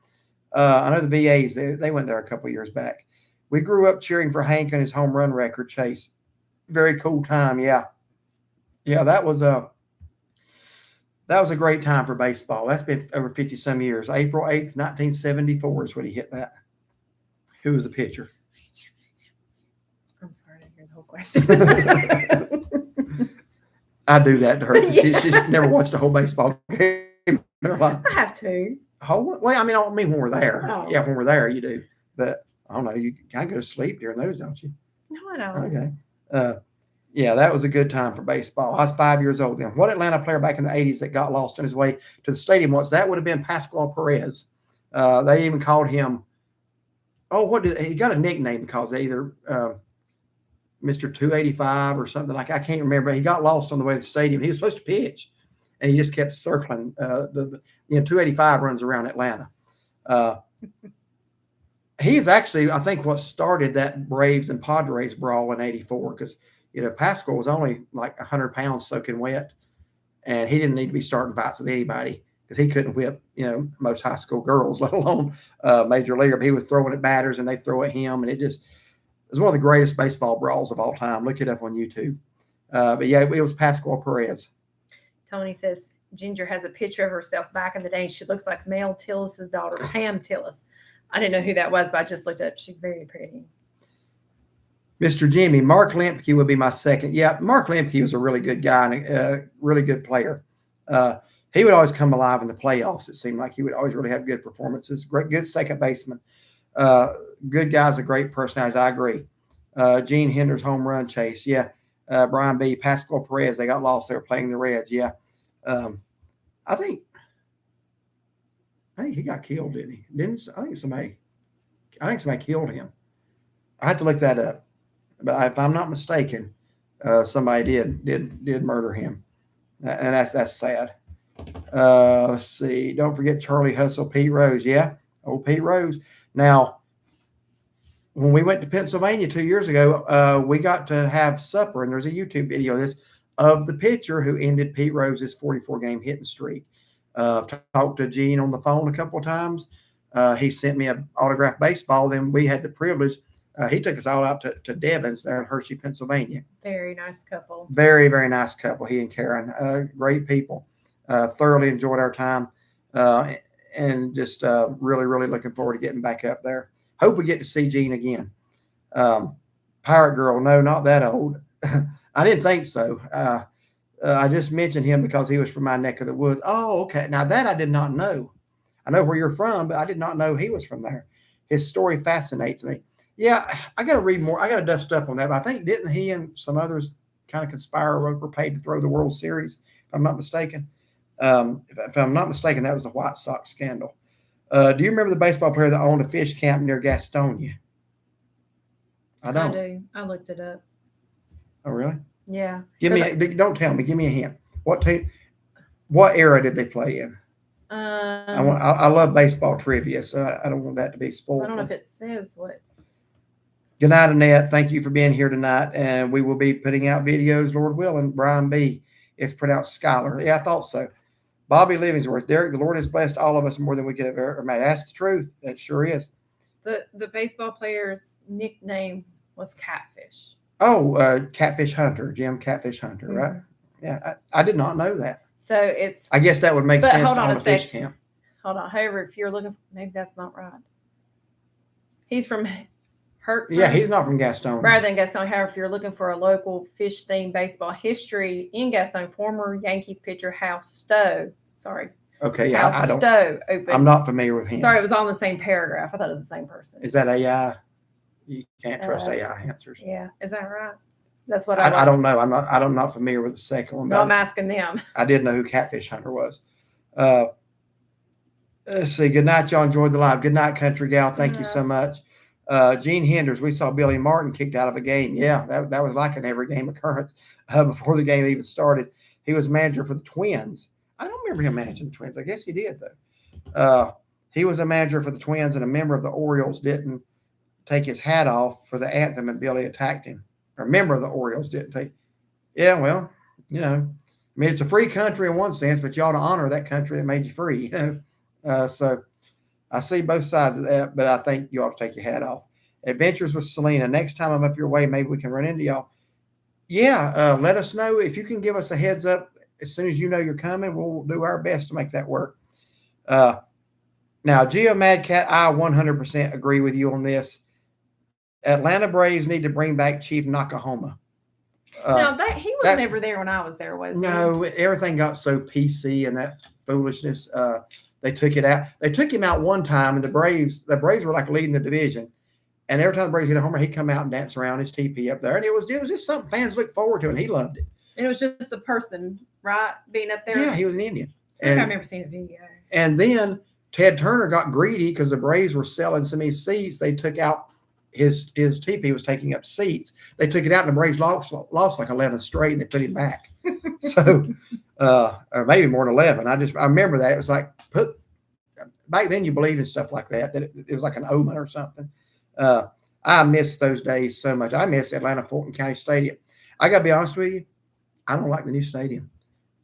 Speaker 1: I know the VAs. They went there a couple of years back. We grew up cheering for Hank and his home run record chase. Very cool time. Yeah, that was a great time for baseball. That's been over 50-some years. April 8th, 1974 is when he hit that. Who was the pitcher?
Speaker 2: I'm sorry, I didn't hear the whole question.
Speaker 1: I do that to her. Yeah. She's never watched a whole baseball game in her life.
Speaker 2: I have to.
Speaker 1: Well, I don't mean when we're there.
Speaker 2: Oh.
Speaker 1: Yeah, when we're there, you do. But I don't know. You kind of go to sleep during those, don't you?
Speaker 2: No, I don't.
Speaker 1: Okay. Yeah, that was a good time for baseball. I was 5 years old then. What Atlanta player back in the 80s that got lost on his way to the stadium once? That would have been Pascual Perez. They even called him, he got a nickname because they either Mr. 285 or something like I can't remember. He got lost on the way to the stadium. He was supposed to pitch, and he just kept circling. 285 runs around Atlanta. He is actually, I think, what started that Braves and Padres brawl in '84 because Pascual was only like 100 pounds soaking wet, and he didn't need to be starting fights with anybody because he couldn't whip, most high school girls, let alone major leaguer. But he was throwing at batters, and they throw at him, and it was one of the greatest baseball brawls of all time. Look it up on YouTube. But yeah, it was Pascual Perez.
Speaker 2: Tony says Ginger has a picture of herself back in the day. She looks like Mel Tillis's daughter, Pam Tillis. I didn't know who that was, but I just looked up. She's very pretty.
Speaker 1: Mr. Jimmy, Mark Lemke would be my second. Yeah, Mark Lemke was a really good guy and a really good player. He would always come alive in the playoffs. It seemed like he would always really have good performances. Good second baseman. Good guys, a great personalities. I agree. Gene Hender's home run chase. Yeah. Brian B. Pascual Perez. They got lost. They were playing the Reds. Yeah. I think he got killed, didn't he? I think somebody killed him. I have to look that up. But if I'm not mistaken, somebody did murder him. And that's sad. Let's see. Don't forget Charlie Hustle, Pete Rose. Yeah. Old Pete Rose. Now, when we went to Pennsylvania 2 years ago, we got to have supper, and there's a YouTube video of this of the pitcher who ended Pete Rose's 44-game hitting streak. Talked to Gene on the phone a couple of times. He sent me an autographed baseball. Then we had the privilege. He took us all out to Devon's there in Hershey, Pennsylvania.
Speaker 2: Very nice couple.
Speaker 1: Very, very nice couple. He and Karen, great people. Thoroughly enjoyed our time, and just really, really looking forward to getting back up there. Hope we get to see Gene again. Pirate Girl, no, not that old. I didn't think so. I just mentioned him because he was from my neck of the woods. Oh, okay. Now that I did not know. I know where you're from, but I did not know he was from there. His story fascinates me. Yeah, I got to read more. I got to dust up on that. But I think didn't he and some others kind of conspire or were paid to throw the World Series, if I'm not mistaken. If I'm not mistaken, that was the White Sox scandal. Do you remember the baseball player that owned a fish camp near Gastonia? I don't.
Speaker 2: I do. I looked it up.
Speaker 1: Oh, really?
Speaker 2: Yeah.
Speaker 1: Don't tell me. Give me a hint. What era did they play in? I love baseball trivia, so I don't want that to be spoiled.
Speaker 2: I don't know if it says what.
Speaker 1: Good night, Annette. Thank you for being here tonight, and we will be putting out videos, Lord willing. Brian B. It's pronounced Skylar. Yeah, I thought so. Bobby Livingsworth. Derek, the Lord has blessed all of us more than we could have ever made. That's the truth. That sure is.
Speaker 2: The baseball player's nickname was Catfish.
Speaker 1: Oh, Catfish Hunter, Jim Catfish Hunter,
Speaker 2: Mm-hmm.
Speaker 1: right? Yeah, I did not know that.
Speaker 2: So it's.
Speaker 1: I guess that would make sense
Speaker 2: hold on
Speaker 1: on
Speaker 2: a
Speaker 1: a fish
Speaker 2: sec.
Speaker 1: camp.
Speaker 2: Hold on. However, if you're looking, maybe that's not right. He's from Hurt.
Speaker 1: Yeah, he's not from Gastonia.
Speaker 2: Rather than Gastonia, however, if you're looking for a local fish-themed baseball history in Gastonia, former Yankees pitcher Hal Stowe. Sorry.
Speaker 1: Okay, yeah,
Speaker 2: Hal
Speaker 1: I don't.
Speaker 2: Stowe opened.
Speaker 1: I'm not familiar with him.
Speaker 2: Sorry, it was on the same paragraph. I thought it was the same person.
Speaker 1: Is that AI? You can't trust AI answers.
Speaker 2: Yeah, is that right? That's what
Speaker 1: I don't know. I'm not familiar with the second one.
Speaker 2: No, I'm asking them.
Speaker 1: I did know who Catfish Hunter was. Let's see. Good night, y'all. Enjoyed the live. Good night, Country Gal. Thank you so much. Gene Henders. We saw Billy Martin kicked out of a game. Yeah, that was like an every game occurrence before the game even started. He was manager for the Twins. I don't remember him managing the Twins. I guess he did though. He was a manager for the Twins, and a member of the Orioles didn't take his hat off for the anthem, and Billy attacked him. A member of the Orioles didn't take. Yeah, well, you know, I mean, it's a free country in one sense, but you ought to honor that country that made you free. You know, so I see both sides of that, but I think you ought to take your hat off. Adventures with Selena. Next time I'm up your way, maybe we can run into y'all. Yeah, let us know if you can give us a heads up as soon as you know you're coming. We'll do our best to make that work. Now, Geo Madcat, I 100% agree with you on this. Atlanta Braves need to bring back Chief Nakahoma.
Speaker 2: No, he was never there when I was there, was he?
Speaker 1: No, everything got so PC and that foolishness. They took it out. They took him out one time, and the Braves were like leading the division. And every time the Braves hit a homer, he'd come out and dance around his teepee up there. And it was just something fans looked forward to, and he loved it.
Speaker 2: And it was just the person, right, being up there?
Speaker 1: Yeah, he was an Indian.
Speaker 2: I think I remember seeing a video.
Speaker 1: And then Ted Turner got greedy because the Braves were selling so many seats. They took out his teepee was taking up seats. They took it out, and the Braves lost like 11 straight, and they put him back. So, or maybe more than 11. I remember that. It was like, back then you believed in stuff like that it was like an omen or something. I miss those days so much. I miss Atlanta Fulton County Stadium. I got to be honest with you. I don't like the new stadium.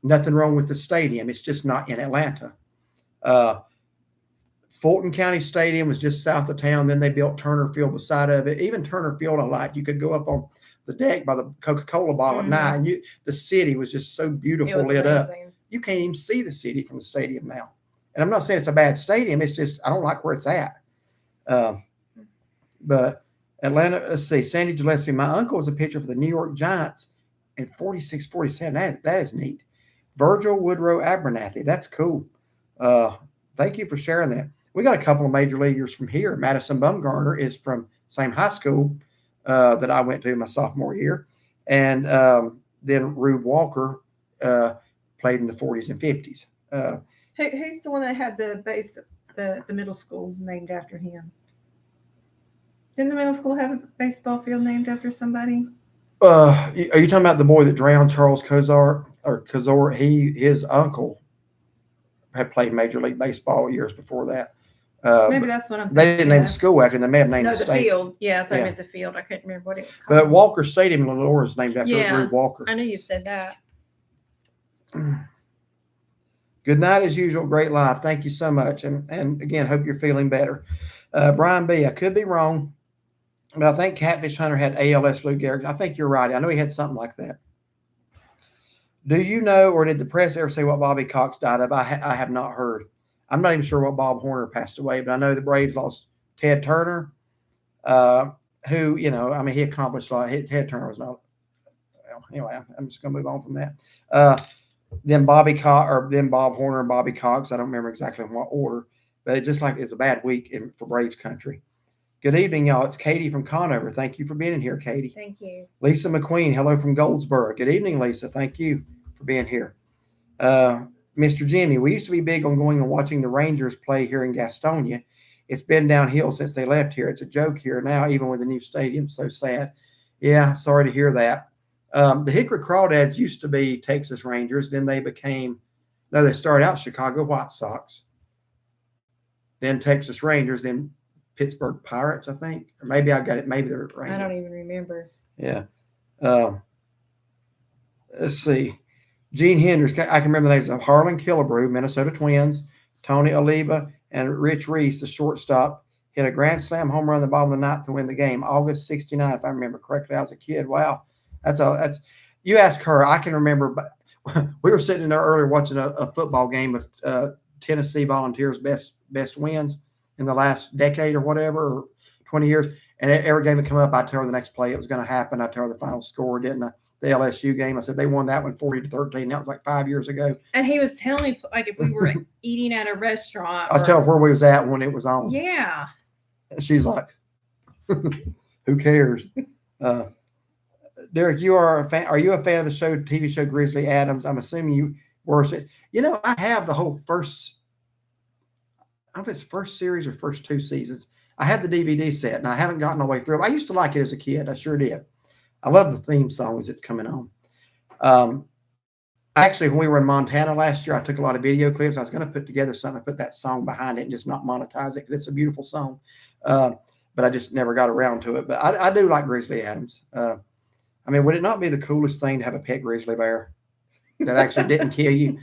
Speaker 1: Nothing wrong with the stadium. It's just not in Atlanta. Fulton County Stadium was just south of town. Then they built Turner Field beside of it. Even Turner Field I liked. You could go up on the deck by the Coca-Cola bottle at night, and the city was just so beautiful lit up. You can't even see the city from the stadium now. And I'm not saying it's a bad stadium. It's just I don't like where it's at. But Atlanta, let's see, Sandy Gillespie. My uncle was a pitcher for the New York Giants in 46, 47. That is neat. Virgil Woodrow Abernathy. That's cool. Thank you for sharing that. We got a couple of major leaguers from here. Madison Bumgarner is from same high school that I went to my sophomore year. And then Rube Walker played in the 40s and 50s.
Speaker 2: Who's the one that had the middle school named after him? Didn't the middle school have a baseball field named after somebody?
Speaker 1: Are you talking about the boy that drowned, Charles Kozar? His uncle had played Major League Baseball years before that.
Speaker 2: Maybe that's what I'm thinking.
Speaker 1: They didn't name the school after him. They may have named the
Speaker 2: state. Field. Yeah, so I meant the field. I couldn't remember what it was called.
Speaker 1: But Walker Stadium in Lenore is named after Rube Walker.
Speaker 2: I knew you said that.
Speaker 1: Good night as usual. Great live. Thank you so much. And again, hope you're feeling better. Brian B., I could be wrong, but I think Catfish Hunter had ALS Lou Gehrig. I think you're right. I know he had something like that. Do you know, or did the press ever say what Bobby Cox died of? I have not heard. I'm not even sure what Bob Horner passed away, but I know the Braves lost Ted Turner, who, he accomplished a lot. Ted Turner was not. Well, anyway, I'm just going to move on from that. Then Bob Horner and Bobby Cox. I don't remember exactly in what order, but it's just like it's a bad week for Braves country. Good evening, y'all. It's Katie from Conover. Thank you for being in here, Katie.
Speaker 2: Thank you.
Speaker 1: Lisa McQueen, hello from Goldsboro. Good evening, Lisa. Thank you for being here. Mr. Jimmy, we used to be big on going and watching the Rangers play here in Gastonia. It's been downhill since they left here. It's a joke here now, even with the new stadium. So sad. Yeah, sorry to hear that. The Hickory Crawdads used to be Texas Rangers. Then they they started out Chicago White Sox, then Texas Rangers, then Pittsburgh Pirates, I think. Or maybe I got it. Maybe they're Rangers.
Speaker 2: I don't even remember.
Speaker 1: Yeah. Let's see. Gene Hendricks. I can remember the names of Harlan Killebrew, Minnesota Twins, Tony Oliva, and Rich Reese, the shortstop, hit a grand slam home run in the bottom of the ninth to win the game. August 1969, if I remember correctly. I was a kid. Wow. That's you ask her. I can remember, but we were sitting in there earlier watching a football game of Tennessee Volunteers best wins in the last decade or whatever, or 20 years. And every game that come up, I'd tell her the next play it was going to happen. I'd tell her the final score, didn't I? The LSU game. I said they won that one 40-13. That was like 5 years ago.
Speaker 2: And he was telling me, like, if we were eating at a restaurant.
Speaker 1: I was telling her where we was at when it was on.
Speaker 2: Yeah.
Speaker 1: And she's like, who cares? Derek, you are a fan. Are you a fan of the TV show Grizzly Adams? I'm assuming you were. I have the whole first, I don't know if it's first series or first 2 seasons. I have the DVD set, and I haven't gotten all the way through. I used to like it as a kid. I sure did. I love the theme song as it's coming on. Actually, when we were in Montana last year, I took a lot of video clips. I was going to put together something, put that song behind it and just not monetize it because it's a beautiful song. But I just never got around to it. But I do like Grizzly Adams. I mean, would it not be the coolest thing to have a pet grizzly bear that actually didn't kill you?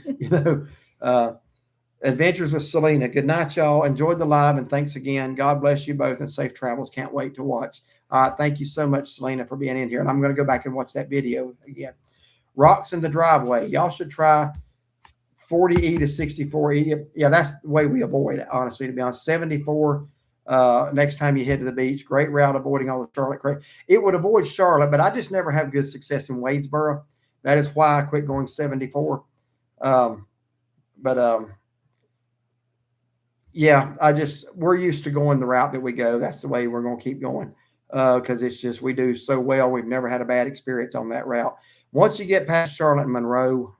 Speaker 1: Adventures with Selena. Good night, y'all. Enjoyed the live, and thanks again. God bless you both and safe travels. Can't wait to watch. All right, thank you so much, Selena, for being in here. And I'm going to go back and watch that video again. Rocks in the driveway. Y'all should try 40E to 64E. Yeah, that's the way we avoid it, honestly, to be honest. 74 next time you head to the beach. Great route avoiding all the Charlotte Creek. It would avoid Charlotte, but I just never have good success in Wadesboro. That is why I quit going 74. Yeah, we're used to going the route that we go. That's the way we're going to keep going because it's just we do so well. We've never had a bad experience on that route. Once you get past Charlotte and Monroe,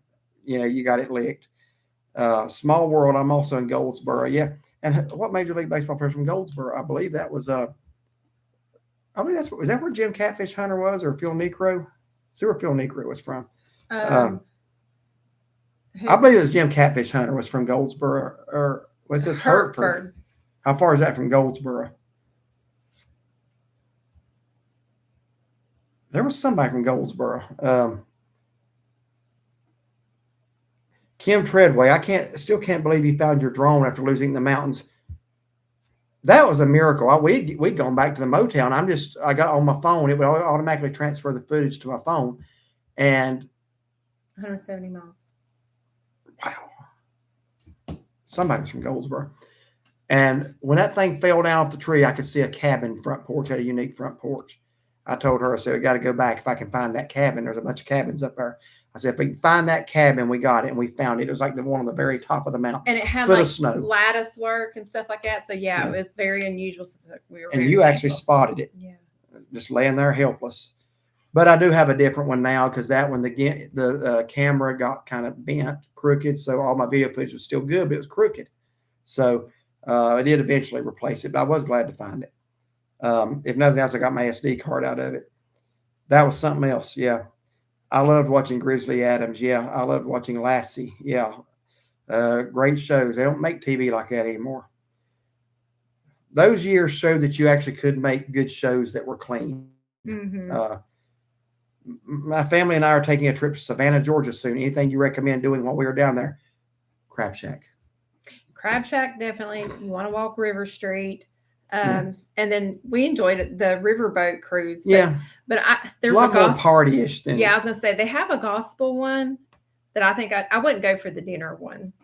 Speaker 1: you got it licked. Small world. I'm also in Goldsboro. Yeah. And what Major League Baseball player from Goldsboro? I believe that was was that where Jim Catfish Hunter was, or Phil Necro? See where Phil Necro was from. I believe it was Jim Catfish Hunter was from Goldsboro, or was this Hertford? How far is that from Goldsboro? There was somebody from Goldsboro. Kim Treadway, I still can't believe you found your drone after losing the mountains. That was a miracle. We'd gone back to the motel. I got on my phone. It would automatically transfer the footage to my phone. And
Speaker 2: 170 miles.
Speaker 1: Wow. Somebody was from Goldsboro. And when that thing fell down off the tree, I could see a cabin front porch, had a unique front porch. I told her, I said, we got to go back if I can find that cabin. There's a bunch of cabins up there. I said, if we can find that cabin, we got it. And we found it. It was like the one on the very top of the mountain.
Speaker 2: And it had like lattice work and stuff like that. So, yeah, it was very unusual.
Speaker 1: And you actually spotted it.
Speaker 2: Yeah.
Speaker 1: Just laying there helpless. But I do have a different one now because that one, the camera got kind of bent, crooked. So all my video footage was still good, but it was crooked. So I did eventually replace it, but I was glad to find it. If nothing else, I got my SD card out of it. That was something else. Yeah. I loved watching Grizzly Adams. Yeah. I loved watching Lassie. Yeah. Great shows. They don't make TV like that anymore. Those years showed that you actually could make good shows that were clean.
Speaker 2: Mm-hmm.
Speaker 1: My family and I are taking a trip to Savannah, Georgia soon. Anything you recommend doing while we were down there? Crab Shack.
Speaker 2: Crab Shack, definitely. You want to walk River Street. And then we enjoyed the riverboat cruise. But there's a lot more
Speaker 1: party-ish than.
Speaker 2: Yeah, I was going to say, they have a gospel one that I think I wouldn't go for the dinner one.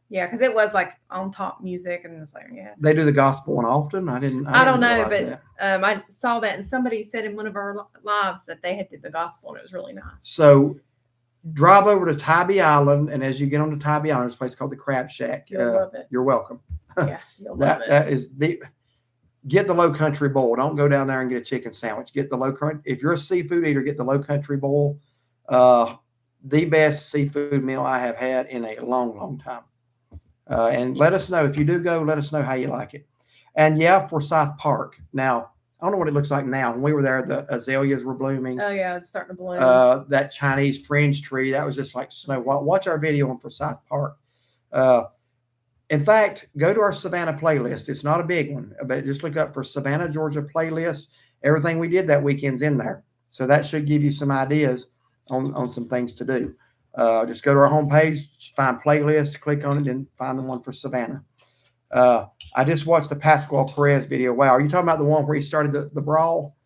Speaker 2: Yeah, because it was like on top music and it's like, yeah.
Speaker 1: They do the gospel one often? I don't know,
Speaker 2: but I saw that and somebody said in one of our lives that they had did the gospel and it was really nice.
Speaker 1: So drive over to Tybee Island, and as you get onto Tybee Island, there's a place called the Crab Shack.
Speaker 2: You'll love it.
Speaker 1: You're welcome.
Speaker 2: Yeah, you'll love it.
Speaker 1: That is get the Low Country Bowl. Don't go down there and get a chicken sandwich. Get the Low Country. If you're a seafood eater, get the Low Country Bowl. The best seafood meal I have had in a long, long time. And let us know if you do go. Let us know how you like it. And yeah, Forsyth Park. Now, I don't know what it looks like now. When we were there, the azaleas were blooming.
Speaker 2: Oh yeah, it's starting to bloom.
Speaker 1: That Chinese fringe tree, that was just like snow white. Watch our video on Forsyth Park. In fact, go to our Savannah playlist. It's not a big one, but just look up for Savannah, Georgia playlist. Everything we did that weekend's in there. So that should give you some ideas on some things to do. Just go to our homepage, find playlist, click on it, and find the one for Savannah. I just watched the Pascual Perez video. Wow, are you talking about the one where he started the brawl?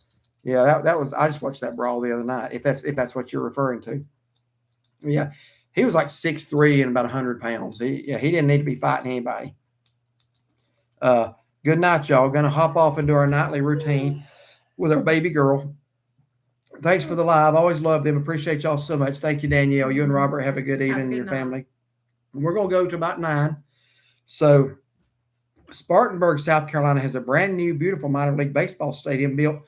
Speaker 1: Yeah, that was. I just watched that brawl the other night. If that's what you're referring to. Yeah, he was like 6'3" and about 100 pounds. He didn't need to be fighting anybody. Good night, y'all. Gonna hop off into our nightly routine with our baby girl. Thanks for the live. Always love them. Appreciate y'all so much. Thank you, Danielle. You and Robert have a good evening and your family. And we're gonna go to about 9. So Spartanburg, South Carolina has a brand new, beautiful minor league baseball stadium built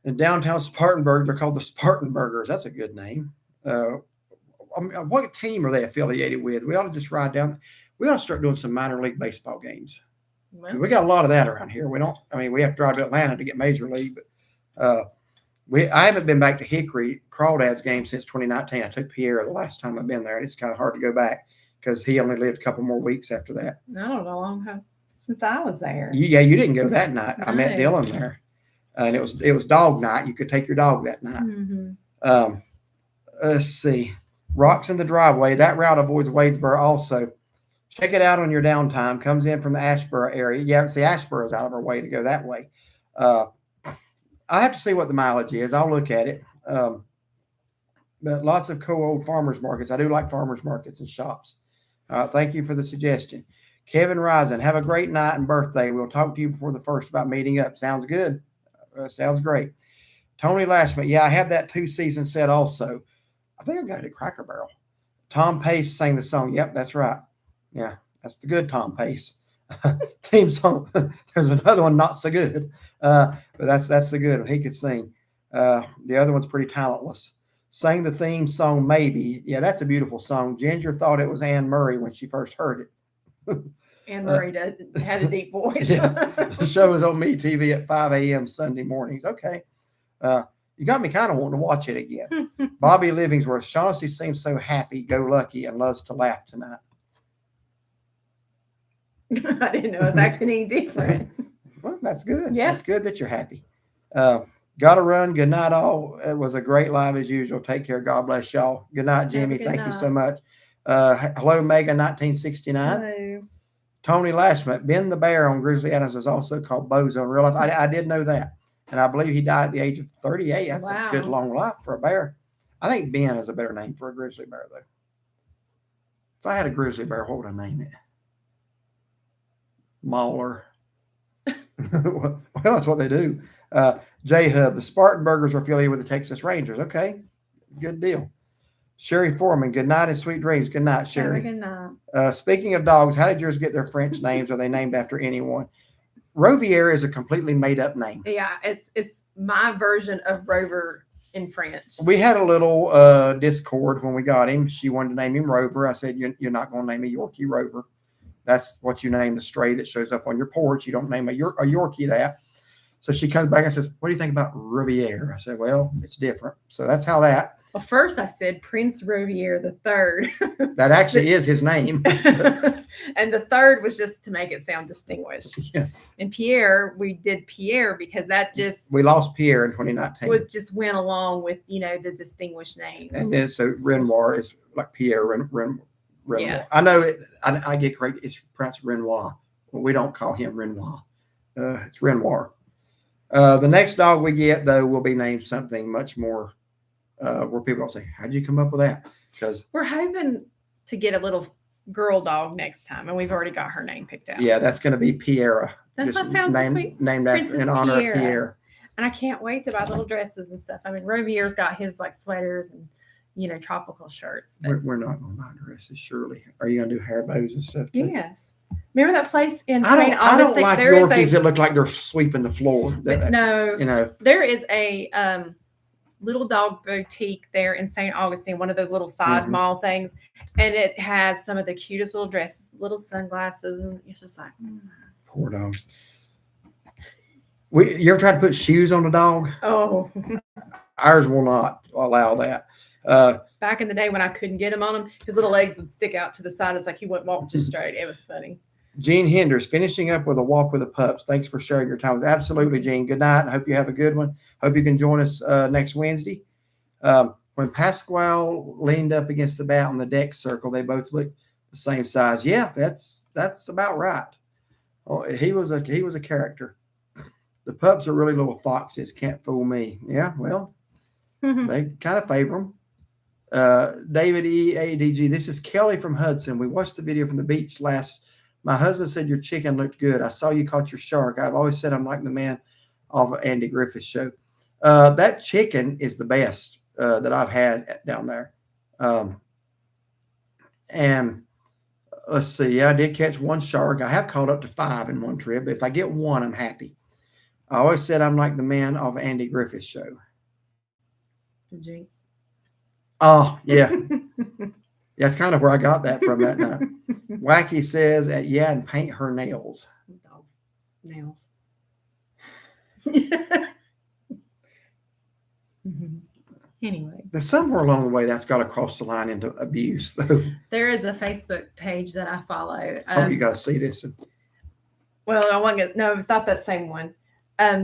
Speaker 1: in downtown Spartanburg. They're called the Spartanburgers. That's a good name. What team are they affiliated with? We ought to just ride down. We ought to start doing some minor league baseball games. Well, we got a lot of that around here. We have to drive to Atlanta to get major league, but I haven't been back to Hickory Crawdad's game since 2019. I took Pierre the last time I've been there, and it's kind of hard to go back because he only lived a couple more weeks after that.
Speaker 2: I don't know how long since I was there.
Speaker 1: You didn't go that night. No. I met Dylan there, and it was dog night. You could take your dog that night. Mm-hmm. Let's see. Rocks in the driveway. That route avoids Wadesboro also. Check it out on your downtime. Comes in from the Asheboro area. Yeah, see, Asheboro's out of our way to go that way. I have to see what the mileage is. I'll look at it. But lots of cool old farmers markets. I do like farmers markets and shops. Thank you for the suggestion. Kevin Risen, have a great night and birthday. We'll talk to you before the 1st about meeting up. Sounds good. Sounds great. Tony Lashman, yeah, I have that 2-season set also. I think I got it at Cracker Barrel. Tom Pace sang the song. Yep, that's right. Yeah, that's the good Tom Pace. Theme song. There's another one not so good, but that's the good one. He could sing. The other one's pretty talentless. Sang the theme song, Maybe. Yeah, that's a beautiful song. Ginger thought it was Anne Murray when she first heard it.
Speaker 2: Anne Murray had a deep voice.
Speaker 1: Yeah. The show is on MeTV at 5 a.m. Sunday mornings. Okay. You got me kind of wanting to watch it again. Bobby Livingsworth. Shaughnessy seems so happy, go lucky, and loves to laugh tonight.
Speaker 2: I didn't know I was acting any different.
Speaker 1: Well, that's good.
Speaker 2: Yeah.
Speaker 1: That's good that you're happy. Gotta run. Good night, all. It was a great live as usual. Take care. God bless y'all. Good night, Jimmy. Thank you so much. Hello, Mega 1969.
Speaker 2: Hello.
Speaker 1: Tony Lashman. Ben the Bear on Grizzly Adams is also called Bozo in real life. I did know that. And I believe he died at the age of 38. That's a good long life for a bear. I think Ben is a better name for a grizzly bear, though. If I had a grizzly bear, what would I name it? Mauler. Well, that's what they do. J-Hub, the Spartanburgers are affiliated with the Texas Rangers. Okay, good deal. Sherry Foreman, good night and sweet dreams. Good night, Sherry.
Speaker 2: Good night.
Speaker 1: Speaking of dogs, how did yours get their French names? Are they named after anyone? Rovier is a completely made-up name.
Speaker 2: Yeah, it's my version of Rover in French.
Speaker 1: We had a little discord when we got him. She wanted to name him Rover. I said, you're not going to name a Yorkie Rover. That's what you name the stray that shows up on your porch. You don't name a Yorkie that. So she comes back and says, what do you think about Rovier? I said, well, it's different. So that's how that.
Speaker 2: Well, first I said Prince Rovier III.
Speaker 1: That actually is his name.
Speaker 2: And the third was just to make it sound distinguished.
Speaker 1: Yeah.
Speaker 2: And Pierre, we did Pierre because that just.
Speaker 1: We lost Pierre in 2019.
Speaker 2: Just went along with, the distinguished names.
Speaker 1: And then so Renoir is like Pierre Renoir.
Speaker 2: Yeah.
Speaker 1: I know it. I get correct. It's pronounced Renoir. Well, we don't call him Renoir. It's Renoir. The next dog we get, though, will be named something much more where people don't say, how'd you come up with that? Because
Speaker 2: we're hoping to get a little girl dog next time, and we've already got her name picked out.
Speaker 1: Yeah, that's going to be Piera.
Speaker 2: That sounds sweet.
Speaker 1: Named after in honor of Pierre.
Speaker 2: And I can't wait to buy little dresses and stuff. I mean, Rovier's got his like sweaters and tropical shirts.
Speaker 1: We're not going to buy dresses, surely. Are you going to do hair bows and stuff too?
Speaker 2: Yes. Remember that place in
Speaker 1: I
Speaker 2: St. Augustine?
Speaker 1: don't like Yorkies that look like they're sweeping the floor.
Speaker 2: No, there is a little dog boutique there in St. Augustine, one of those little side mall things, and it has some of the cutest little dresses, little sunglasses, and it's just like,
Speaker 1: poor dog. You ever try to put shoes on the dog?
Speaker 2: Oh,
Speaker 1: Ours will not allow that.
Speaker 2: back in the day when I couldn't get him on him, his little legs would stick out to the side. It's like he wouldn't walk just straight. It was funny.
Speaker 1: Gene Henders, finishing up with a walk with the pups. Thanks for sharing your time with absolutely, Gene. Good night. I hope you have a good one. Hope you can join us next Wednesday. When Pasquale leaned up against the bat on the deck circle, they both looked the same size. Yeah, that's about right. Oh, he was a character. The pups are really little foxes. Can't fool me. Yeah, well, they kind of favor them. David EADG, this is Kelly from Hudson. We watched the video from the beach last. My husband said your chicken looked good. I saw you caught your shark. I've always said I'm like the man of Andy Griffith's show. That chicken is the best that I've had down there. And let's see. Yeah, I did catch one shark. I have caught up to 5 in one trip. But if I get one, I'm happy. I always said I'm like the man of Andy Griffith's show.
Speaker 2: Jinx.
Speaker 1: Oh, yeah. That's kind of where I got that from that night. Wacky says, yeah, and paint her nails.
Speaker 2: Dog nails. Anyway.
Speaker 1: There's somewhere along the way that's got to cross the line into abuse, though.
Speaker 2: There is a Facebook page that I follow.
Speaker 1: You got to see this.
Speaker 2: Well, I want to. No, it's not that same one.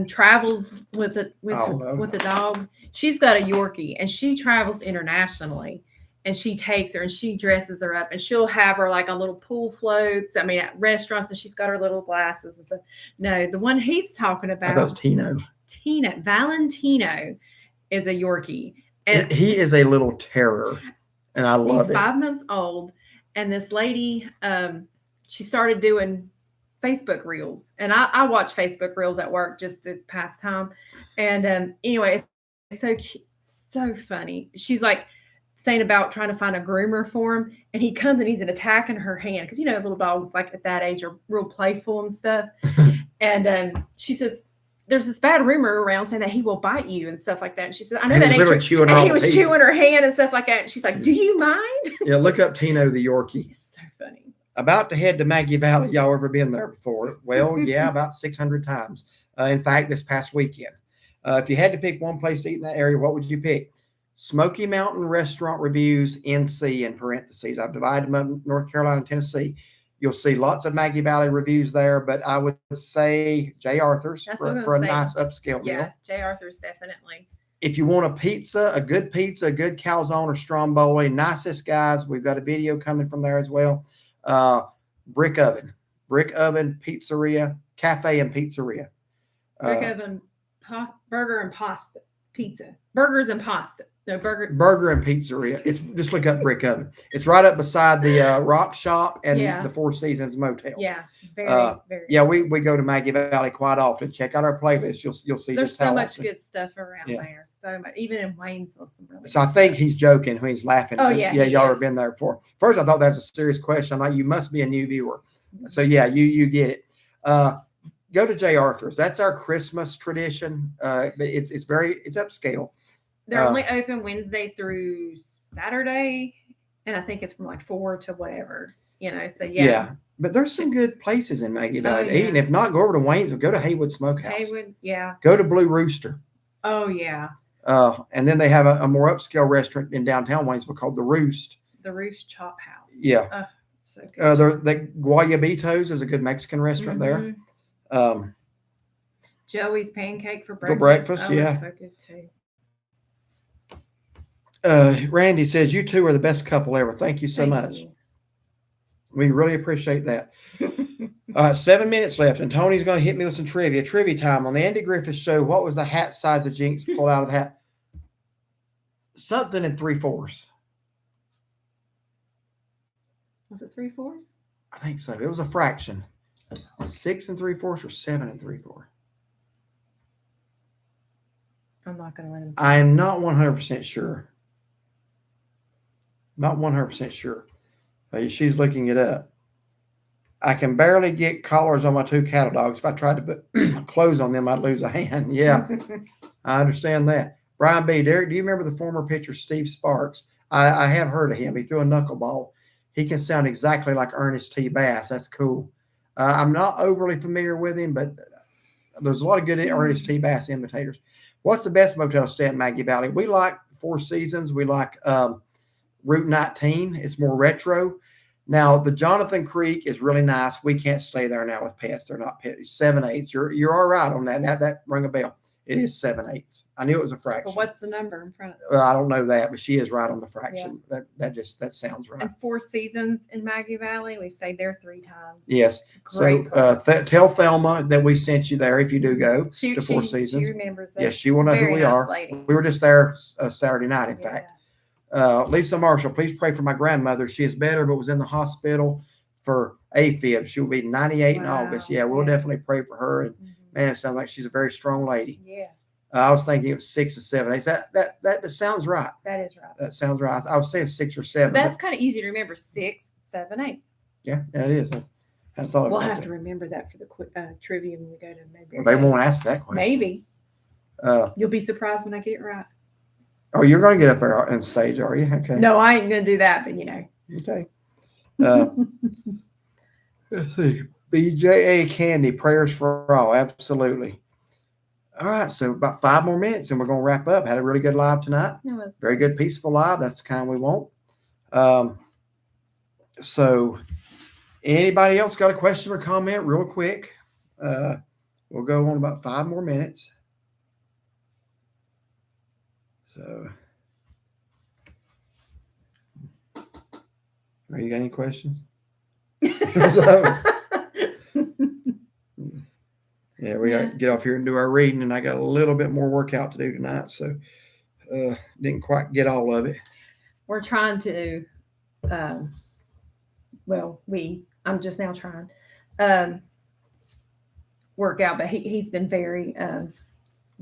Speaker 2: Travels with the dog. She's got a Yorkie, and she travels internationally. And she takes her and she dresses her up, and she'll have her like on little pool floats. I mean, at restaurants, and she's got her little glasses and stuff. No, the one he's talking about.
Speaker 1: That's Tino.
Speaker 2: Valentino is a Yorkie. And
Speaker 1: he is a little terror, and I love it.
Speaker 2: He's 5 months old, and this lady, she started doing Facebook reels, and I watch Facebook reels at work just to pass time. And anyway, it's so funny. She's like saying about trying to find a groomer for him, and he comes and he's attacking her hand because little dogs like at that age are real playful and stuff. And she says, there's this bad rumor around saying that he will bite you and stuff like that. And she said, I know
Speaker 1: and
Speaker 2: that ain't true.
Speaker 1: Chewing
Speaker 2: and he was chewing her hand and stuff like that. And she's like, do you mind?
Speaker 1: Yeah, look up Tino the Yorkie.
Speaker 2: It's so funny.
Speaker 1: About to head to Maggie Valley. Y'all ever been there before? Well, yeah, about 600 times. In fact, this past weekend. If you had to pick one place to eat in that area, what would you pick? Smoky Mountain Restaurant Reviews, NC in parentheses. I've divided them up, North Carolina and Tennessee. You'll see lots of Maggie Valley reviews there, but I would say J. Arthur's for a nice upscale meal.
Speaker 2: Yeah, J. Arthur's definitely.
Speaker 1: If you want a good calzone or stromboli, nicest guys. We've got a video coming from there as well. Brick Oven Pizzeria, Cafe and Pizzeria.
Speaker 2: Brick Oven Burger and Pasta Pizza. Burgers and pasta. No,
Speaker 1: Burger and Pizzeria. It's just look up Brick Oven. It's right up beside the Rock Shop and the Four Seasons Motel.
Speaker 2: Yeah, very.
Speaker 1: Yeah, we go to Maggie Valley quite often. Check out our playlist. You'll see.
Speaker 2: There's so much good stuff around there. So much, even in Waynesville.
Speaker 1: So I think he's joking when he's laughing.
Speaker 2: Oh yeah,
Speaker 1: y'all have been there before. First, I thought that's a serious question. I'm like, you must be a new viewer. So yeah, you get it. Go to J. Arthur's. That's our Christmas tradition. It's upscale.
Speaker 2: They're only open Wednesday through Saturday, and I think it's from like 4 to whatever, So
Speaker 1: yeah. But there's some good places in Maggie Valley to eat, and if not, go over to Waynesville. Go to Haywood Smokehouse.
Speaker 2: Haywood, yeah.
Speaker 1: Go to Blue Rooster.
Speaker 2: Oh yeah.
Speaker 1: And then they have a more upscale restaurant in downtown Waynesville called The Roost.
Speaker 2: The Roost Chop House.
Speaker 1: Yeah.
Speaker 2: So good.
Speaker 1: The Guayabitos is a good Mexican restaurant there.
Speaker 2: Joey's Pancake for breakfast.
Speaker 1: Yeah.
Speaker 2: So good too.
Speaker 1: Randy says, you two are the best couple ever. Thank you so much.
Speaker 2: You.
Speaker 1: We really appreciate that. 7 minutes left, and Tony's going to hit me with some trivia. Trivia time. On the Andy Griffith Show, what was the hat size that Jinx pulled out of the hat? Something in 3/4.
Speaker 2: Was it 3/4?
Speaker 1: I think so. It was a fraction. 6 3/4 or 7 3/4.
Speaker 2: I'm not going to let him.
Speaker 1: I am not 100% sure. Not 100% sure. She's looking it up. I can barely get collars on my 2 cattle dogs. If I tried to put clothes on them, I'd lose a hand. Yeah, I understand that. Brian B. Derek, do you remember the former pitcher Steve Sparks? I have heard of him. He threw a knuckleball. He can sound exactly like Ernest T. Bass. That's cool. I'm not overly familiar with him, but There's a lot of good Ernest T. Bass imitators. What's the best motel to stay at Maggie Valley? We like Four Seasons. We like Route 19. It's more retro. Now, the Jonathan Creek is really nice. We can't stay there now with pets. They're not pets. 7/8. You're all right on that. Now that rang a bell. It is 7/8. I knew it was a fraction.
Speaker 2: But what's the number in front of it?
Speaker 1: I don't know that, but she is right on the fraction. Yeah. That sounds right.
Speaker 2: And Four Seasons in Maggie Valley. We've stayed there 3 times.
Speaker 1: Yes.
Speaker 2: Great
Speaker 1: So tell Thelma that we sent you there if you do go to Four Seasons.
Speaker 2: She remembers that.
Speaker 1: Yes, she will know who we are.
Speaker 2: Lady.
Speaker 1: We were just there Saturday night, in fact. Lisa Marshall, please pray for my grandmother. She is better, but was in the hospital for AFib. She will be 98 in August. Yeah, we'll definitely pray for her. And man, it sounds like she's a very strong lady.
Speaker 2: Yes.
Speaker 1: I was thinking it was 6 or 7. That sounds right.
Speaker 2: That is right.
Speaker 1: That sounds right. I was saying 6 or 7.
Speaker 2: That's kind of easy to remember. 6, 7, 8.
Speaker 1: Yeah, it is. I thought
Speaker 2: we'll have to remember that for the trivia when we go to maybe.
Speaker 1: Well, they won't ask that question.
Speaker 2: Maybe. You'll be surprised when I get it right.
Speaker 1: Oh, you're going to get up there on stage, are you? Okay.
Speaker 2: No, I ain't going to do that, but
Speaker 1: Okay. Let's see. BJA Candy, prayers for all. Absolutely. All right. So about 5 more minutes and we're going to wrap up. Had a really good live tonight. Very good, peaceful live. That's the kind we want. So anybody else got a question or comment real quick? We'll go on about 5 more minutes. So, are you got any questions? Yeah, we got to get off here and do our reading, and I got a little bit more workout to do tonight, so didn't quite get all of it.
Speaker 2: We're trying to, I'm just now trying work out, but he's been very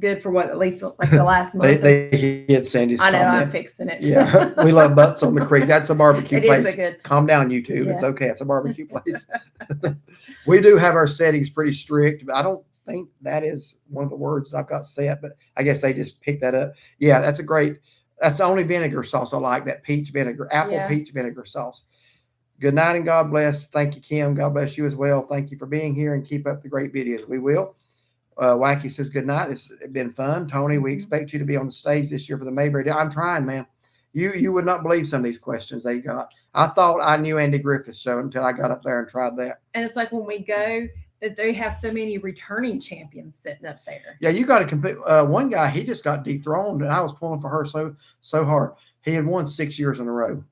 Speaker 2: good for what, at least like the last month.
Speaker 1: They hit Sandy's
Speaker 2: I know,
Speaker 1: comment.
Speaker 2: I'm fixing it.
Speaker 1: Yeah, we love Butts on the Creek. That's a barbecue place.
Speaker 2: Is a good.
Speaker 1: Calm down, YouTube. Yeah. It's okay. It's a barbecue place. We do have our settings pretty strict, but I don't think that is one of the words I've got set, but I guess they just picked that up. Yeah, that's the only vinegar sauce I like, that peach vinegar, peach vinegar sauce. Good night and God bless. Thank you, Kim. God bless you as well. Thank you for being here and keep up the great videos. We will. Wacky says good night. This has been fun. Tony, we expect you to be on the stage this year for the Mayberry Day. I'm trying, man. You would not believe some of these questions they got. I thought I knew Andy Griffith's show until I got up there and tried that.
Speaker 2: And it's like when we go, they have so many returning champions sitting up there.
Speaker 1: Yeah, you got to compete. One guy, he just got dethroned, and I was pulling for her so hard. He had won 6 years in a row,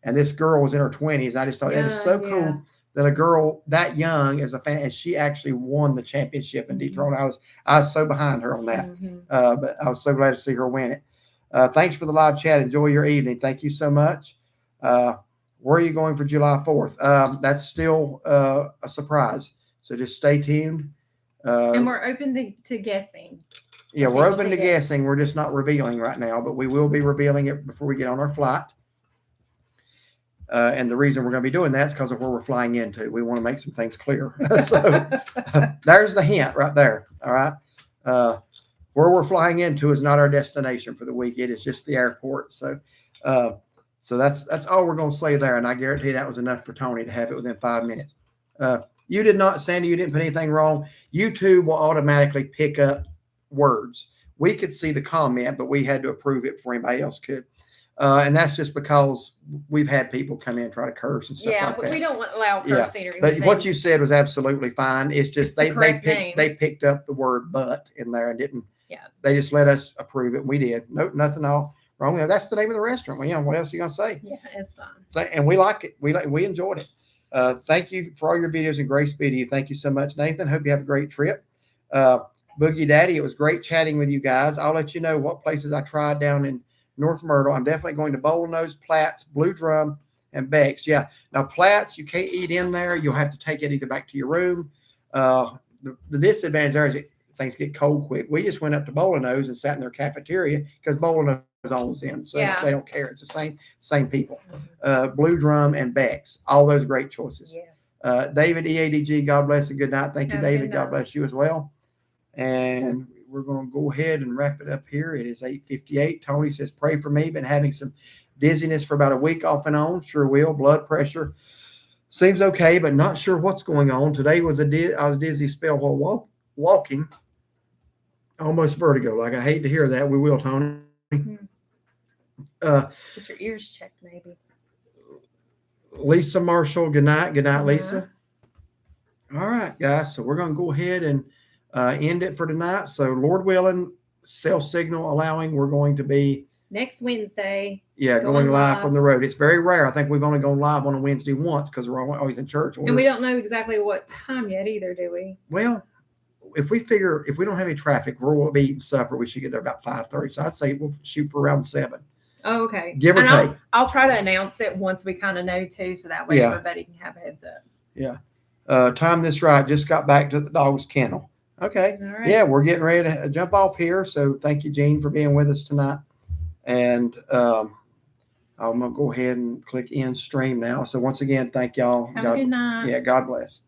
Speaker 1: and this girl was in her 20s. I just thought it was so cool that a girl that young is a fan, and she actually won the championship and dethroned. I was so behind her on that, but I was so glad to see her win it. Thanks for the live chat. Enjoy your evening. Thank you so much. Where are you going for July 4th? That's still a surprise, so just stay tuned.
Speaker 2: And we're open to guessing.
Speaker 1: Yeah, we're open to guessing. We're just not revealing right now, but we will be revealing it before we get on our flight. And the reason we're going to be doing that is because of where we're flying into. We want to make some things clear. So there's the hint right there. All right. Where we're flying into is not our destination for the week. It is just the airport. So that's all we're going to say there. And I guarantee that was enough for Tony to have it within 5 minutes. You did not, Sandy, you didn't put anything wrong. YouTube will automatically pick up words. We could see the comment, but we had to approve it before anybody else could. And that's just because we've had people come in and try to curse and stuff like that. Yeah,
Speaker 2: we don't want to allow cursing or anything.
Speaker 1: But what you said was absolutely fine. It's just they picked up the word "but" in there and didn't. Yeah. They just let us approve it, and we did. Nope, nothing all wrong. That's the name of the restaurant. Well, what else are you gonna say?
Speaker 2: Yeah, it's fine.
Speaker 1: And we like it. We enjoyed it. Thank you for all your videos and great speed to you. Thank you so much, Nathan. Hope you have a great trip. Boogie Daddy, it was great chatting with you guys. I'll let you know what places I tried down in North Myrtle. I'm definitely going to Bottlenose, Platt's, Blue Drum, and Beck's. Yeah. Now, Platt's, you can't eat in there. You'll have to take it either back to your room. The disadvantage there is that things get cold quick. We just went up to Bottlenose and sat in their cafeteria because Bottlenose owns them. So they don't care. It's the same people. Blue Drum and Beck's. All those great choices. Yes. David, EADG, God bless and good night. Thank you, David. God bless you as well. And we're going to go ahead and wrap it up here. It is 8:58. Tony says, pray for me. Been having some dizziness for about a week off and on. Sure will. Blood pressure seems okay, but not sure what's going on. Today was I was dizzy spell while walking. almost vertigo. Like I hate to hear that. We will, Tony.
Speaker 2: Mhm.
Speaker 1: Uh,
Speaker 2: Get your ears checked, maybe.
Speaker 1: Lisa Marshall, good night. Good night,
Speaker 2: Good
Speaker 1: Lisa. All right, guys. So we're going to go ahead and end it for tonight. So, Lord willing, cell signal allowing, we're going to be
Speaker 2: Next Wednesday.
Speaker 1: going live from the road. It's very rare. I think we've only gone live on a Wednesday once because we're always in church.
Speaker 2: And we don't know exactly what time yet either, do we?
Speaker 1: Well, if we don't have any traffic, we'll be eating supper. We should get there about 5:30. So I'd say we'll shoot for around 7.
Speaker 2: Oh, okay.
Speaker 1: Give or take.
Speaker 2: I'll try to announce it once we kind of know too, so that way everybody can have a heads up.
Speaker 1: Yeah. Time this right. Just got back to the dog's kennel. Okay.
Speaker 2: All right.
Speaker 1: Yeah, we're getting ready to jump off here. So thank you, Jean, for being with us tonight. And I'm gonna go ahead and click end stream now. So once again, thank y'all.
Speaker 2: Have a good night.
Speaker 1: Yeah, God bless.